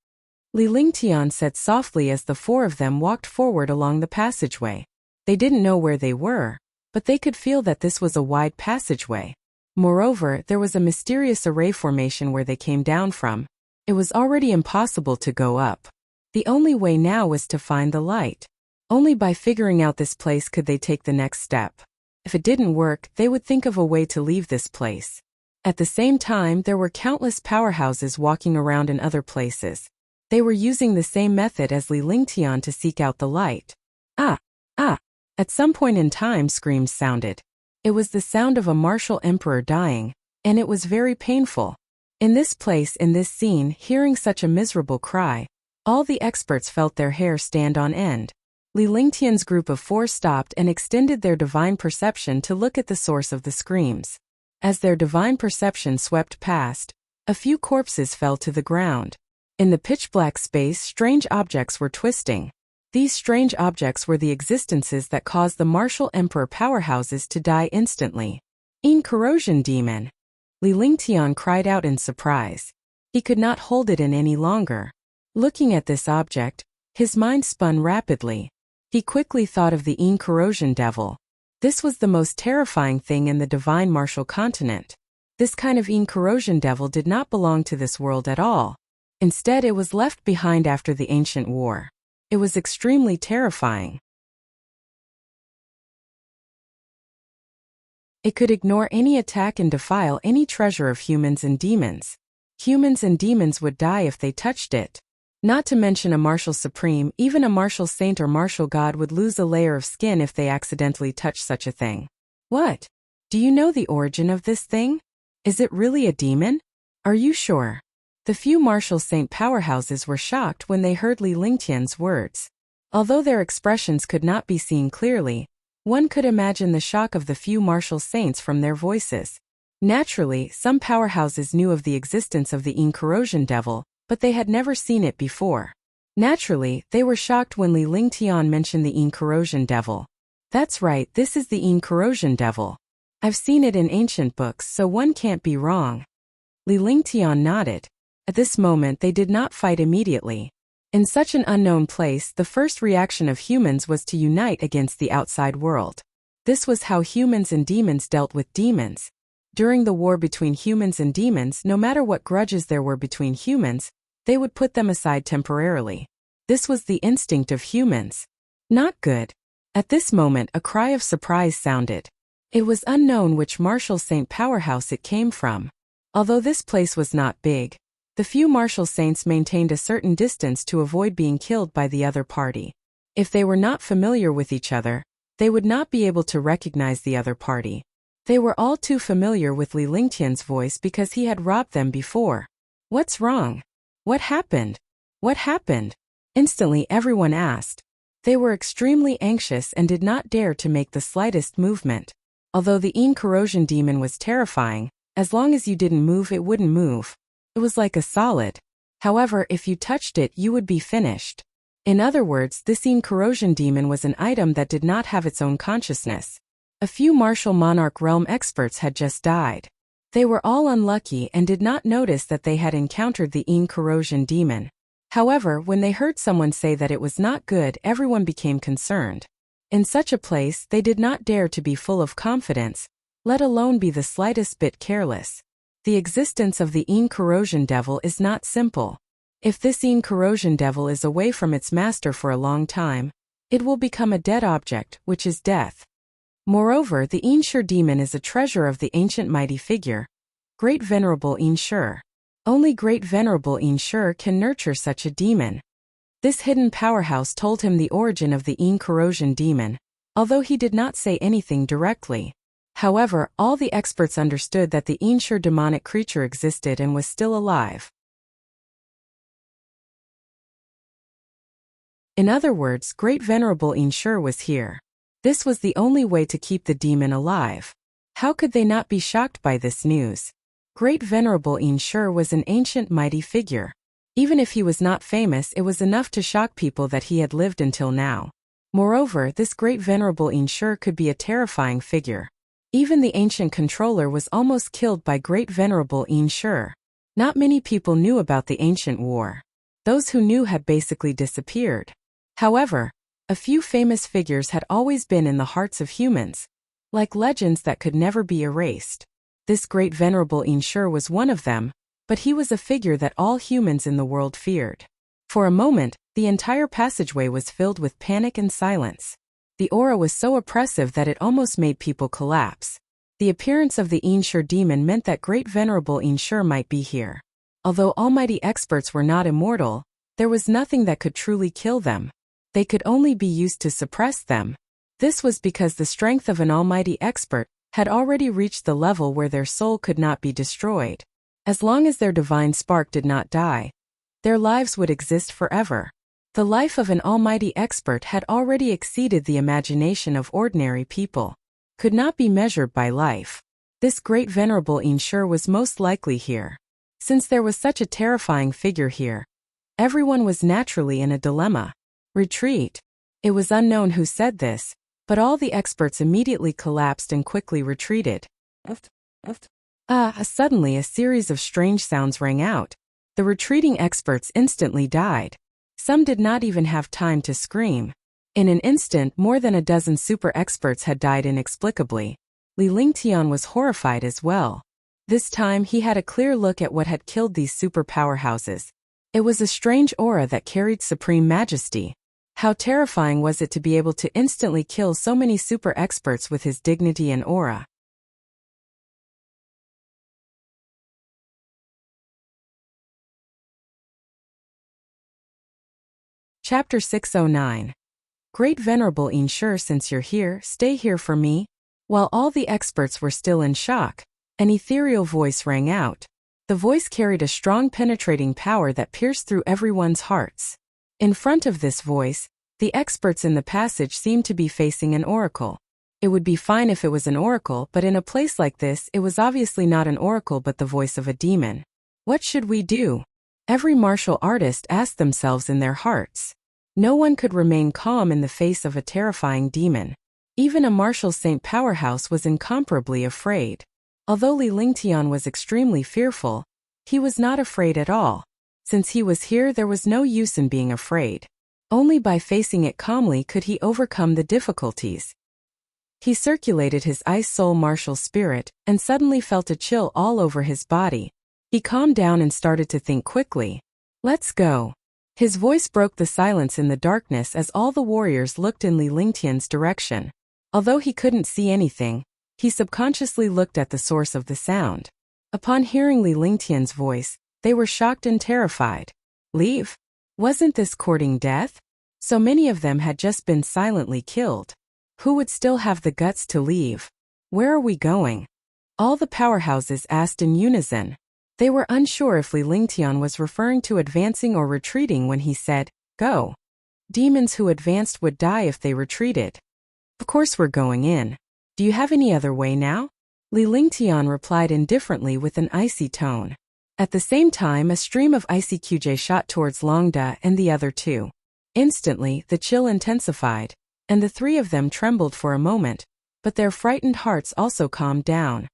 Li Lingtian said softly as the four of them walked forward along the passageway. They didn't know where they were, but they could feel that this was a wide passageway. Moreover, there was a mysterious array formation where they came down from. It was already impossible to go up. The only way now was to find the light. Only by figuring out this place could they take the next step. If it didn't work, they would think of a way to leave this place. At the same time, there were countless powerhouses walking around in other places. They were using the same method as Li Lingtian to seek out the light. Ah! Ah! At some point in time, screams sounded. It was the sound of a martial emperor dying, and it was very painful. In this place, in this scene, hearing such a miserable cry, all the experts felt their hair stand on end. Li Lingtian's group of four stopped and extended their divine perception to look at the source of the screams. As their divine perception swept past, a few corpses fell to the ground. In the pitch-black space, strange objects were twisting. These strange objects were the existences that caused the martial emperor powerhouses to die instantly. Corrosion demon! Li Lingtian cried out in surprise. He could not hold it in any longer. Looking at this object, his mind spun rapidly. He quickly thought of the corrosion devil. This was the most terrifying thing in the divine martial continent. This kind of corrosion devil did not belong to this world at all. Instead, it was left behind after the ancient war. It was extremely terrifying. It could ignore any attack and defile any treasure of humans and demons. Humans and demons would die if they touched it. Not to mention a martial supreme, even a martial saint or martial god would lose a layer of skin if they accidentally touched such a thing. What? Do you know the origin of this thing? Is it really a demon? Are you sure? The few martial saint powerhouses were shocked when they heard Li Lingtian's words. Although their expressions could not be seen clearly, one could imagine the shock of the few martial saints from their voices. Naturally, some powerhouses knew of the existence of the corrosion devil, but they had never seen it before. Naturally, they were shocked when Li Lingtian mentioned the corrosion devil. That's right, this is the corrosion devil. I've seen it in ancient books, so one can't be wrong. Li Lingtian nodded. At this moment they did not fight immediately. In such an unknown place, the first reaction of humans was to unite against the outside world. This was how humans and demons dealt with demons. During the war between humans and demons, no matter what grudges there were between humans, they would put them aside temporarily. This was the instinct of humans. Not good. At this moment a cry of surprise sounded. It was unknown which martial saint powerhouse it came from. Although this place was not big, the few martial saints maintained a certain distance to avoid being killed by the other party. If they were not familiar with each other, they would not be able to recognize the other party. They were all too familiar with Li Lingtian's voice because he had robbed them before. What's wrong? What happened? What happened? Instantly everyone asked. They were extremely anxious and did not dare to make the slightest movement. Although the corrosion demon was terrifying, as long as you didn't move it wouldn't move. It was like a solid. However, if you touched it you would be finished. In other words, this corrosion demon was an item that did not have its own consciousness. A few martial monarch realm experts had just died. They were all unlucky and did not notice that they had encountered the corrosion demon. However, when they heard someone say that it was not good, everyone became concerned. In such a place, they did not dare to be full of confidence, let alone be the slightest bit careless. The existence of the corrosion devil is not simple. If this corrosion devil is away from its master for a long time, it will become a dead object, which is death. Moreover, the Shur demon is a treasure of the ancient mighty figure, Great Venerable Shur. Only Great Venerable Shur can nurture such a demon. This hidden powerhouse told him the origin of the corrosion demon, although he did not say anything directly. However, all the experts understood that the Shur demonic creature existed and was still alive. In other words, Great Venerable Shur was here. This was the only way to keep the demon alive. How could they not be shocked by this news? Great Venerable Shur was an ancient mighty figure. Even if he was not famous, it was enough to shock people that he had lived until now. Moreover, this Great Venerable Shur could be a terrifying figure. Even the ancient controller was almost killed by Great Venerable Yin Shi. Not many people knew about the ancient war. Those who knew had basically disappeared. However, a few famous figures had always been in the hearts of humans, like legends that could never be erased. This Great Venerable Yin Shi was one of them, but he was a figure that all humans in the world feared. For a moment, the entire passageway was filled with panic and silence. The aura was so oppressive that it almost made people collapse. The appearance of the Yin Shi demon meant that Great Venerable Yin Shi might be here. Although almighty experts were not immortal, there was nothing that could truly kill them. They could only be used to suppress them. This was because the strength of an almighty expert had already reached the level where their soul could not be destroyed. As long as their divine spark did not die, their lives would exist forever. The life of an almighty expert had already exceeded the imagination of ordinary people. Could not be measured by life. This Great Venerable Yin Shi was most likely here. Since there was such a terrifying figure here, everyone was naturally in a dilemma. Retreat. It was unknown who said this, but all the experts immediately collapsed and quickly retreated. Suddenly a series of strange sounds rang out. The retreating experts instantly died. Some did not even have time to scream. In an instant, more than a dozen super experts had died inexplicably. Li Lingtian was horrified as well. This time he had a clear look at what had killed these super powerhouses. It was a strange aura that carried supreme majesty. How terrifying was it to be able to instantly kill so many super experts with his dignity and aura. Chapter 609. Great Venerable Yin Shi, since you're here, stay here for me. While all the experts were still in shock, an ethereal voice rang out. The voice carried a strong penetrating power that pierced through everyone's hearts. In front of this voice, the experts in the passage seemed to be facing an oracle. It would be fine if it was an oracle, but in a place like this it was obviously not an oracle but the voice of a demon. What should we do? Every martial artist asked themselves in their hearts. No one could remain calm in the face of a terrifying demon. Even a martial saint powerhouse was incomparably afraid. Although Li Lingtian was extremely fearful, he was not afraid at all. Since he was here, there was no use in being afraid. Only by facing it calmly could he overcome the difficulties. He circulated his ice soul martial spirit, and suddenly felt a chill all over his body. He calmed down and started to think quickly. Let's go. His voice broke the silence in the darkness as all the warriors looked in Li Lingtian's direction. Although he couldn't see anything, he subconsciously looked at the source of the sound. Upon hearing Li Lingtian's voice, they were shocked and terrified. Leave? Wasn't this courting death? So many of them had just been silently killed. Who would still have the guts to leave? Where are we going? All the powerhouses asked in unison. They were unsure if Li Lingtian was referring to advancing or retreating when he said, go. Demons who advanced would die if they retreated. Of course we're going in. Do you have any other way now? Li Lingtian replied indifferently with an icy tone. At the same time, a stream of icy QJ shot towards Longda and the other two. Instantly, the chill intensified, and the three of them trembled for a moment, but their frightened hearts also calmed down.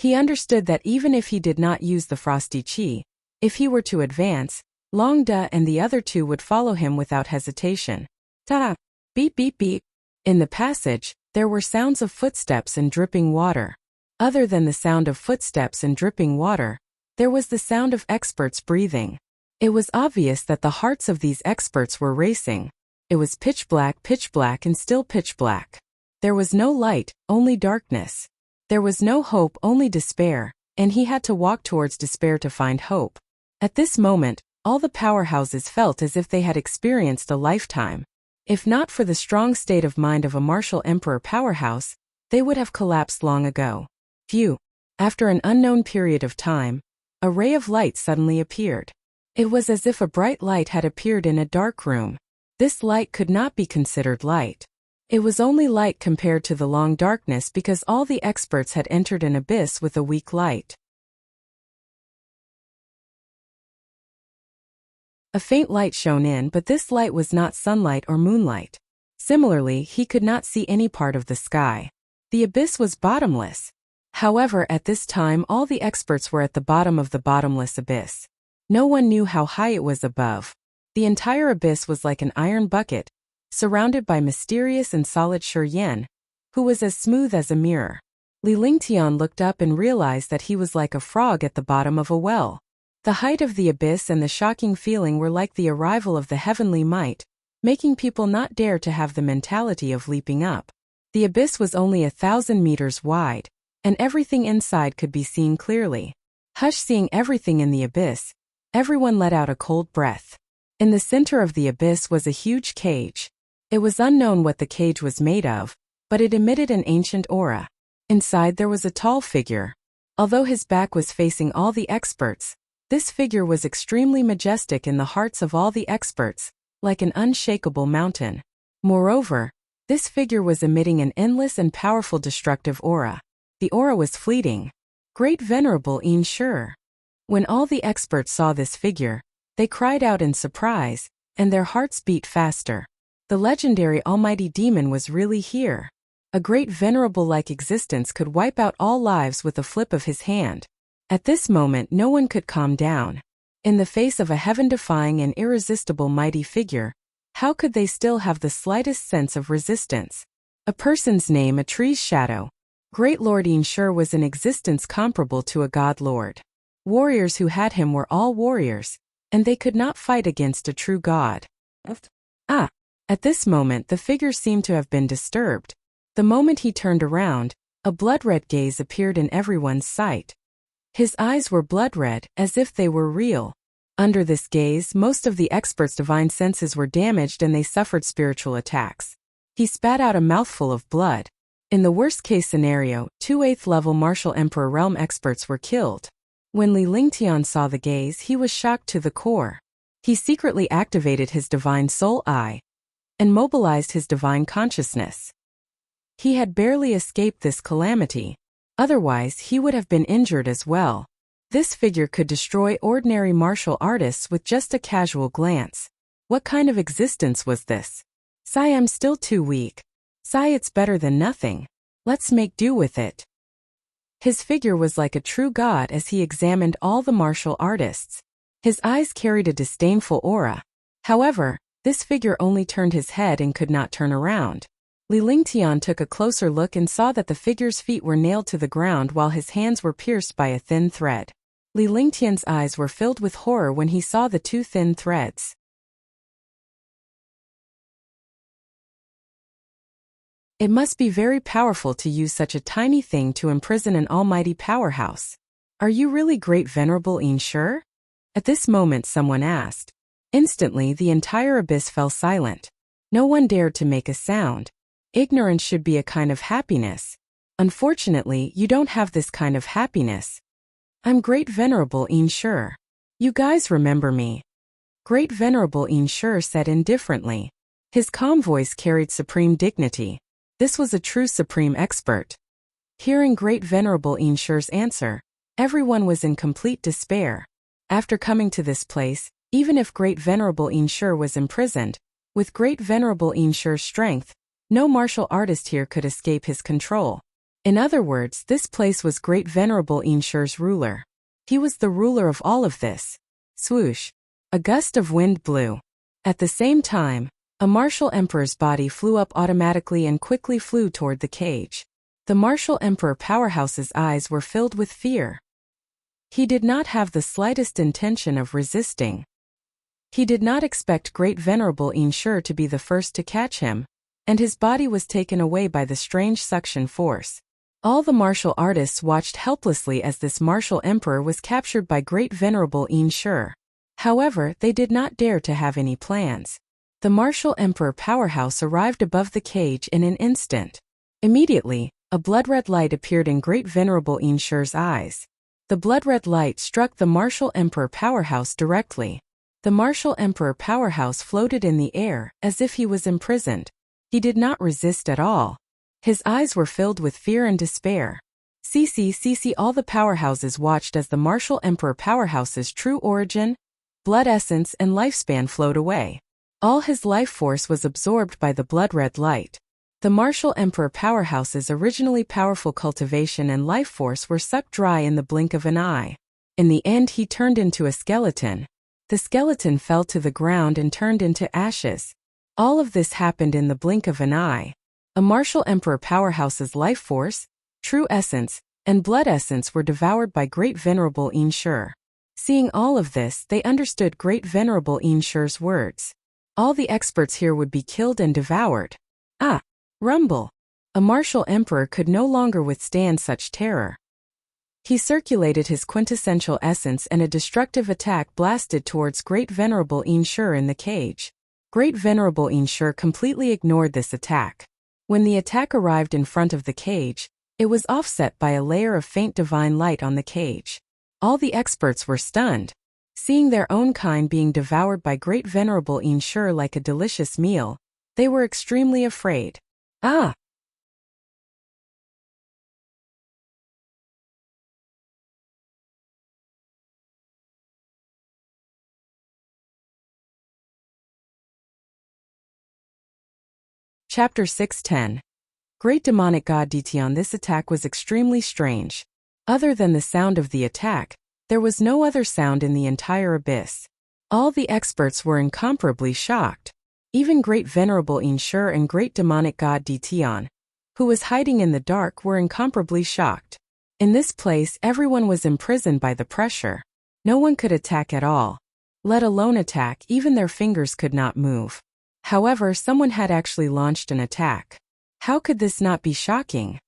He understood that even if he did not use the frosty chi, if he were to advance, Longda and the other two would follow him without hesitation. Ta! Beep beep beep. In the passage, there were sounds of footsteps and dripping water. Other than the sound of footsteps and dripping water, there was the sound of experts breathing. It was obvious that the hearts of these experts were racing. It was pitch black and still pitch black. There was no light, only darkness. There was no hope, only despair, and he had to walk towards despair to find hope. At this moment, all the powerhouses felt as if they had experienced a lifetime. If not for the strong state of mind of a martial emperor powerhouse, they would have collapsed long ago. Phew! After an unknown period of time, a ray of light suddenly appeared. It was as if a bright light had appeared in a dark room. This light could not be considered light. It was only light compared to the long darkness because all the experts had entered an abyss with a weak light. A faint light shone in, but this light was not sunlight or moonlight. Similarly, he could not see any part of the sky. The abyss was bottomless. However, at this time all the experts were at the bottom of the bottomless abyss. No one knew how high it was above. The entire abyss was like an iron bucket, surrounded by mysterious and solid Shi Yan, who was as smooth as a mirror. Li Lingtian looked up and realized that he was like a frog at the bottom of a well. The height of the abyss and the shocking feeling were like the arrival of the heavenly might, making people not dare to have the mentality of leaping up. The abyss was only 1,000 meters wide, and everything inside could be seen clearly. Hush, seeing everything in the abyss, everyone let out a cold breath. In the center of the abyss was a huge cage. It was unknown what the cage was made of, but it emitted an ancient aura. Inside there was a tall figure. Although his back was facing all the experts, this figure was extremely majestic in the hearts of all the experts, like an unshakable mountain. Moreover, this figure was emitting an endless and powerful destructive aura. The aura was fleeting. Great Venerable Yin Shi. When all the experts saw this figure, they cried out in surprise, and their hearts beat faster. The legendary almighty demon was really here. A great venerable-like existence could wipe out all lives with a flip of his hand. At this moment no one could calm down. In the face of a heaven-defying and irresistible mighty figure, how could they still have the slightest sense of resistance? A person's name, a tree's shadow. Great Lord Yin Shi was in existence comparable to a god lord. Warriors who had him were all warriors, and they could not fight against a true god. At this moment the figure seemed to have been disturbed. The moment he turned around, a blood-red gaze appeared in everyone's sight. His eyes were blood-red, as if they were real. Under this gaze, most of the experts' divine senses were damaged and they suffered spiritual attacks. He spat out a mouthful of blood. In the worst-case scenario, 2 8th-level martial emperor realm experts were killed. When Li Lingtian saw the gaze, he was shocked to the core. He secretly activated his divine soul eye and mobilized his divine consciousness. He had barely escaped this calamity. Otherwise, he would have been injured as well. This figure could destroy ordinary martial artists with just a casual glance. What kind of existence was this? Sigh, I'm still too weak. Sigh, it's better than nothing. Let's make do with it. His figure was like a true god as he examined all the martial artists. His eyes carried a disdainful aura. However, this figure only turned his head and could not turn around. Li Lingtian took a closer look and saw that the figure's feet were nailed to the ground while his hands were pierced by a thin thread. Li Lingtian's eyes were filled with horror when he saw the 2 thin threads. It must be very powerful to use such a tiny thing to imprison an almighty powerhouse. Are you really Great Venerable Yin Shi? At this moment someone asked. Instantly the entire abyss fell silent. No one dared to make a sound. Ignorance should be a kind of happiness. Unfortunately, you don't have this kind of happiness. I'm Great Venerable Yin Shi. You guys remember me. Great Venerable Yin Shi said indifferently. His calm voice carried supreme dignity. This was a true supreme expert. Hearing Great Venerable Yin Shi's answer, everyone was in complete despair. After coming to this place, even if Great Venerable Yin Shi was imprisoned, with Great Venerable Yin Shi's strength, no martial artist here could escape his control. In other words, this place was Great Venerable Yin Shi's ruler. He was the ruler of all of this. Swoosh! A gust of wind blew. At the same time, a martial emperor's body flew up automatically and quickly flew toward the cage. The martial emperor powerhouse's eyes were filled with fear. He did not have the slightest intention of resisting. He did not expect Great Venerable Yin Shi to be the first to catch him, and his body was taken away by the strange suction force. All the martial artists watched helplessly as this martial emperor was captured by Great Venerable Yin Shi. However, they did not dare to have any plans. The martial emperor powerhouse arrived above the cage in an instant. Immediately, a blood-red light appeared in Great Venerable Yin Shi's eyes. The blood-red light struck the martial emperor powerhouse directly. The martial emperor powerhouse floated in the air as if he was imprisoned. He did not resist at all. His eyes were filled with fear and despair. All the powerhouses watched as the martial emperor powerhouse's true origin, blood essence and lifespan flowed away. All his life force was absorbed by the blood-red light. The martial emperor powerhouse's originally powerful cultivation and life force were sucked dry in the blink of an eye. In the end, he turned into a skeleton. The skeleton fell to the ground and turned into ashes. All of this happened in the blink of an eye. A martial emperor powerhouse's life force, true essence, and blood essence were devoured by Great Venerable Ensure. Seeing all of this, they understood Great Venerable Ensure's words. All the experts here would be killed and devoured. Ah! Rumble! A martial emperor could no longer withstand such terror. He circulated his quintessential essence and a destructive attack blasted towards Great Venerable Ensure in the cage. Great Venerable Ensure completely ignored this attack. When the attack arrived in front of the cage, it was offset by a layer of faint divine light on the cage. All the experts were stunned. Seeing their own kind being devoured by Great Venerable Ensure like a delicious meal, they were extremely afraid. Ah! Chapter 610. Great Demonic God Dtion. This attack was extremely strange. Other than the sound of the attack, there was no other sound in the entire abyss. All the experts were incomparably shocked. Even Great Venerable Ensure and Great Demonic God Dtion, who was hiding in the dark, were incomparably shocked. In this place, everyone was imprisoned by the pressure. No one could attack at all. Let alone attack, even their fingers could not move. However, someone had actually launched an attack. How could this not be shocking?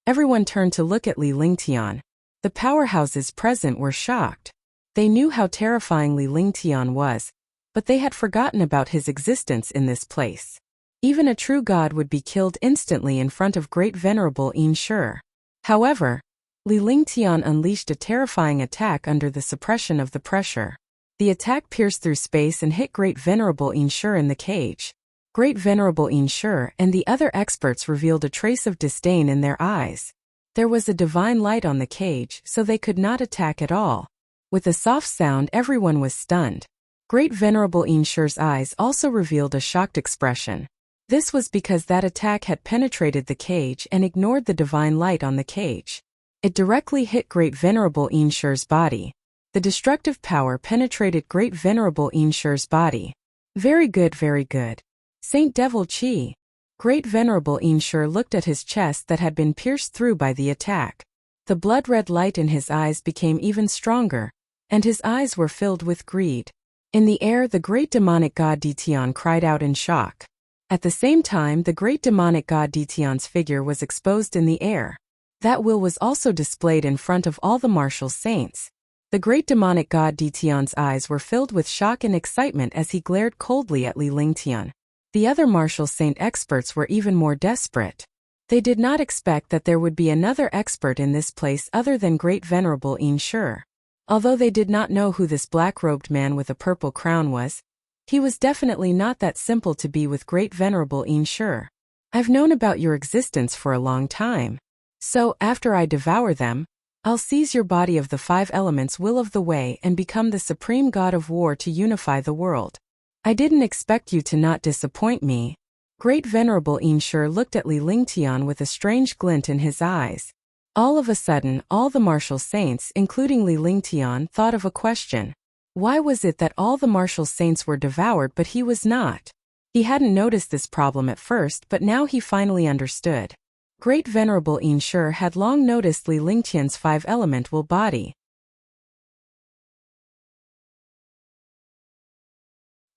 Everyone turned to look at Li Lingtian. The powerhouses present were shocked. They knew how terrifying Li Lingtian was, but they had forgotten about his existence in this place. Even a true god would be killed instantly in front of Great Venerable Ensure. However, Li Lingtian unleashed a terrifying attack under the suppression of the pressure. The attack pierced through space and hit Great Venerable Ensure in the cage. Great Venerable Ensure and the other experts revealed a trace of disdain in their eyes. There was a divine light on the cage, so they could not attack at all. With a soft sound, everyone was stunned. Great Venerable Ensure's eyes also revealed a shocked expression. This was because that attack had penetrated the cage and ignored the divine light on the cage. It directly hit Great Venerable Ensure's body. The destructive power penetrated Great Venerable Ensure's body. Very good, very good. Saint Devil Chi. Great Venerable Ensure looked at his chest that had been pierced through by the attack. The blood-red light in his eyes became even stronger, and his eyes were filled with greed. In the air, the Great Demonic God Dtion cried out in shock. At the same time, the Great Demonic God Dtion's figure was exposed in the air. That will was also displayed in front of all the martial saints. The Great Demonic God Dtion's eyes were filled with shock and excitement as he glared coldly at Li Lingtian. The other martial saint experts were even more desperate. They did not expect that there would be another expert in this place other than Great Venerable Ensure. Although they did not know who this black-robed man with a purple crown was, he was definitely not that simple to be with Great Venerable Ensure. I've known about your existence for a long time. So, after I devour them, I'll seize your body of the 5 elements will of the way and become the supreme god of war to unify the world. I didn't expect you to not disappoint me. Great Venerable Ensure looked at Li Lingtian with a strange glint in his eyes. All of a sudden, all the martial saints, including Li Lingtian, thought of a question. Why was it that all the martial saints were devoured but he was not? He hadn't noticed this problem at first, but now he finally understood. Great Venerable Ensure had long noticed Li Lingtian's 5-elemental body.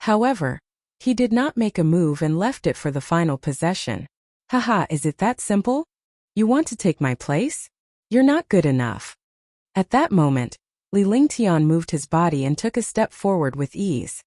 However, he did not make a move and left it for the final possession. Haha, is it that simple? You want to take my place? You're not good enough. At that moment, Li Lingtian moved his body and took a step forward with ease.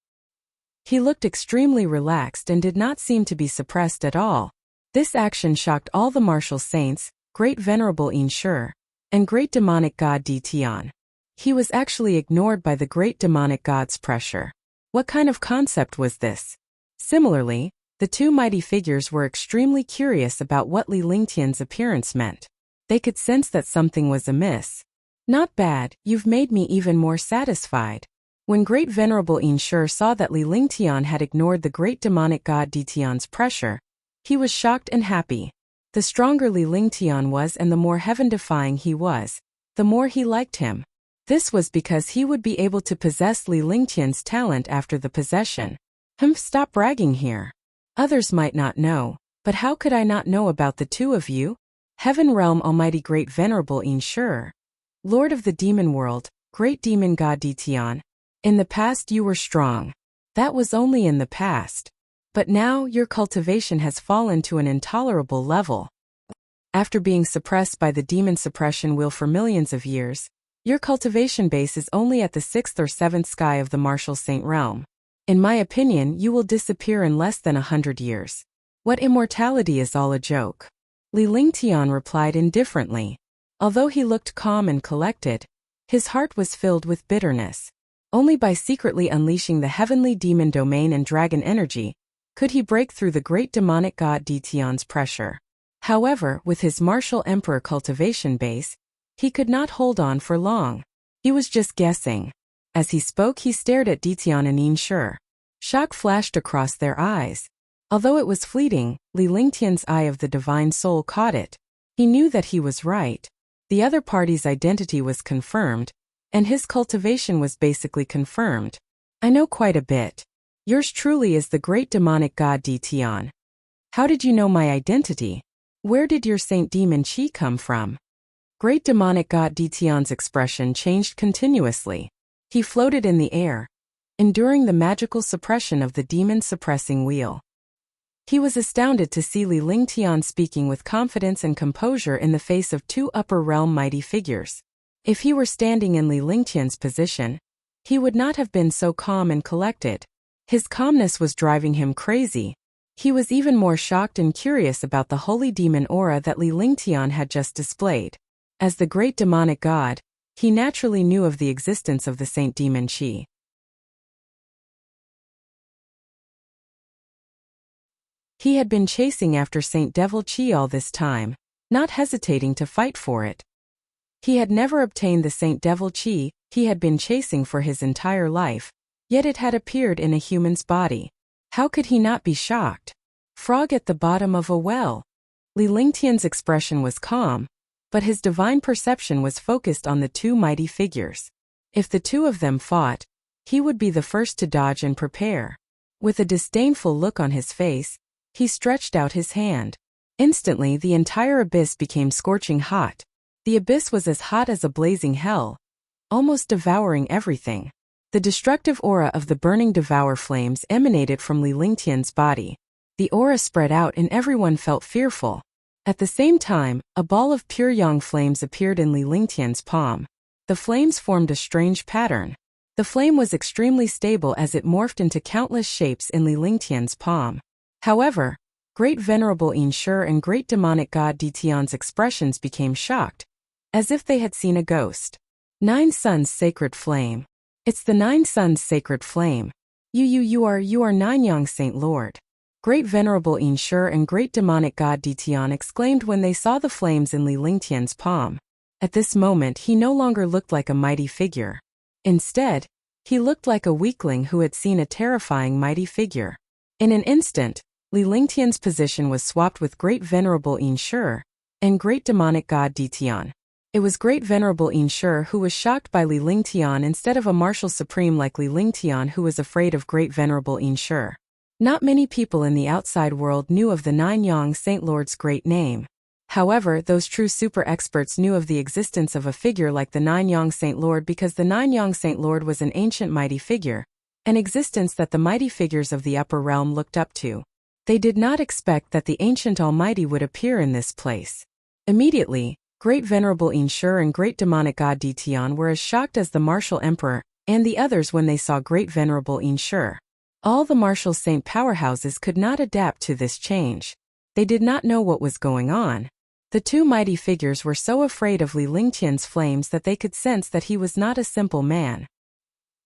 He looked extremely relaxed and did not seem to be suppressed at all. This action shocked all the martial saints, Great Venerable Ensure, and Great Demonic God Dtion. He was actually ignored by the Great Demonic God's pressure. What kind of concept was this? Similarly, the 2 mighty figures were extremely curious about what Li Lingtian's appearance meant. They could sense that something was amiss. Not bad, you've made me even more satisfied. When Great Venerable Ensure saw that Li Lingtian had ignored the Great Demonic God Dtion's pressure, He was shocked and happy. The stronger Li Lingtian was and the more heaven-defying he was, the more he liked him. This was because he would be able to possess Li Lingtian's talent after the possession. Stop bragging here. Others might not know, but how could I not know about the two of you? Heaven Realm Almighty Great Venerable Ensure, Lord of the Demon World, Great Demon God Ditian. In the past you were strong. That was only in the past. But now your cultivation has fallen to an intolerable level. After being suppressed by the demon suppression wheel for millions of years, your cultivation base is only at the 6th or 7th sky of the martial saint realm. In my opinion, you will disappear in less than 100 years. What immortality is all a joke? Li Lingtian replied indifferently. Although he looked calm and collected, his heart was filled with bitterness. Only by secretly unleashing the heavenly demon domain and dragon energy could he break through the great demonic god Ditian's pressure. However, with his martial emperor cultivation base, he could not hold on for long. He was just guessing. As he spoke, he stared at Ditian and Ensure. Shock flashed across their eyes. Although it was fleeting, Li Lingtian's eye of the divine soul caught it. He knew that he was right. The other party's identity was confirmed, and his cultivation was basically confirmed. I know quite a bit. Yours truly is the great demonic god Ditian. How did you know my identity? Where did your saint demon chi come from? Great demonic god Ditian's expression changed continuously. He floated in the air, enduring the magical suppression of the demon-suppressing wheel. He was astounded to see Li Lingtian speaking with confidence and composure in the face of two upper realm mighty figures. If he were standing in Li Lingtian's position, he would not have been so calm and collected. His calmness was driving him crazy. He was even more shocked and curious about the holy demon aura that Li Lingtian had just displayed. As the great demonic god, he naturally knew of the existence of the saint demon chi. He had been chasing after Saint Devil Chi all this time, not hesitating to fight for it. He had never obtained the Saint Devil Chi he had been chasing for his entire life, yet it had appeared in a human's body. How could he not be shocked? Frog at the bottom of a well. Li Lingtian's expression was calm, but his divine perception was focused on the two mighty figures. If the two of them fought, he would be the first to dodge and prepare. With a disdainful look on his face, he stretched out his hand. Instantly, the entire abyss became scorching hot. The abyss was as hot as a blazing hell, almost devouring everything. The destructive aura of the burning devour flames emanated from Li Lingtian's body. The aura spread out and everyone felt fearful. At the same time, a ball of pure yang flames appeared in Li Lingtian's palm. The flames formed a strange pattern. The flame was extremely stable as it morphed into countless shapes in Li Lingtian's palm. However, Great Venerable Ensure and Great Demonic God Ditian's expressions became shocked, as if they had seen a ghost. Nine Suns Sacred Flame. It's the Nine Suns Sacred Flame. You are Nine Yang Saint Lord. Great Venerable Ensure and Great Demonic God Ditian exclaimed when they saw the flames in Li Lingtian's palm. At this moment he no longer looked like a mighty figure. Instead, he looked like a weakling who had seen a terrifying mighty figure. In an instant, Li Lingtian's position was swapped with Great Venerable Ensure and Great Demonic God Ditian. It was Great Venerable Ensure who was shocked by Li Lingtian instead of a martial supreme like Li Lingtian who was afraid of Great Venerable Ensure. Not many people in the outside world knew of the Nine Yang Saint Lord's great name. However, those true super experts knew of the existence of a figure like the Nine Yang Saint Lord because the Nine Yang Saint Lord was an ancient mighty figure, an existence that the mighty figures of the upper realm looked up to. They did not expect that the ancient Almighty would appear in this place. Immediately, Great Venerable Ensure and Great Demonic God Ditian were as shocked as the martial emperor and the others when they saw Great Venerable Ensure. All the martial saint powerhouses could not adapt to this change. They did not know what was going on. The two mighty figures were so afraid of Li Lingtian's flames that they could sense that he was not a simple man.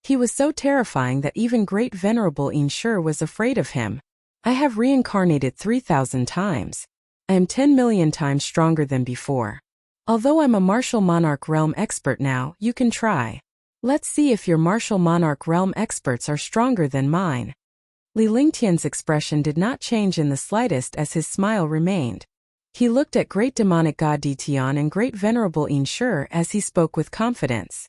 He was so terrifying that even Great Venerable Ensure was afraid of him. I have reincarnated 3,000 times. I am 10 million times stronger than before. Although I'm a martial monarch realm expert now, you can try. Let's see if your martial monarch realm experts are stronger than mine. Li Lingtian's expression did not change in the slightest as his smile remained. He looked at great demonic god Ditian and great venerable Inshur as he spoke with confidence.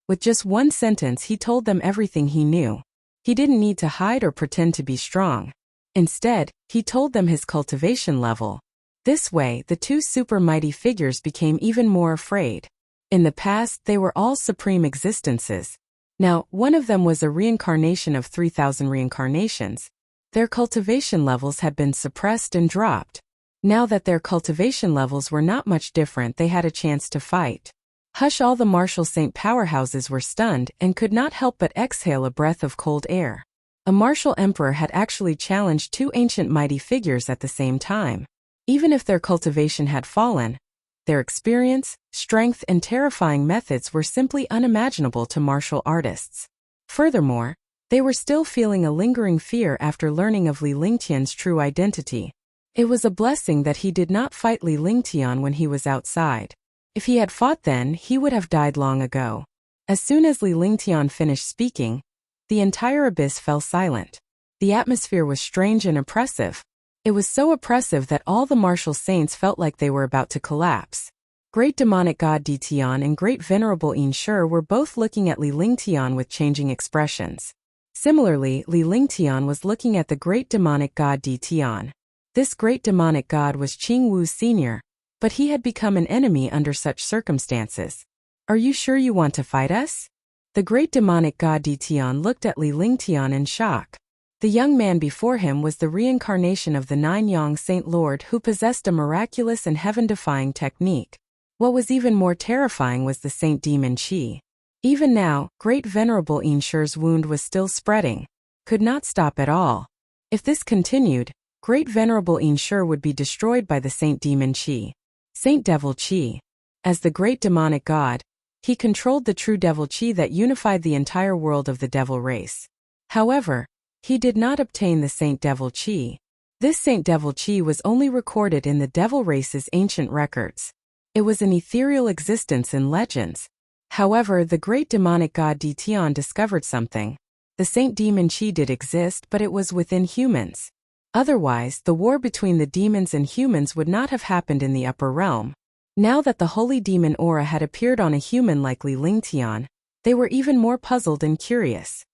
With just one sentence he told them everything he knew. He didn't need to hide or pretend to be strong. Instead, he told them his cultivation level. This way, the two super mighty figures became even more afraid. In the past, they were all supreme existences. Now, one of them was a reincarnation of 3,000 reincarnations. Their cultivation levels had been suppressed and dropped. Now that their cultivation levels were not much different, they had a chance to fight. Hush! All the martial saint powerhouses were stunned and could not help but exhale a breath of cold air. A martial emperor had actually challenged two ancient mighty figures at the same time. Even if their cultivation had fallen, their experience, strength, and terrifying methods were simply unimaginable to martial artists. Furthermore, they were still feeling a lingering fear after learning of Li Lingtian's true identity. It was a blessing that he did not fight Li Lingtian when he was outside. If he had fought then, he would have died long ago. As soon as Li Lingtian finished speaking, the entire abyss fell silent. The atmosphere was strange and oppressive. It was so oppressive that all the martial saints felt like they were about to collapse. Great demonic god Ditian and great venerable Inshur were both looking at Li Lingtian with changing expressions. Similarly, Li Lingtian was looking at the great demonic god Ditian. This great demonic god was Qing Wu's senior, but he had become an enemy under such circumstances. Are you sure you want to fight us? The great demonic god Ditian looked at Li Lingtian in shock. The young man before him was the reincarnation of the Nine-Yang Saint Lord who possessed a miraculous and heaven-defying technique. What was even more terrifying was the Saint Demon Qi. Even now, great venerable Inshur's wound was still spreading. Could not stop at all. If this continued, great venerable Inshur would be destroyed by the Saint Demon Qi. Saint Devil Qi. As the great demonic god, he controlled the true devil Qi that unified the entire world of the devil race. However, he did not obtain the Saint Devil Qi. This Saint Devil Qi was only recorded in the devil race's ancient records. It was an ethereal existence in legends. However, the great demonic god Ditian discovered something. The Saint Demon Qi did exist, but it was within humans. Otherwise, the war between the demons and humans would not have happened in the upper realm. Now that the holy demon aura had appeared on a human like Li Lingtian, they were even more puzzled and curious.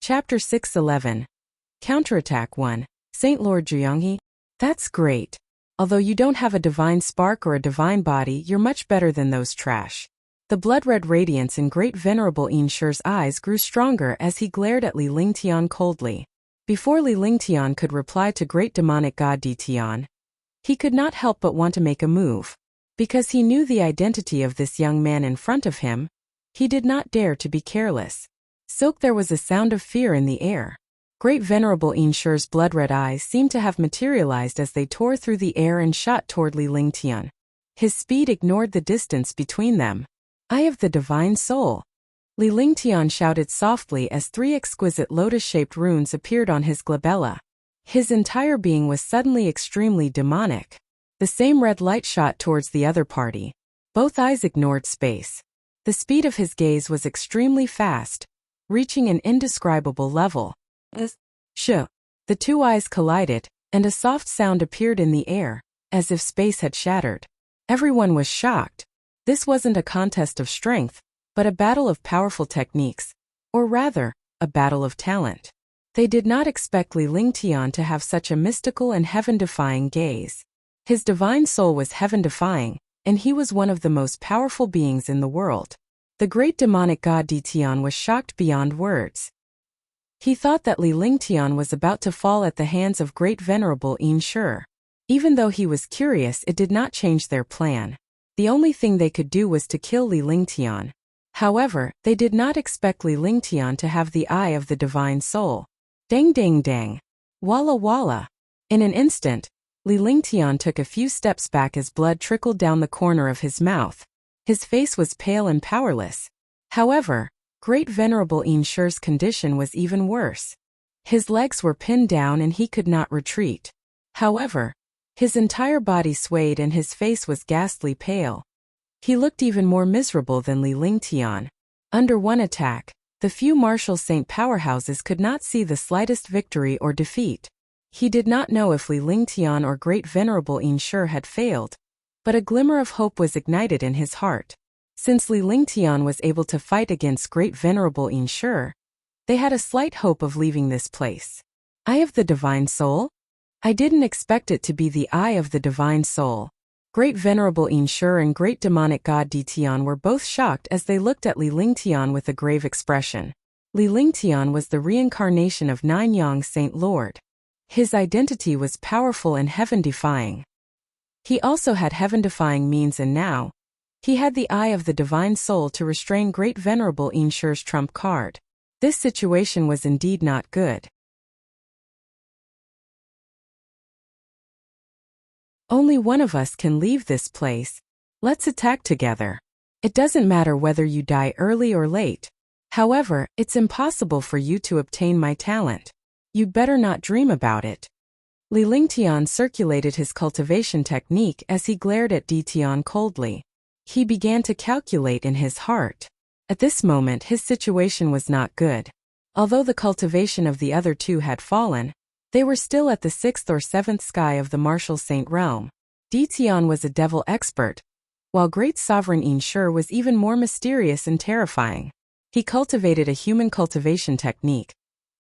Chapter 611. Counterattack 1. Saint Lord Jianghe? That's great. Although you don't have a divine spark or a divine body, you're much better than those trash. The blood-red radiance in great venerable Inshur's eyes grew stronger as he glared at Li Lingtian coldly. Before Li Lingtian could reply to great demonic god Ditian, he could not help but want to make a move. Because he knew the identity of this young man in front of him, he did not dare to be careless. There was a sound of fear in the air. Great venerable Inshur's blood-red eyes seemed to have materialized as they tore through the air and shot toward Li Lingtian. His speed ignored the distance between them. Eye of the divine soul. Li Lingtian shouted softly as three exquisite lotus-shaped runes appeared on his glabella. His entire being was suddenly extremely demonic. The same red light shot towards the other party. Both eyes ignored space. The speed of his gaze was extremely fast, reaching an indescribable level. The two eyes collided, and a soft sound appeared in the air, as if space had shattered. Everyone was shocked. This wasn't a contest of strength, but a battle of powerful techniques, or rather, a battle of talent. They did not expect Li Lingtian to have such a mystical and heaven-defying gaze. His divine soul was heaven-defying, and he was one of the most powerful beings in the world. The great demonic god Ditian was shocked beyond words. He thought that Li Lingtian was about to fall at the hands of great venerable Inshur. Even though he was curious, it did not change their plan. The only thing they could do was to kill Li Lingtian. However, they did not expect Li Lingtian to have the eye of the divine soul. Dang dang dang. Walla walla. In an instant, Li Lingtian took a few steps back as blood trickled down the corner of his mouth. His face was pale and powerless. However, great venerable Inshur's condition was even worse. His legs were pinned down and he could not retreat. However, his entire body swayed and his face was ghastly pale. He looked even more miserable than Li Lingtian. Under one attack, the few martial saint powerhouses could not see the slightest victory or defeat. He did not know if Li Lingtian or Great Venerable Inshur had failed, but a glimmer of hope was ignited in his heart. Since Li Lingtian was able to fight against Great Venerable Inshur, they had a slight hope of leaving this place. Eye of the Divine Soul? I didn't expect it to be the Eye of the Divine Soul. Great Venerable Inshur and Great Demonic God Ditian were both shocked as they looked at Li Lingtian with a grave expression. Li Lingtian was the reincarnation of Nine Yang Saint Lord. His identity was powerful and heaven-defying. He also had heaven-defying means, and now, he had the Eye of the Divine Soul to restrain Great Venerable Inshur's trump card. This situation was indeed not good. Only one of us can leave this place. Let's attack together. It doesn't matter whether you die early or late. However, it's impossible for you to obtain my talent. You'd better not dream about it. Li Lingtian circulated his cultivation technique as he glared at Ditian coldly. He began to calculate in his heart. At this moment his situation was not good. Although the cultivation of the other two had fallen, they were still at the 6th or 7th sky of the martial saint realm. Ditian was a devil expert, while Great Sovereign Inshur was even more mysterious and terrifying. He cultivated a human cultivation technique,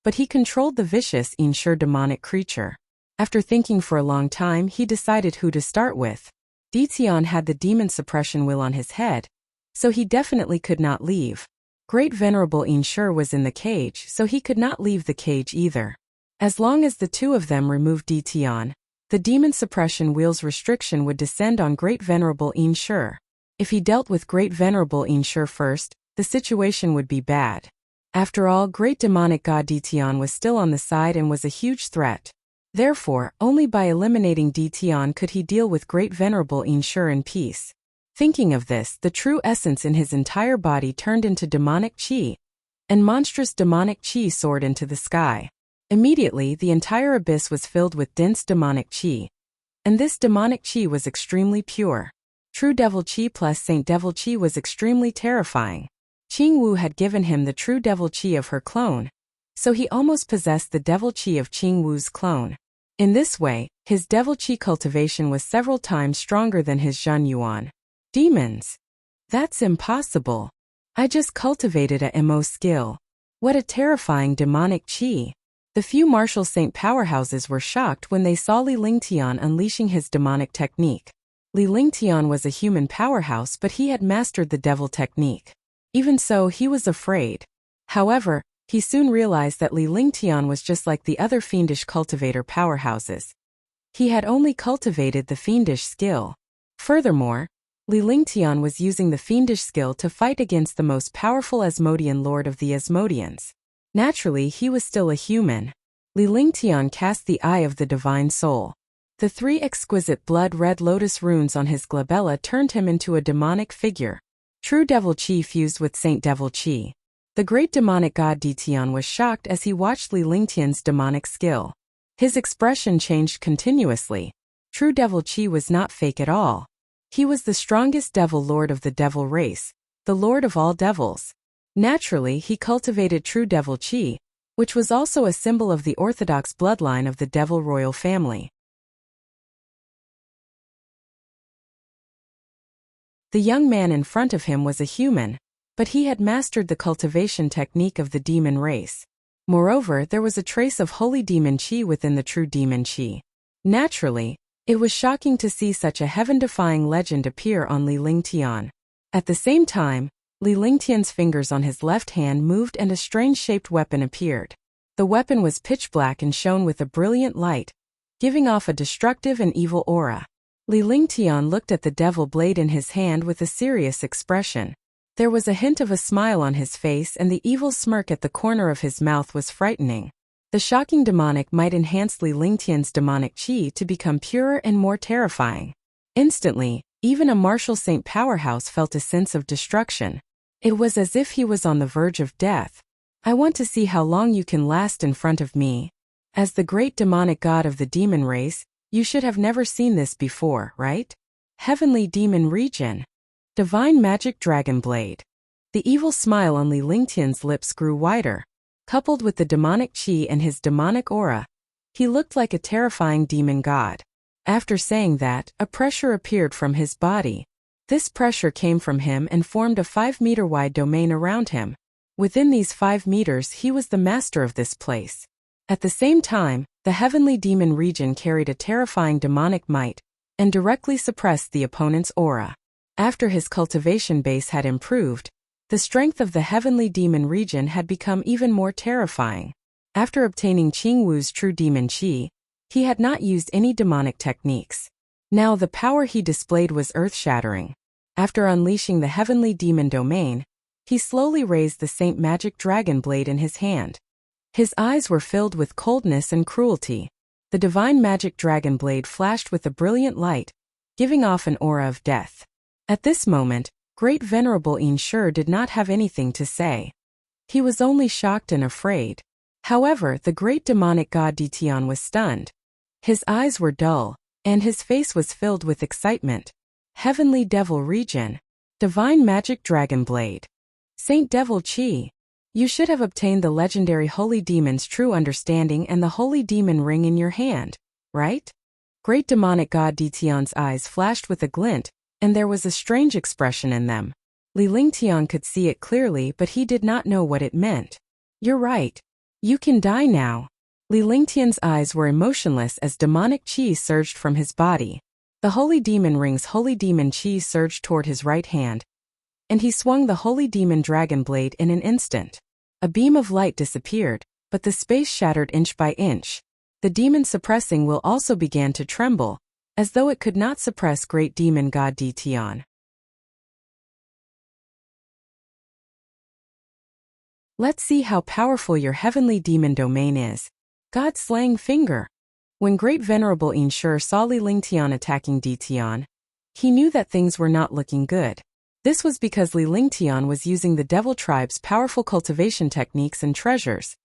but he controlled the vicious Inshur demonic creature. After thinking for a long time, he decided who to start with. Ditian had the demon suppression will on his head, so he definitely could not leave. Great Venerable Inshur was in the cage, so he could not leave the cage either. As long as the two of them removed Ditian, the demon suppression wheel's restriction would descend on Great Venerable Inshur. If he dealt with Great Venerable Inshur first, the situation would be bad. After all, Great Demonic God Ditian was still on the side and was a huge threat. Therefore, only by eliminating Ditian could he deal with Great Venerable Inshur in peace. Thinking of this, the true essence in his entire body turned into demonic chi, and monstrous demonic chi soared into the sky. Immediately, the entire abyss was filled with dense demonic chi, and this demonic chi was extremely pure. True Devil Chi plus Saint Devil Chi was extremely terrifying. Qing Wu had given him the true Devil Chi of her clone, so he almost possessed the Devil Chi of Qing Wu's clone. In this way, his Devil Chi cultivation was several times stronger than his Zhan Yuan. Demons? That's impossible. I just cultivated a MO skill. What a terrifying demonic chi. The few martial saint powerhouses were shocked when they saw Li Lingtian unleashing his demonic technique. Li Lingtian was a human powerhouse, but he had mastered the devil technique. Even so, he was afraid. However, he soon realized that Li Lingtian was just like the other fiendish cultivator powerhouses. He had only cultivated the fiendish skill. Furthermore, Li Lingtian was using the fiendish skill to fight against the most powerful Asmodean lord of the Asmodeans. Naturally, he was still a human. Li Lingtian cast the Eye of the Divine Soul. The 3 exquisite blood-red lotus runes on his glabella turned him into a demonic figure. True Devil Chi fused with Saint Devil Chi. The great demonic god Ditian was shocked as he watched Li Lingtian's demonic skill. His expression changed continuously. True Devil Chi was not fake at all. He was the strongest devil lord of the devil race, the lord of all devils. Naturally, he cultivated true Devil Chi, which was also a symbol of the orthodox bloodline of the devil royal family. The young man in front of him was a human, but he had mastered the cultivation technique of the demon race. Moreover, there was a trace of holy demon chi within the true demon chi. Naturally, it was shocking to see such a heaven-defying legend appear on Li Lingtian. At the same time, Li Lingtian's fingers on his left hand moved and a strange-shaped weapon appeared. The weapon was pitch black and shone with a brilliant light, giving off a destructive and evil aura. Li Lingtian looked at the devil blade in his hand with a serious expression. There was a hint of a smile on his face, and the evil smirk at the corner of his mouth was frightening. The shocking demonic might enhance Li Lingtian's demonic chi to become purer and more terrifying. Instantly, even a martial saint powerhouse felt a sense of destruction. It was as if he was on the verge of death. I want to see how long you can last in front of me. As the great demonic god of the demon race, you should have never seen this before, right? Heavenly Demon Region. Divine Magic Dragon Blade. The evil smile on Li Lingtian's lips grew wider. Coupled with the demonic chi and his demonic aura, he looked like a terrifying demon god. After saying that, a pressure appeared from his body. This pressure came from him and formed a 5-meter-wide domain around him. Within these 5 meters he was the master of this place. At the same time, the Heavenly Demon Region carried a terrifying demonic might and directly suppressed the opponent's aura. After his cultivation base had improved, the strength of the Heavenly Demon Region had become even more terrifying. After obtaining Qingwu's true demon chi, he had not used any demonic techniques. Now the power he displayed was earth-shattering. After unleashing the Heavenly Demon Domain, he slowly raised the Saint Magic Dragon Blade in his hand. His eyes were filled with coldness and cruelty. The Divine Magic Dragon Blade flashed with a brilliant light, giving off an aura of death. At this moment, Great Venerable Inshur did not have anything to say. He was only shocked and afraid. However, the great demonic god Ditian was stunned. His eyes were dull, and his face was filled with excitement. Heavenly Devil Region. Divine Magic Dragon Blade. Saint Devil Chi. You should have obtained the legendary Holy Demon's true understanding and the Holy Demon Ring in your hand, right? Great demonic god Ditian's eyes flashed with a glint, and there was a strange expression in them. Li Lingtian could see it clearly, but he did not know what it meant. You're right. You can die now. Li Lingtian's eyes were emotionless as demonic chi surged from his body. The Holy Demon Ring's Holy Demon Chi surged toward his right hand, and he swung the Holy Demon Dragon Blade in an instant. A beam of light disappeared, but the space shattered inch by inch. The demon suppressing will also began to tremble, as though it could not suppress great demon god Ditian. Let's see how powerful your Heavenly Demon Domain is. God-slaying finger. When Great Venerable Inshur saw Li Lingtian attacking Ditian, he knew that things were not looking good. This was because Li Lingtian was using the Devil Tribe's powerful cultivation techniques and treasures,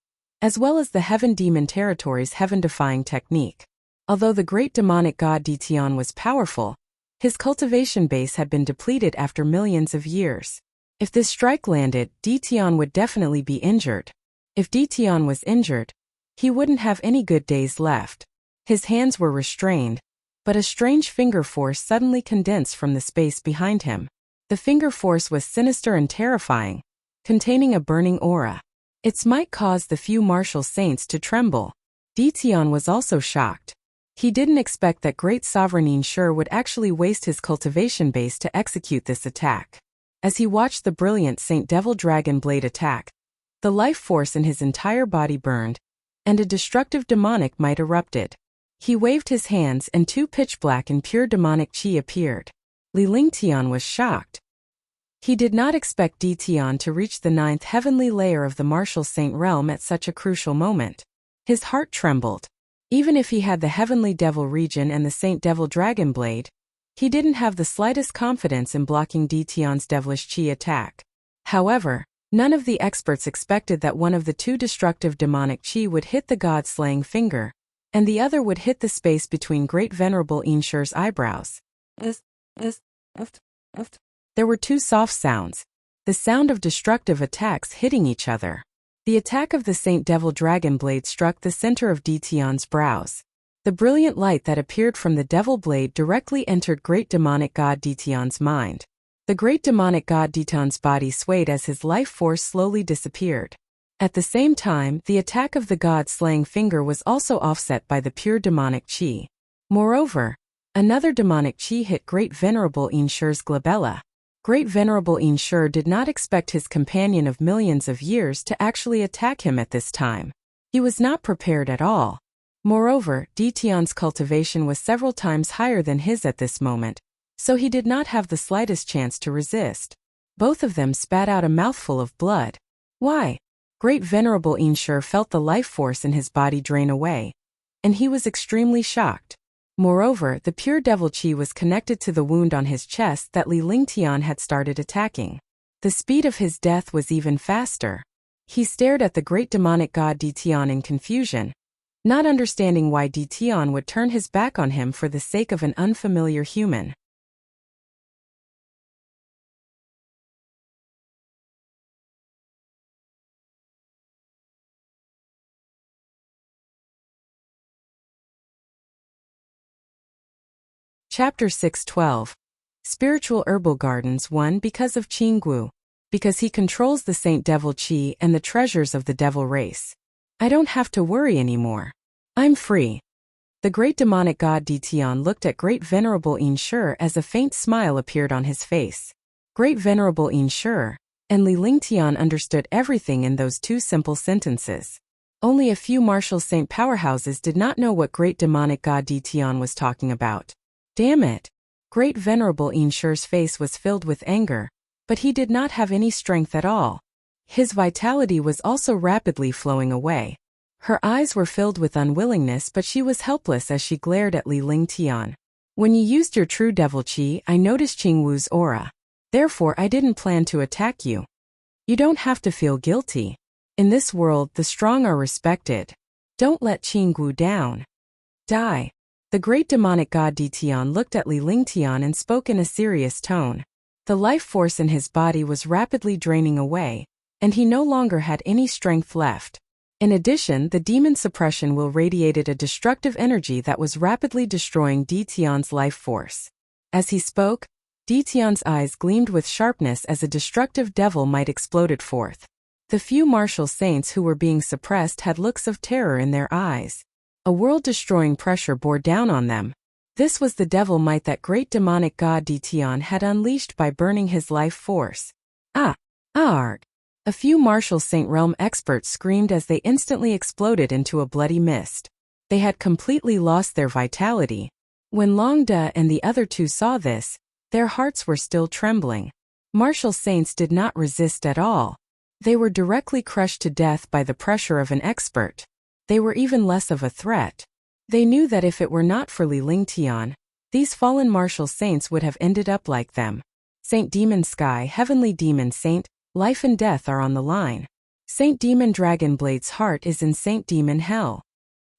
as well as the Heaven Demon Territory's heaven-defying technique. Although the great demonic god Ditian was powerful, his cultivation base had been depleted after millions of years. If this strike landed, Ditian would definitely be injured. If Ditian was injured, he wouldn't have any good days left. His hands were restrained, but a strange finger force suddenly condensed from the space behind him. The finger force was sinister and terrifying, containing a burning aura. Its might caused the few martial saints to tremble. Ditian was also shocked. He didn't expect that Great Sovereign Inshur would actually waste his cultivation base to execute this attack. As he watched the brilliant Saint Devil Dragon Blade attack, the life force in his entire body burned, and a destructive demonic might erupted. He waved his hands and 2 pitch-black and pure demonic chi appeared. Li Lingtian was shocked. He did not expect Ditian to reach the 9th heavenly layer of the martial saint realm at such a crucial moment. His heart trembled. Even if he had the Heavenly Devil Region and the Saint Devil Dragon Blade, he didn't have the slightest confidence in blocking Ditian's devilish chi attack. However, none of the experts expected that one of the 2 destructive demonic chi would hit the god-slaying finger, and the other would hit the space between Great Venerable Inshur's eyebrows. There were 2 soft sounds, the sound of destructive attacks hitting each other. The attack of the Saint Devil Dragon Blade struck the center of Ditian's brows. The brilliant light that appeared from the Devil Blade directly entered Great Demonic God Ditian's mind. The Great Demonic God Ditian's body swayed as his life force slowly disappeared. At the same time, the attack of the god-slaying finger was also offset by the pure demonic chi. Moreover, another demonic chi hit Great Venerable Inshur's glabella. Great Venerable Inshur did not expect his companion of millions of years to actually attack him at this time. He was not prepared at all. Moreover, Ditian's cultivation was several times higher than his at this moment, so he did not have the slightest chance to resist. Both of them spat out a mouthful of blood. Why? Great Venerable Inshur felt the life force in his body drain away, and he was extremely shocked. Moreover, the pure devil chi was connected to the wound on his chest that Li Lingtian had started attacking. The speed of his death was even faster. He stared at the great demonic god Ditian in confusion, not understanding why Ditian would turn his back on him for the sake of an unfamiliar human. Chapter 6:12. Spiritual Herbal Gardens 1. Because of Qinggu. Because he controls the Saint Devil Qi and the treasures of the devil race. I don't have to worry anymore. I'm free. The great demonic god Ditian looked at Great Venerable Yin as a faint smile appeared on his face. Great Venerable Yin and Li Lingtian understood everything in those two simple sentences. Only a few martial saint powerhouses did not know what great demonic god Ditian was talking about. Damn it! Great Venerable Yin's face was filled with anger, but he did not have any strength at all. His vitality was also rapidly flowing away. Her eyes were filled with unwillingness, but she was helpless as she glared at Li Lingtian. When you used your true devil qi, I noticed Qingwu's aura. Therefore, I didn't plan to attack you. You don't have to feel guilty. In this world, the strong are respected. Don't let Qingwu down. Die. The great demonic god Ditian looked at Li Lingtian and spoke in a serious tone. The life force in his body was rapidly draining away, and he no longer had any strength left. In addition, the demon suppression wheel radiated a destructive energy that was rapidly destroying Ditian's life force. As he spoke, Ditian's eyes gleamed with sharpness as a destructive devil might exploded forth. The few martial saints who were being suppressed had looks of terror in their eyes. A world-destroying pressure bore down on them. This was the devil might that great demonic god Ditian had unleashed by burning his life force. Arg! A few martial saint realm experts screamed as they instantly exploded into a bloody mist. They had completely lost their vitality. When Long Da and the other two saw this, their hearts were still trembling. Martial saints did not resist at all. They were directly crushed to death by the pressure of an expert. They were even less of a threat. They knew that if it were not for Li Lingtian, these fallen martial saints would have ended up like them. Saint Demon Sky, Heavenly Demon Saint, life and death are on the line. Saint Demon Dragon Blade's heart is in Saint Demon Hell.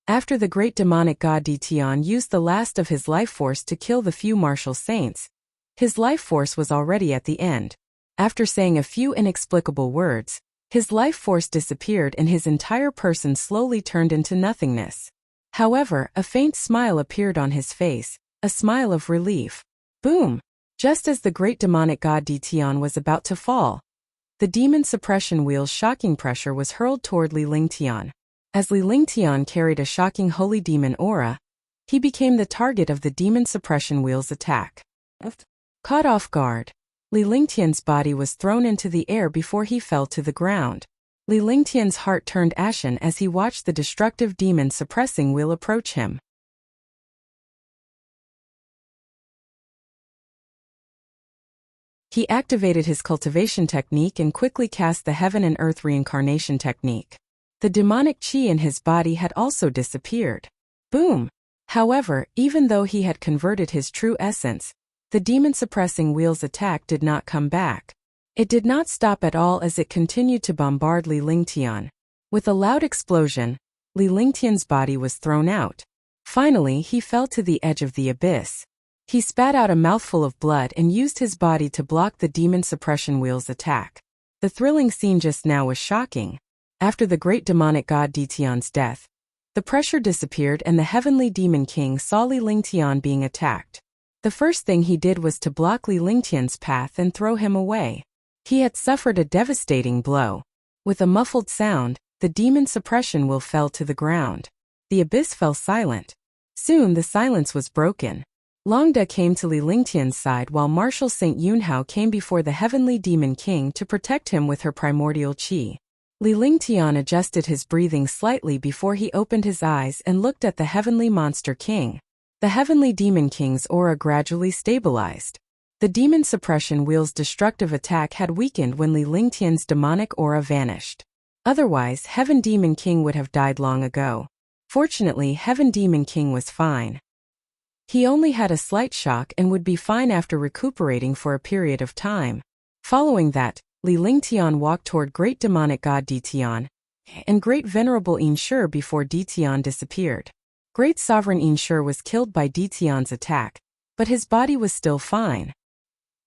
After the great demonic god Ditian used the last of his life force to kill the few martial saints, his life force was already at the end. After saying a few inexplicable words, his life force disappeared and his entire person slowly turned into nothingness. However, a faint smile appeared on his face, a smile of relief. Boom! Just as the great demonic god Ditian was about to fall, the demon suppression wheel's shocking pressure was hurled toward Li Lingtian. As Li Lingtian carried a shocking holy demon aura, he became the target of the demon suppression wheel's attack. Caught off guard, Li Lingtian's body was thrown into the air before he fell to the ground. Li Lingtian's heart turned ashen as he watched the destructive demon suppressing wheel approach him. He activated his cultivation technique and quickly cast the heaven and earth reincarnation technique. The demonic qi in his body had also disappeared. Boom! However, even though he had converted his true essence, the demon-suppressing wheel's attack did not come back. It did not stop at all as it continued to bombard Li Lingtian. With a loud explosion, Li Lingtian's body was thrown out. Finally, he fell to the edge of the abyss. He spat out a mouthful of blood and used his body to block the demon suppression wheel's attack. The thrilling scene just now was shocking. After the great demonic god Ditian's death, the pressure disappeared and the heavenly demon king saw Li Lingtian being attacked. The first thing he did was to block Li Lingtian's path and throw him away. He had suffered a devastating blow. With a muffled sound, the demon suppression wheel fell to the ground. The abyss fell silent. Soon the silence was broken. Longda came to Li Lingtian's side while Martial Saint Yunhao came before the heavenly demon king to protect him with her primordial qi. Li Lingtian adjusted his breathing slightly before he opened his eyes and looked at the heavenly monster king. The heavenly demon king's aura gradually stabilized. The demon suppression wheel's destructive attack had weakened when Li Lingtian's demonic aura vanished. Otherwise, Heaven Demon King would have died long ago. Fortunately, Heaven Demon King was fine. He only had a slight shock and would be fine after recuperating for a period of time. Following that, Li Lingtian walked toward great demonic god Ditian and great venerable Inshur before Ditian disappeared. Great sovereign Inshur was killed by Ditian's attack, but his body was still fine.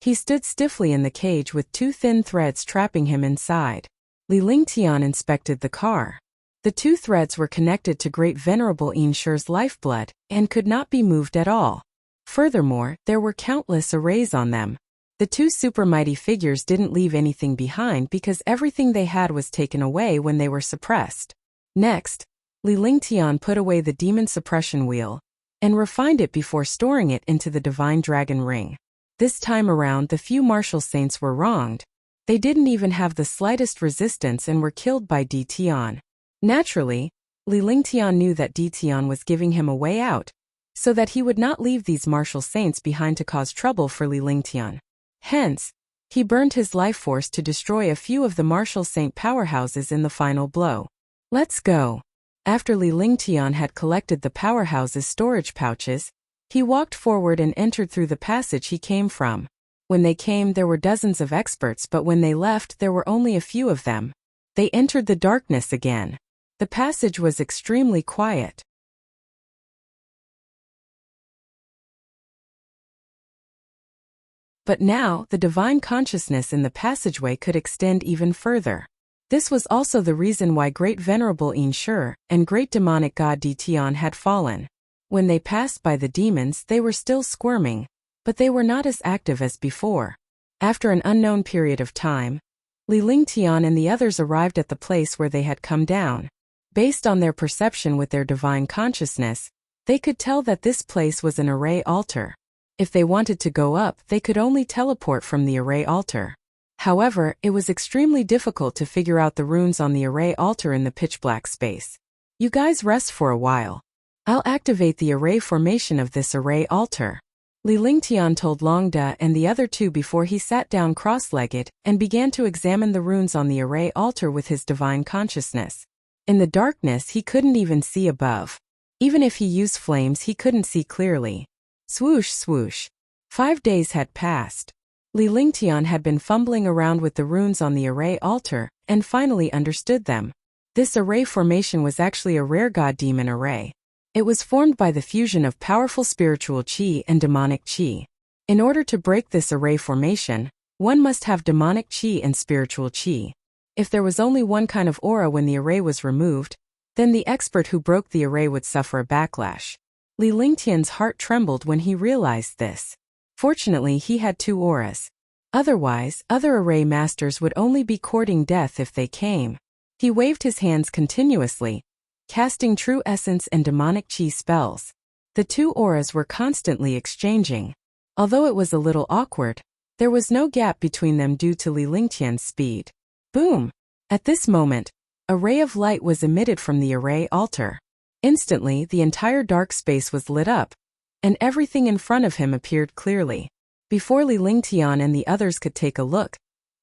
He stood stiffly in the cage with two thin threads trapping him inside. Li Lingtian inspected the car. The two threads were connected to great venerable Inshur's lifeblood and could not be moved at all. Furthermore, there were countless arrays on them. The two supermighty figures didn't leave anything behind because everything they had was taken away when they were suppressed. Next, Li Lingtian put away the demon suppression wheel and refined it before storing it into the divine dragon ring. This time around, the few martial saints were wronged. They didn't even have the slightest resistance and were killed by Ditian. Naturally, Li Lingtian knew that Ditian was giving him a way out, so that he would not leave these martial saints behind to cause trouble for Li Lingtian. Hence, he burned his life force to destroy a few of the martial saint powerhouses in the final blow. Let's go. After Li Lingtian had collected the powerhouse's storage pouches, he walked forward and entered through the passage he came from. When they came, there were dozens of experts, but when they left, there were only a few of them. They entered the darkness again. The passage was extremely quiet. But now, the divine consciousness in the passageway could extend even further. This was also the reason why great venerable Inshur and great demonic god Ditian had fallen. When they passed by the demons, they were still squirming, but they were not as active as before. After an unknown period of time, Li Lingtian and the others arrived at the place where they had come down. Based on their perception with their divine consciousness, they could tell that this place was an array altar. If they wanted to go up, they could only teleport from the array altar. However, it was extremely difficult to figure out the runes on the array altar in the pitch-black space. You guys rest for a while. I'll activate the array formation of this array altar. Li Lingtian told Longda and the other two before he sat down cross-legged and began to examine the runes on the array altar with his divine consciousness. In the darkness, he couldn't even see above. Even if he used flames, he couldn't see clearly. Swoosh, swoosh. 5 days had passed. Li Lingtian had been fumbling around with the runes on the array altar and finally understood them. This array formation was actually a rare god-demon array. It was formed by the fusion of powerful spiritual qi and demonic qi. In order to break this array formation, one must have demonic qi and spiritual qi. If there was only one kind of aura when the array was removed, then the expert who broke the array would suffer a backlash. Li Lingtian's heart trembled when he realized this. Fortunately, he had 2 auras. Otherwise, other array masters would only be courting death if they came. He waved his hands continuously, casting true essence and demonic qi spells. The 2 auras were constantly exchanging. Although it was a little awkward, there was no gap between them due to Li Lingtian's speed. Boom! At this moment, a ray of light was emitted from the array altar. Instantly, the entire dark space was lit up, and everything in front of him appeared clearly. Before Li Lingtian and the others could take a look,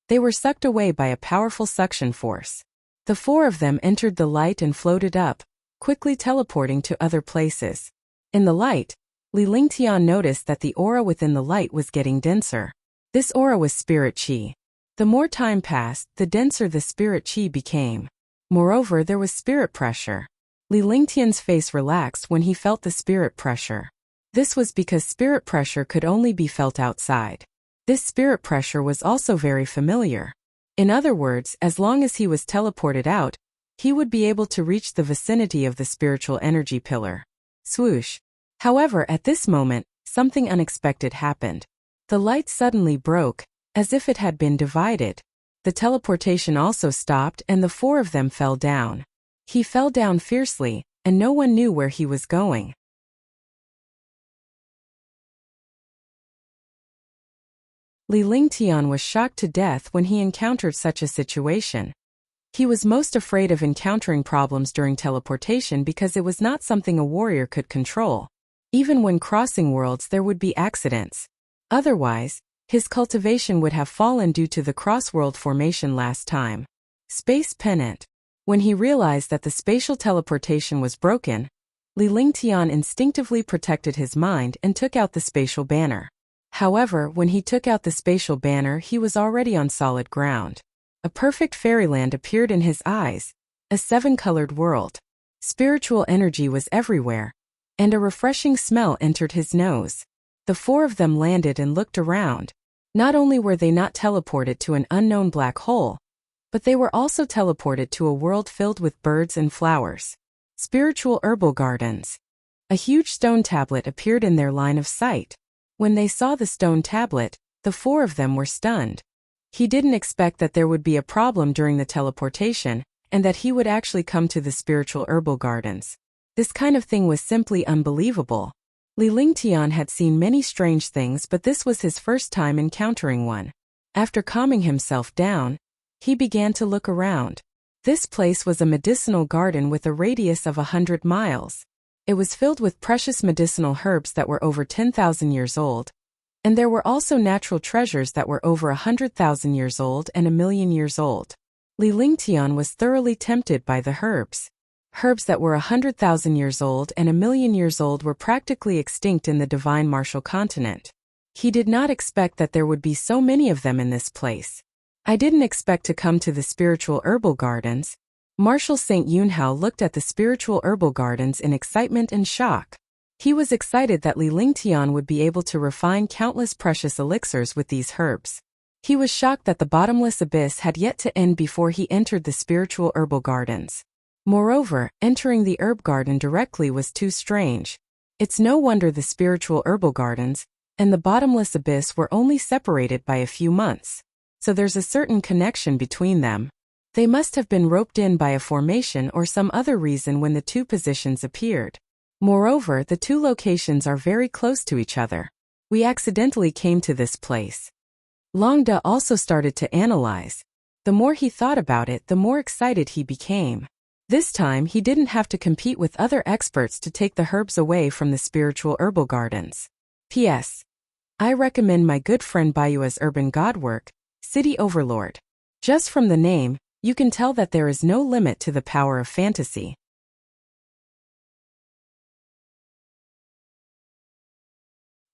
they were sucked away by a powerful suction force. The 4 of them entered the light and floated up, quickly teleporting to other places. In the light, Li Lingtian noticed that the aura within the light was getting denser. This aura was spirit qi. The more time passed, the denser the spirit qi became. Moreover, there was spirit pressure. Li Lingtian's face relaxed when he felt the spirit pressure. This was because spirit pressure could only be felt outside. This spirit pressure was also very familiar. In other words, as long as he was teleported out, he would be able to reach the vicinity of the spiritual energy pillar. Swoosh. However, at this moment, something unexpected happened. The light suddenly broke, as if it had been divided. The teleportation also stopped and the 4 of them fell down. He fell down fiercely, and no one knew where he was going. Li Lingtian was shocked to death when he encountered such a situation. He was most afraid of encountering problems during teleportation because it was not something a warrior could control. Even when crossing worlds, there would be accidents. Otherwise, his cultivation would have fallen due to the cross-world formation last time. Space Pennant. When he realized that the spatial teleportation was broken, Li Lingtian instinctively protected his mind and took out the spatial banner. However, when he took out the spatial banner, he was already on solid ground. A perfect fairyland appeared in his eyes, a seven-colored world. Spiritual energy was everywhere, and a refreshing smell entered his nose. The four of them landed and looked around. Not only were they not teleported to an unknown black hole, but they were also teleported to a world filled with birds and flowers. Spiritual herbal gardens. A huge stone tablet appeared in their line of sight. When they saw the stone tablet, the four of them were stunned. He didn't expect that there would be a problem during the teleportation, and that he would actually come to the spiritual herbal gardens. This kind of thing was simply unbelievable. Li Lingtian had seen many strange things, but this was his first time encountering one. After calming himself down, he began to look around. This place was a medicinal garden with a radius of 100 miles. It was filled with precious medicinal herbs that were over 10,000 years old, and there were also natural treasures that were over 100,000 years old and 1,000,000 years old. Li Lingtian was thoroughly tempted by the herbs. Herbs that were 100,000 years old and 1,000,000 years old were practically extinct in the divine martial continent. He did not expect that there would be so many of them in this place. I didn't expect to come to the spiritual herbal gardens. Marshal St. Yunhao looked at the spiritual herbal gardens in excitement and shock. He was excited that Li Lingtian would be able to refine countless precious elixirs with these herbs. He was shocked that the bottomless abyss had yet to end before he entered the spiritual herbal gardens. Moreover, entering the herb garden directly was too strange. It's no wonder the spiritual herbal gardens and the bottomless abyss were only separated by a few months. So there's a certain connection between them. They must have been roped in by a formation or some other reason when the two positions appeared. Moreover, the two locations are very close to each other. We accidentally came to this place. Longda also started to analyze. The more he thought about it, the more excited he became. This time, he didn't have to compete with other experts to take the herbs away from the spiritual herbal gardens. P.S. I recommend my good friend Bayua's urban godwork, City Overlord. Just from the name, you can tell that there is no limit to the power of fantasy.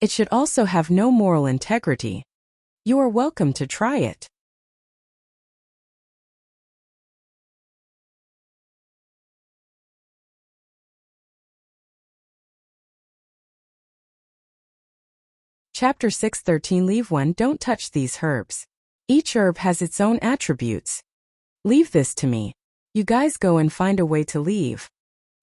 It should also have no moral integrity. You are welcome to try it. Chapter 6:13 Leave 1. Don't touch these herbs. Each herb has its own attributes. Leave this to me. You guys go and find a way to leave.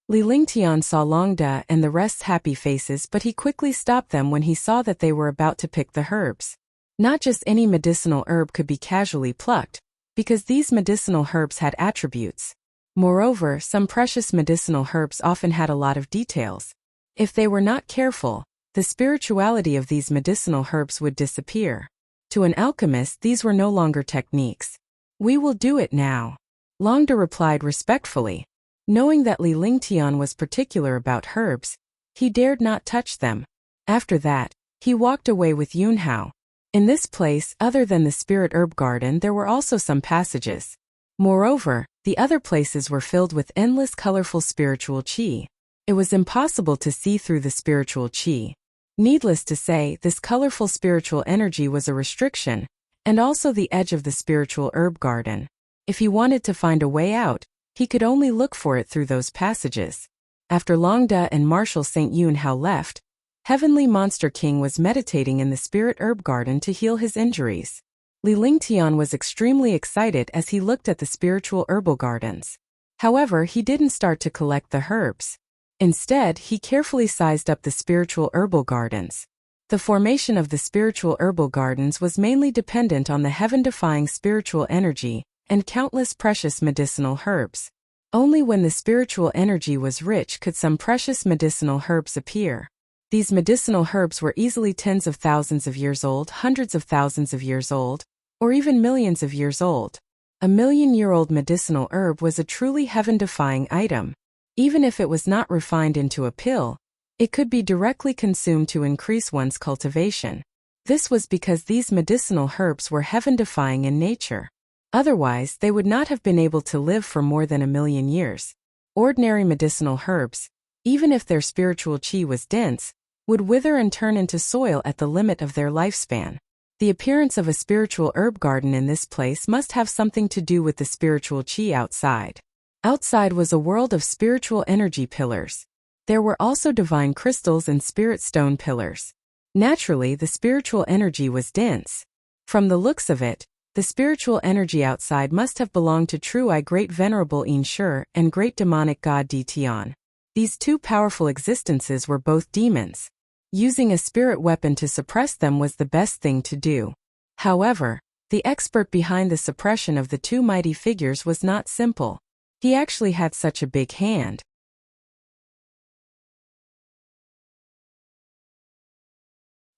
Li Lingtian saw Longda and the rest's happy faces, but he quickly stopped them when he saw that they were about to pick the herbs. Not just any medicinal herb could be casually plucked, because these medicinal herbs had attributes. Moreover, some precious medicinal herbs often had a lot of details. If they were not careful, the spirituality of these medicinal herbs would disappear. To an alchemist, these were no longer techniques. We will do it now. Longda replied respectfully. Knowing that Li Lingtian was particular about herbs, he dared not touch them. After that, he walked away with Yunhao. In this place, other than the spirit herb garden, there were also some passages. Moreover, the other places were filled with endless colorful spiritual qi. It was impossible to see through the spiritual qi. Needless to say, this colorful spiritual energy was a restriction, and also the edge of the spiritual herb garden. If he wanted to find a way out, he could only look for it through those passages. After Longda and Marshal St. Yunhao left, Heavenly Monster King was meditating in the spirit herb garden to heal his injuries. Li Lingtian was extremely excited as he looked at the spiritual herbal gardens. However, he didn't start to collect the herbs. Instead, he carefully sized up the spiritual herbal gardens. The formation of the spiritual herbal gardens was mainly dependent on the heaven-defying spiritual energy and countless precious medicinal herbs. Only when the spiritual energy was rich could some precious medicinal herbs appear. These medicinal herbs were easily tens of thousands of years old, hundreds of thousands of years old, or even millions of years old. A million-year-old medicinal herb was a truly heaven-defying item. Even if it was not refined into a pill, it could be directly consumed to increase one's cultivation. This was because these medicinal herbs were heaven-defying in nature. Otherwise, they would not have been able to live for more than 1,000,000 years. Ordinary medicinal herbs, even if their spiritual qi was dense, would wither and turn into soil at the limit of their lifespan. The appearance of a spiritual herb garden in this place must have something to do with the spiritual chi outside. Outside was a world of spiritual energy pillars. There were also divine crystals and spirit stone pillars. Naturally, the spiritual energy was dense. From the looks of it, the spiritual energy outside must have belonged to True Eye Great Venerable Inshur and Great Demonic God Ditian. These two powerful existences were both demons. Using a spirit weapon to suppress them was the best thing to do. However, the expert behind the suppression of the two mighty figures was not simple. He actually had such a big hand.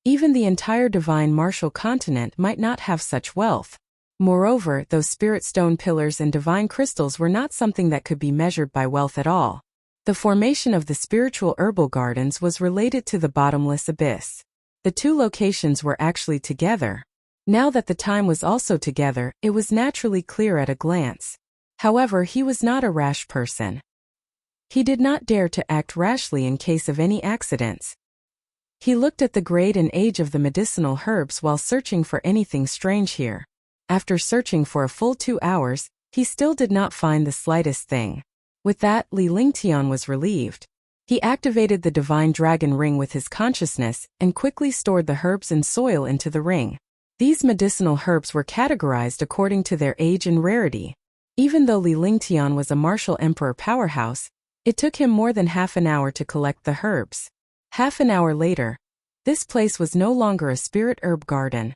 Even the entire divine martial continent might not have such wealth. Moreover, those spirit stone pillars and divine crystals were not something that could be measured by wealth at all. The formation of the spiritual herbal gardens was related to the bottomless abyss. The two locations were actually together. Now that the time was also together, it was naturally clear at a glance. However, he was not a rash person. He did not dare to act rashly in case of any accidents. He looked at the grade and age of the medicinal herbs while searching for anything strange here. After searching for a full 2 hours, he still did not find the slightest thing. With that, Li Lingtian was relieved. He activated the divine dragon ring with his consciousness and quickly stored the herbs and soil into the ring. These medicinal herbs were categorized according to their age and rarity. Even though Li Lingtian was a martial emperor powerhouse, it took him more than half an hour to collect the herbs. Half an hour later, this place was no longer a spirit herb garden,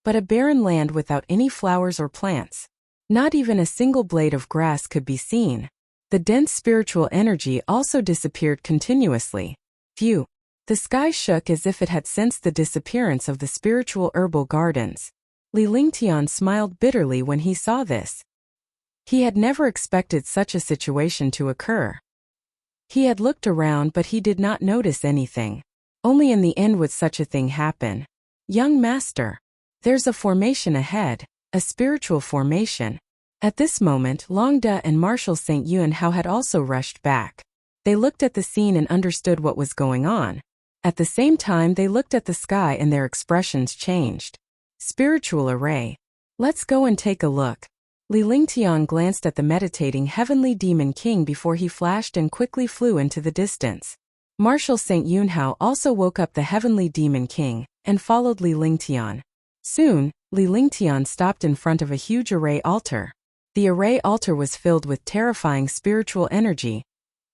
but a barren land without any flowers or plants. Not even a single blade of grass could be seen. The dense spiritual energy also disappeared continuously. Phew! The sky shook as if it had sensed the disappearance of the spiritual herbal gardens. Li Lingtian smiled bitterly when he saw this. He had never expected such a situation to occur. He had looked around but he did not notice anything. Only in the end would such a thing happen. Young master, there's a formation ahead, a spiritual formation. At this moment, Long De and Marshal St. Yunhao had also rushed back. They looked at the scene and understood what was going on. At the same time, they looked at the sky and their expressions changed. Spiritual array. Let's go and take a look. Li Lingtian glanced at the meditating heavenly demon king before he flashed and quickly flew into the distance. Marshal St. Yunhao also woke up the heavenly demon king and followed Li Lingtian. Soon, Li Lingtian stopped in front of a huge array altar. The array altar was filled with terrifying spiritual energy,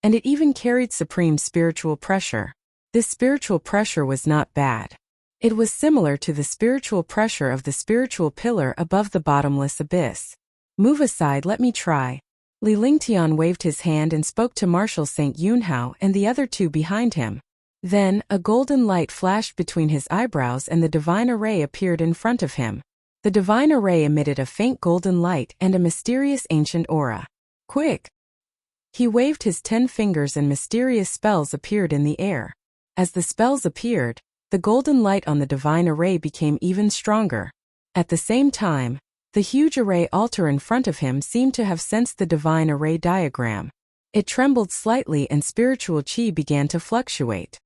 and it even carried supreme spiritual pressure. This spiritual pressure was not bad. It was similar to the spiritual pressure of the spiritual pillar above the bottomless abyss. Move aside, let me try. Li Lingtian waved his hand and spoke to Marshal St. Yunhao and the other two behind him. Then, a golden light flashed between his eyebrows and the divine array appeared in front of him. The divine array emitted a faint golden light and a mysterious ancient aura. Quick! He waved his 10 fingers and mysterious spells appeared in the air. As the spells appeared, the golden light on the divine array became even stronger. At the same time, the huge array altar in front of him seemed to have sensed the divine array diagram. It trembled slightly and spiritual chi began to fluctuate.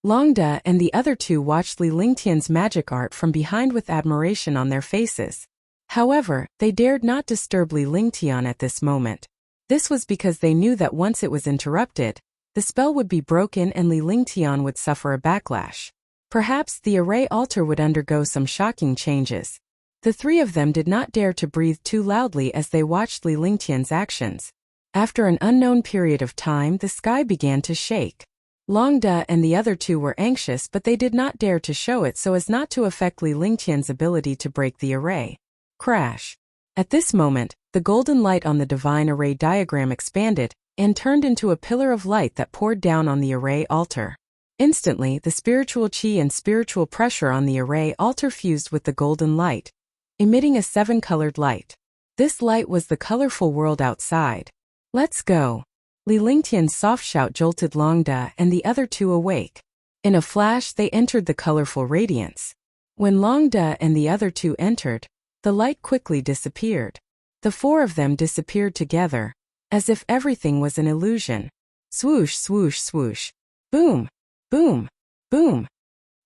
Long De and the other two watched Li Lingtian's magic art from behind with admiration on their faces. However, they dared not disturb Li Lingtian at this moment. This was because they knew that once it was interrupted, the spell would be broken and Li Lingtian would suffer a backlash. Perhaps the array altar would undergo some shocking changes. The three of them did not dare to breathe too loudly as they watched Li Lingtian's actions. After an unknown period of time, the sky began to shake. Long De and the other two were anxious but they did not dare to show it so as not to affect Li Lingtian's ability to break the array. Crash! At this moment, the golden light on the divine array diagram expanded and turned into a pillar of light that poured down on the array altar. Instantly, the spiritual chi and spiritual pressure on the array altar fused with the golden light, emitting a 7-colored light. This light was the colorful world outside. Let's go! Li Lingtian's soft shout jolted Long De and the other two awake. In a flash, they entered the colorful radiance. When Long De and the other two entered, the light quickly disappeared. The four of them disappeared together, as if everything was an illusion. Swoosh, swoosh, swoosh. Boom, boom, boom.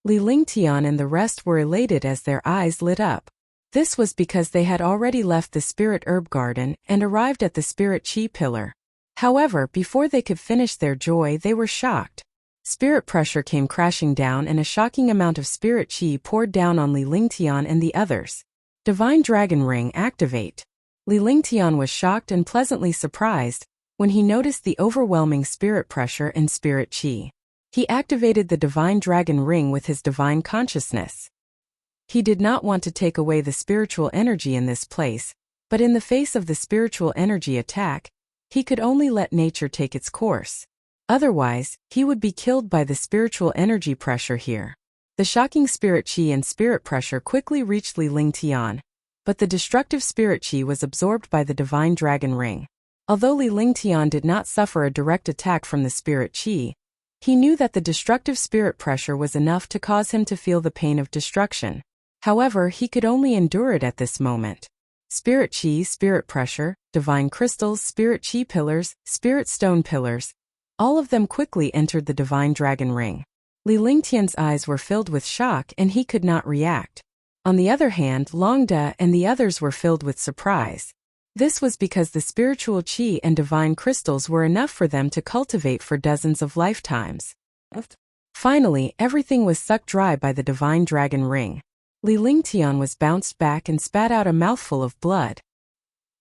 Li Lingtian and the rest were elated as their eyes lit up. This was because they had already left the spirit herb garden and arrived at the spirit chi pillar. However, before they could finish their joy, they were shocked. Spirit pressure came crashing down and a shocking amount of spirit chi poured down on Li Lingtian and the others. Divine Dragon Ring activate. Li Lingtian was shocked and pleasantly surprised when he noticed the overwhelming spirit pressure and spirit chi. He activated the Divine Dragon Ring with his divine consciousness. He did not want to take away the spiritual energy in this place, but in the face of the spiritual energy attack, he could only let nature take its course. Otherwise, he would be killed by the spiritual energy pressure here. The shocking spirit chi and spirit pressure quickly reached Li Lingtian, but the destructive spirit chi was absorbed by the Divine Dragon Ring. Although Li Lingtian did not suffer a direct attack from the spirit chi, he knew that the destructive spirit pressure was enough to cause him to feel the pain of destruction. However, he could only endure it at this moment. Spirit chi, spirit pressure, divine crystals, spirit chi pillars, spirit stone pillars, all of them quickly entered the Divine Dragon Ring. Li Lingtian's eyes were filled with shock and he could not react. On the other hand, Long Da and the others were filled with surprise. This was because the spiritual chi and divine crystals were enough for them to cultivate for dozens of lifetimes. Finally, everything was sucked dry by the Divine Dragon Ring. Li Lingtian was bounced back and spat out a mouthful of blood.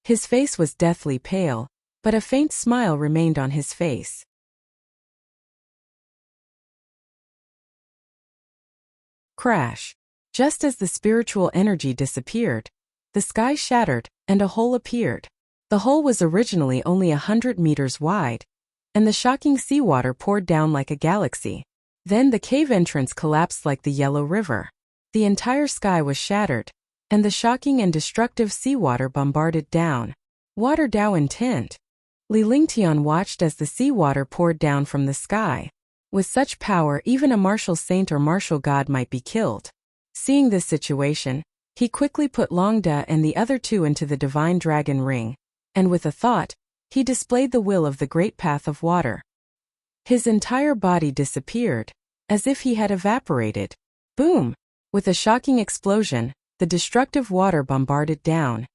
His face was deathly pale, but a faint smile remained on his face. Crash. Just as the spiritual energy disappeared, the sky shattered, and a hole appeared. The hole was originally only 100 meters wide, and the shocking seawater poured down like a galaxy. Then the cave entrance collapsed like the Yellow River. The entire sky was shattered, and the shocking and destructive seawater bombarded down. Water Dao intent. Li Lingtian watched as the seawater poured down from the sky. With such power, even a martial saint or martial god might be killed. Seeing this situation, he quickly put Long Da and the other two into the Divine Dragon Ring, and with a thought, he displayed the will of the great path of water. His entire body disappeared, as if he had evaporated. Boom! With a shocking explosion, the destructive water bombarded down,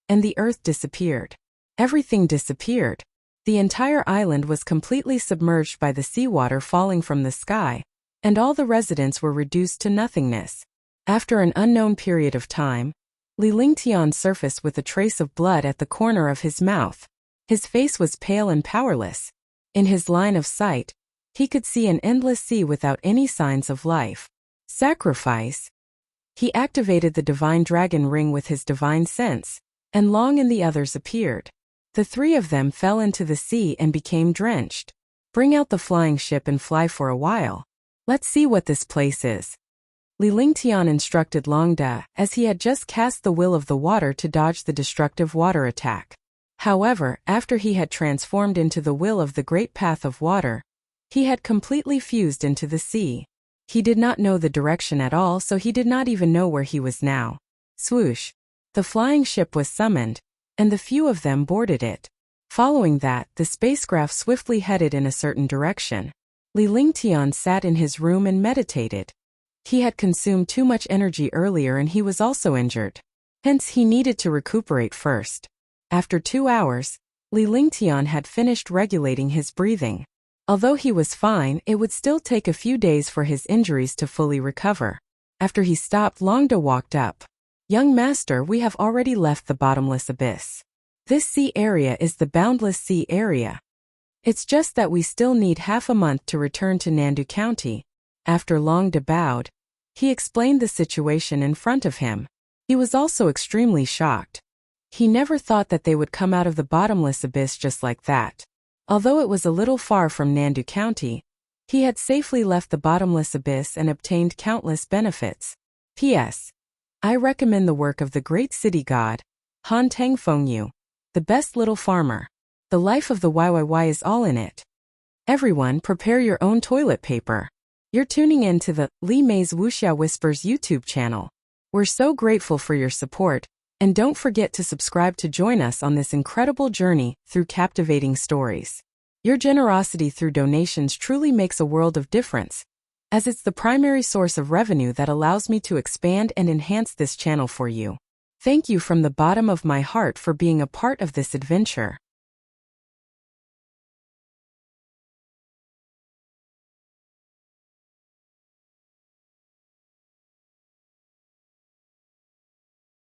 and the earth disappeared. Everything disappeared. The entire island was completely submerged by the seawater falling from the sky, and all the residents were reduced to nothingness. After an unknown period of time, Li Lingtian surfaced with a trace of blood at the corner of his mouth. His face was pale and powerless. In his line of sight, he could see an endless sea without any signs of life. Sacrifice. He activated the Divine Dragon Ring with his divine sense, and Long and the others appeared. The three of them fell into the sea and became drenched. Bring out the flying ship and fly for a while. Let's see what this place is. Li Lingtian instructed Long Da, as he had just cast the will of the water to dodge the destructive water attack. However, after he had transformed into the will of the great path of water, he had completely fused into the sea. He did not know the direction at all, so he did not even know where he was now. Swoosh. The flying ship was summoned, and the few of them boarded it. Following that, the spacecraft swiftly headed in a certain direction. Li Lingtian sat in his room and meditated. He had consumed too much energy earlier and he was also injured. Hence he needed to recuperate first. After 2 hours, Li Lingtian had finished regulating his breathing. Although he was fine, it would still take a few days for his injuries to fully recover. After he stopped, Long Da walked up. Young master, we have already left the bottomless abyss. This sea area is the boundless sea area. It's just that we still need half a month to return to Nandu County. After Long Da bowed, he explained the situation in front of him. He was also extremely shocked. He never thought that they would come out of the bottomless abyss just like that. Although it was a little far from Nandu County, he had safely left the bottomless abyss and obtained countless benefits. P.S. I recommend the work of the great city god, Han Tang Feng Yu, the best little farmer. The life of the YYY is all in it. Everyone, prepare your own toilet paper. You're tuning in to the Li Mei's Wuxia Whispers YouTube channel. We're so grateful for your support. And don't forget to subscribe to join us on this incredible journey through captivating stories. Your generosity through donations truly makes a world of difference, as it's the primary source of revenue that allows me to expand and enhance this channel for you. Thank you from the bottom of my heart for being a part of this adventure.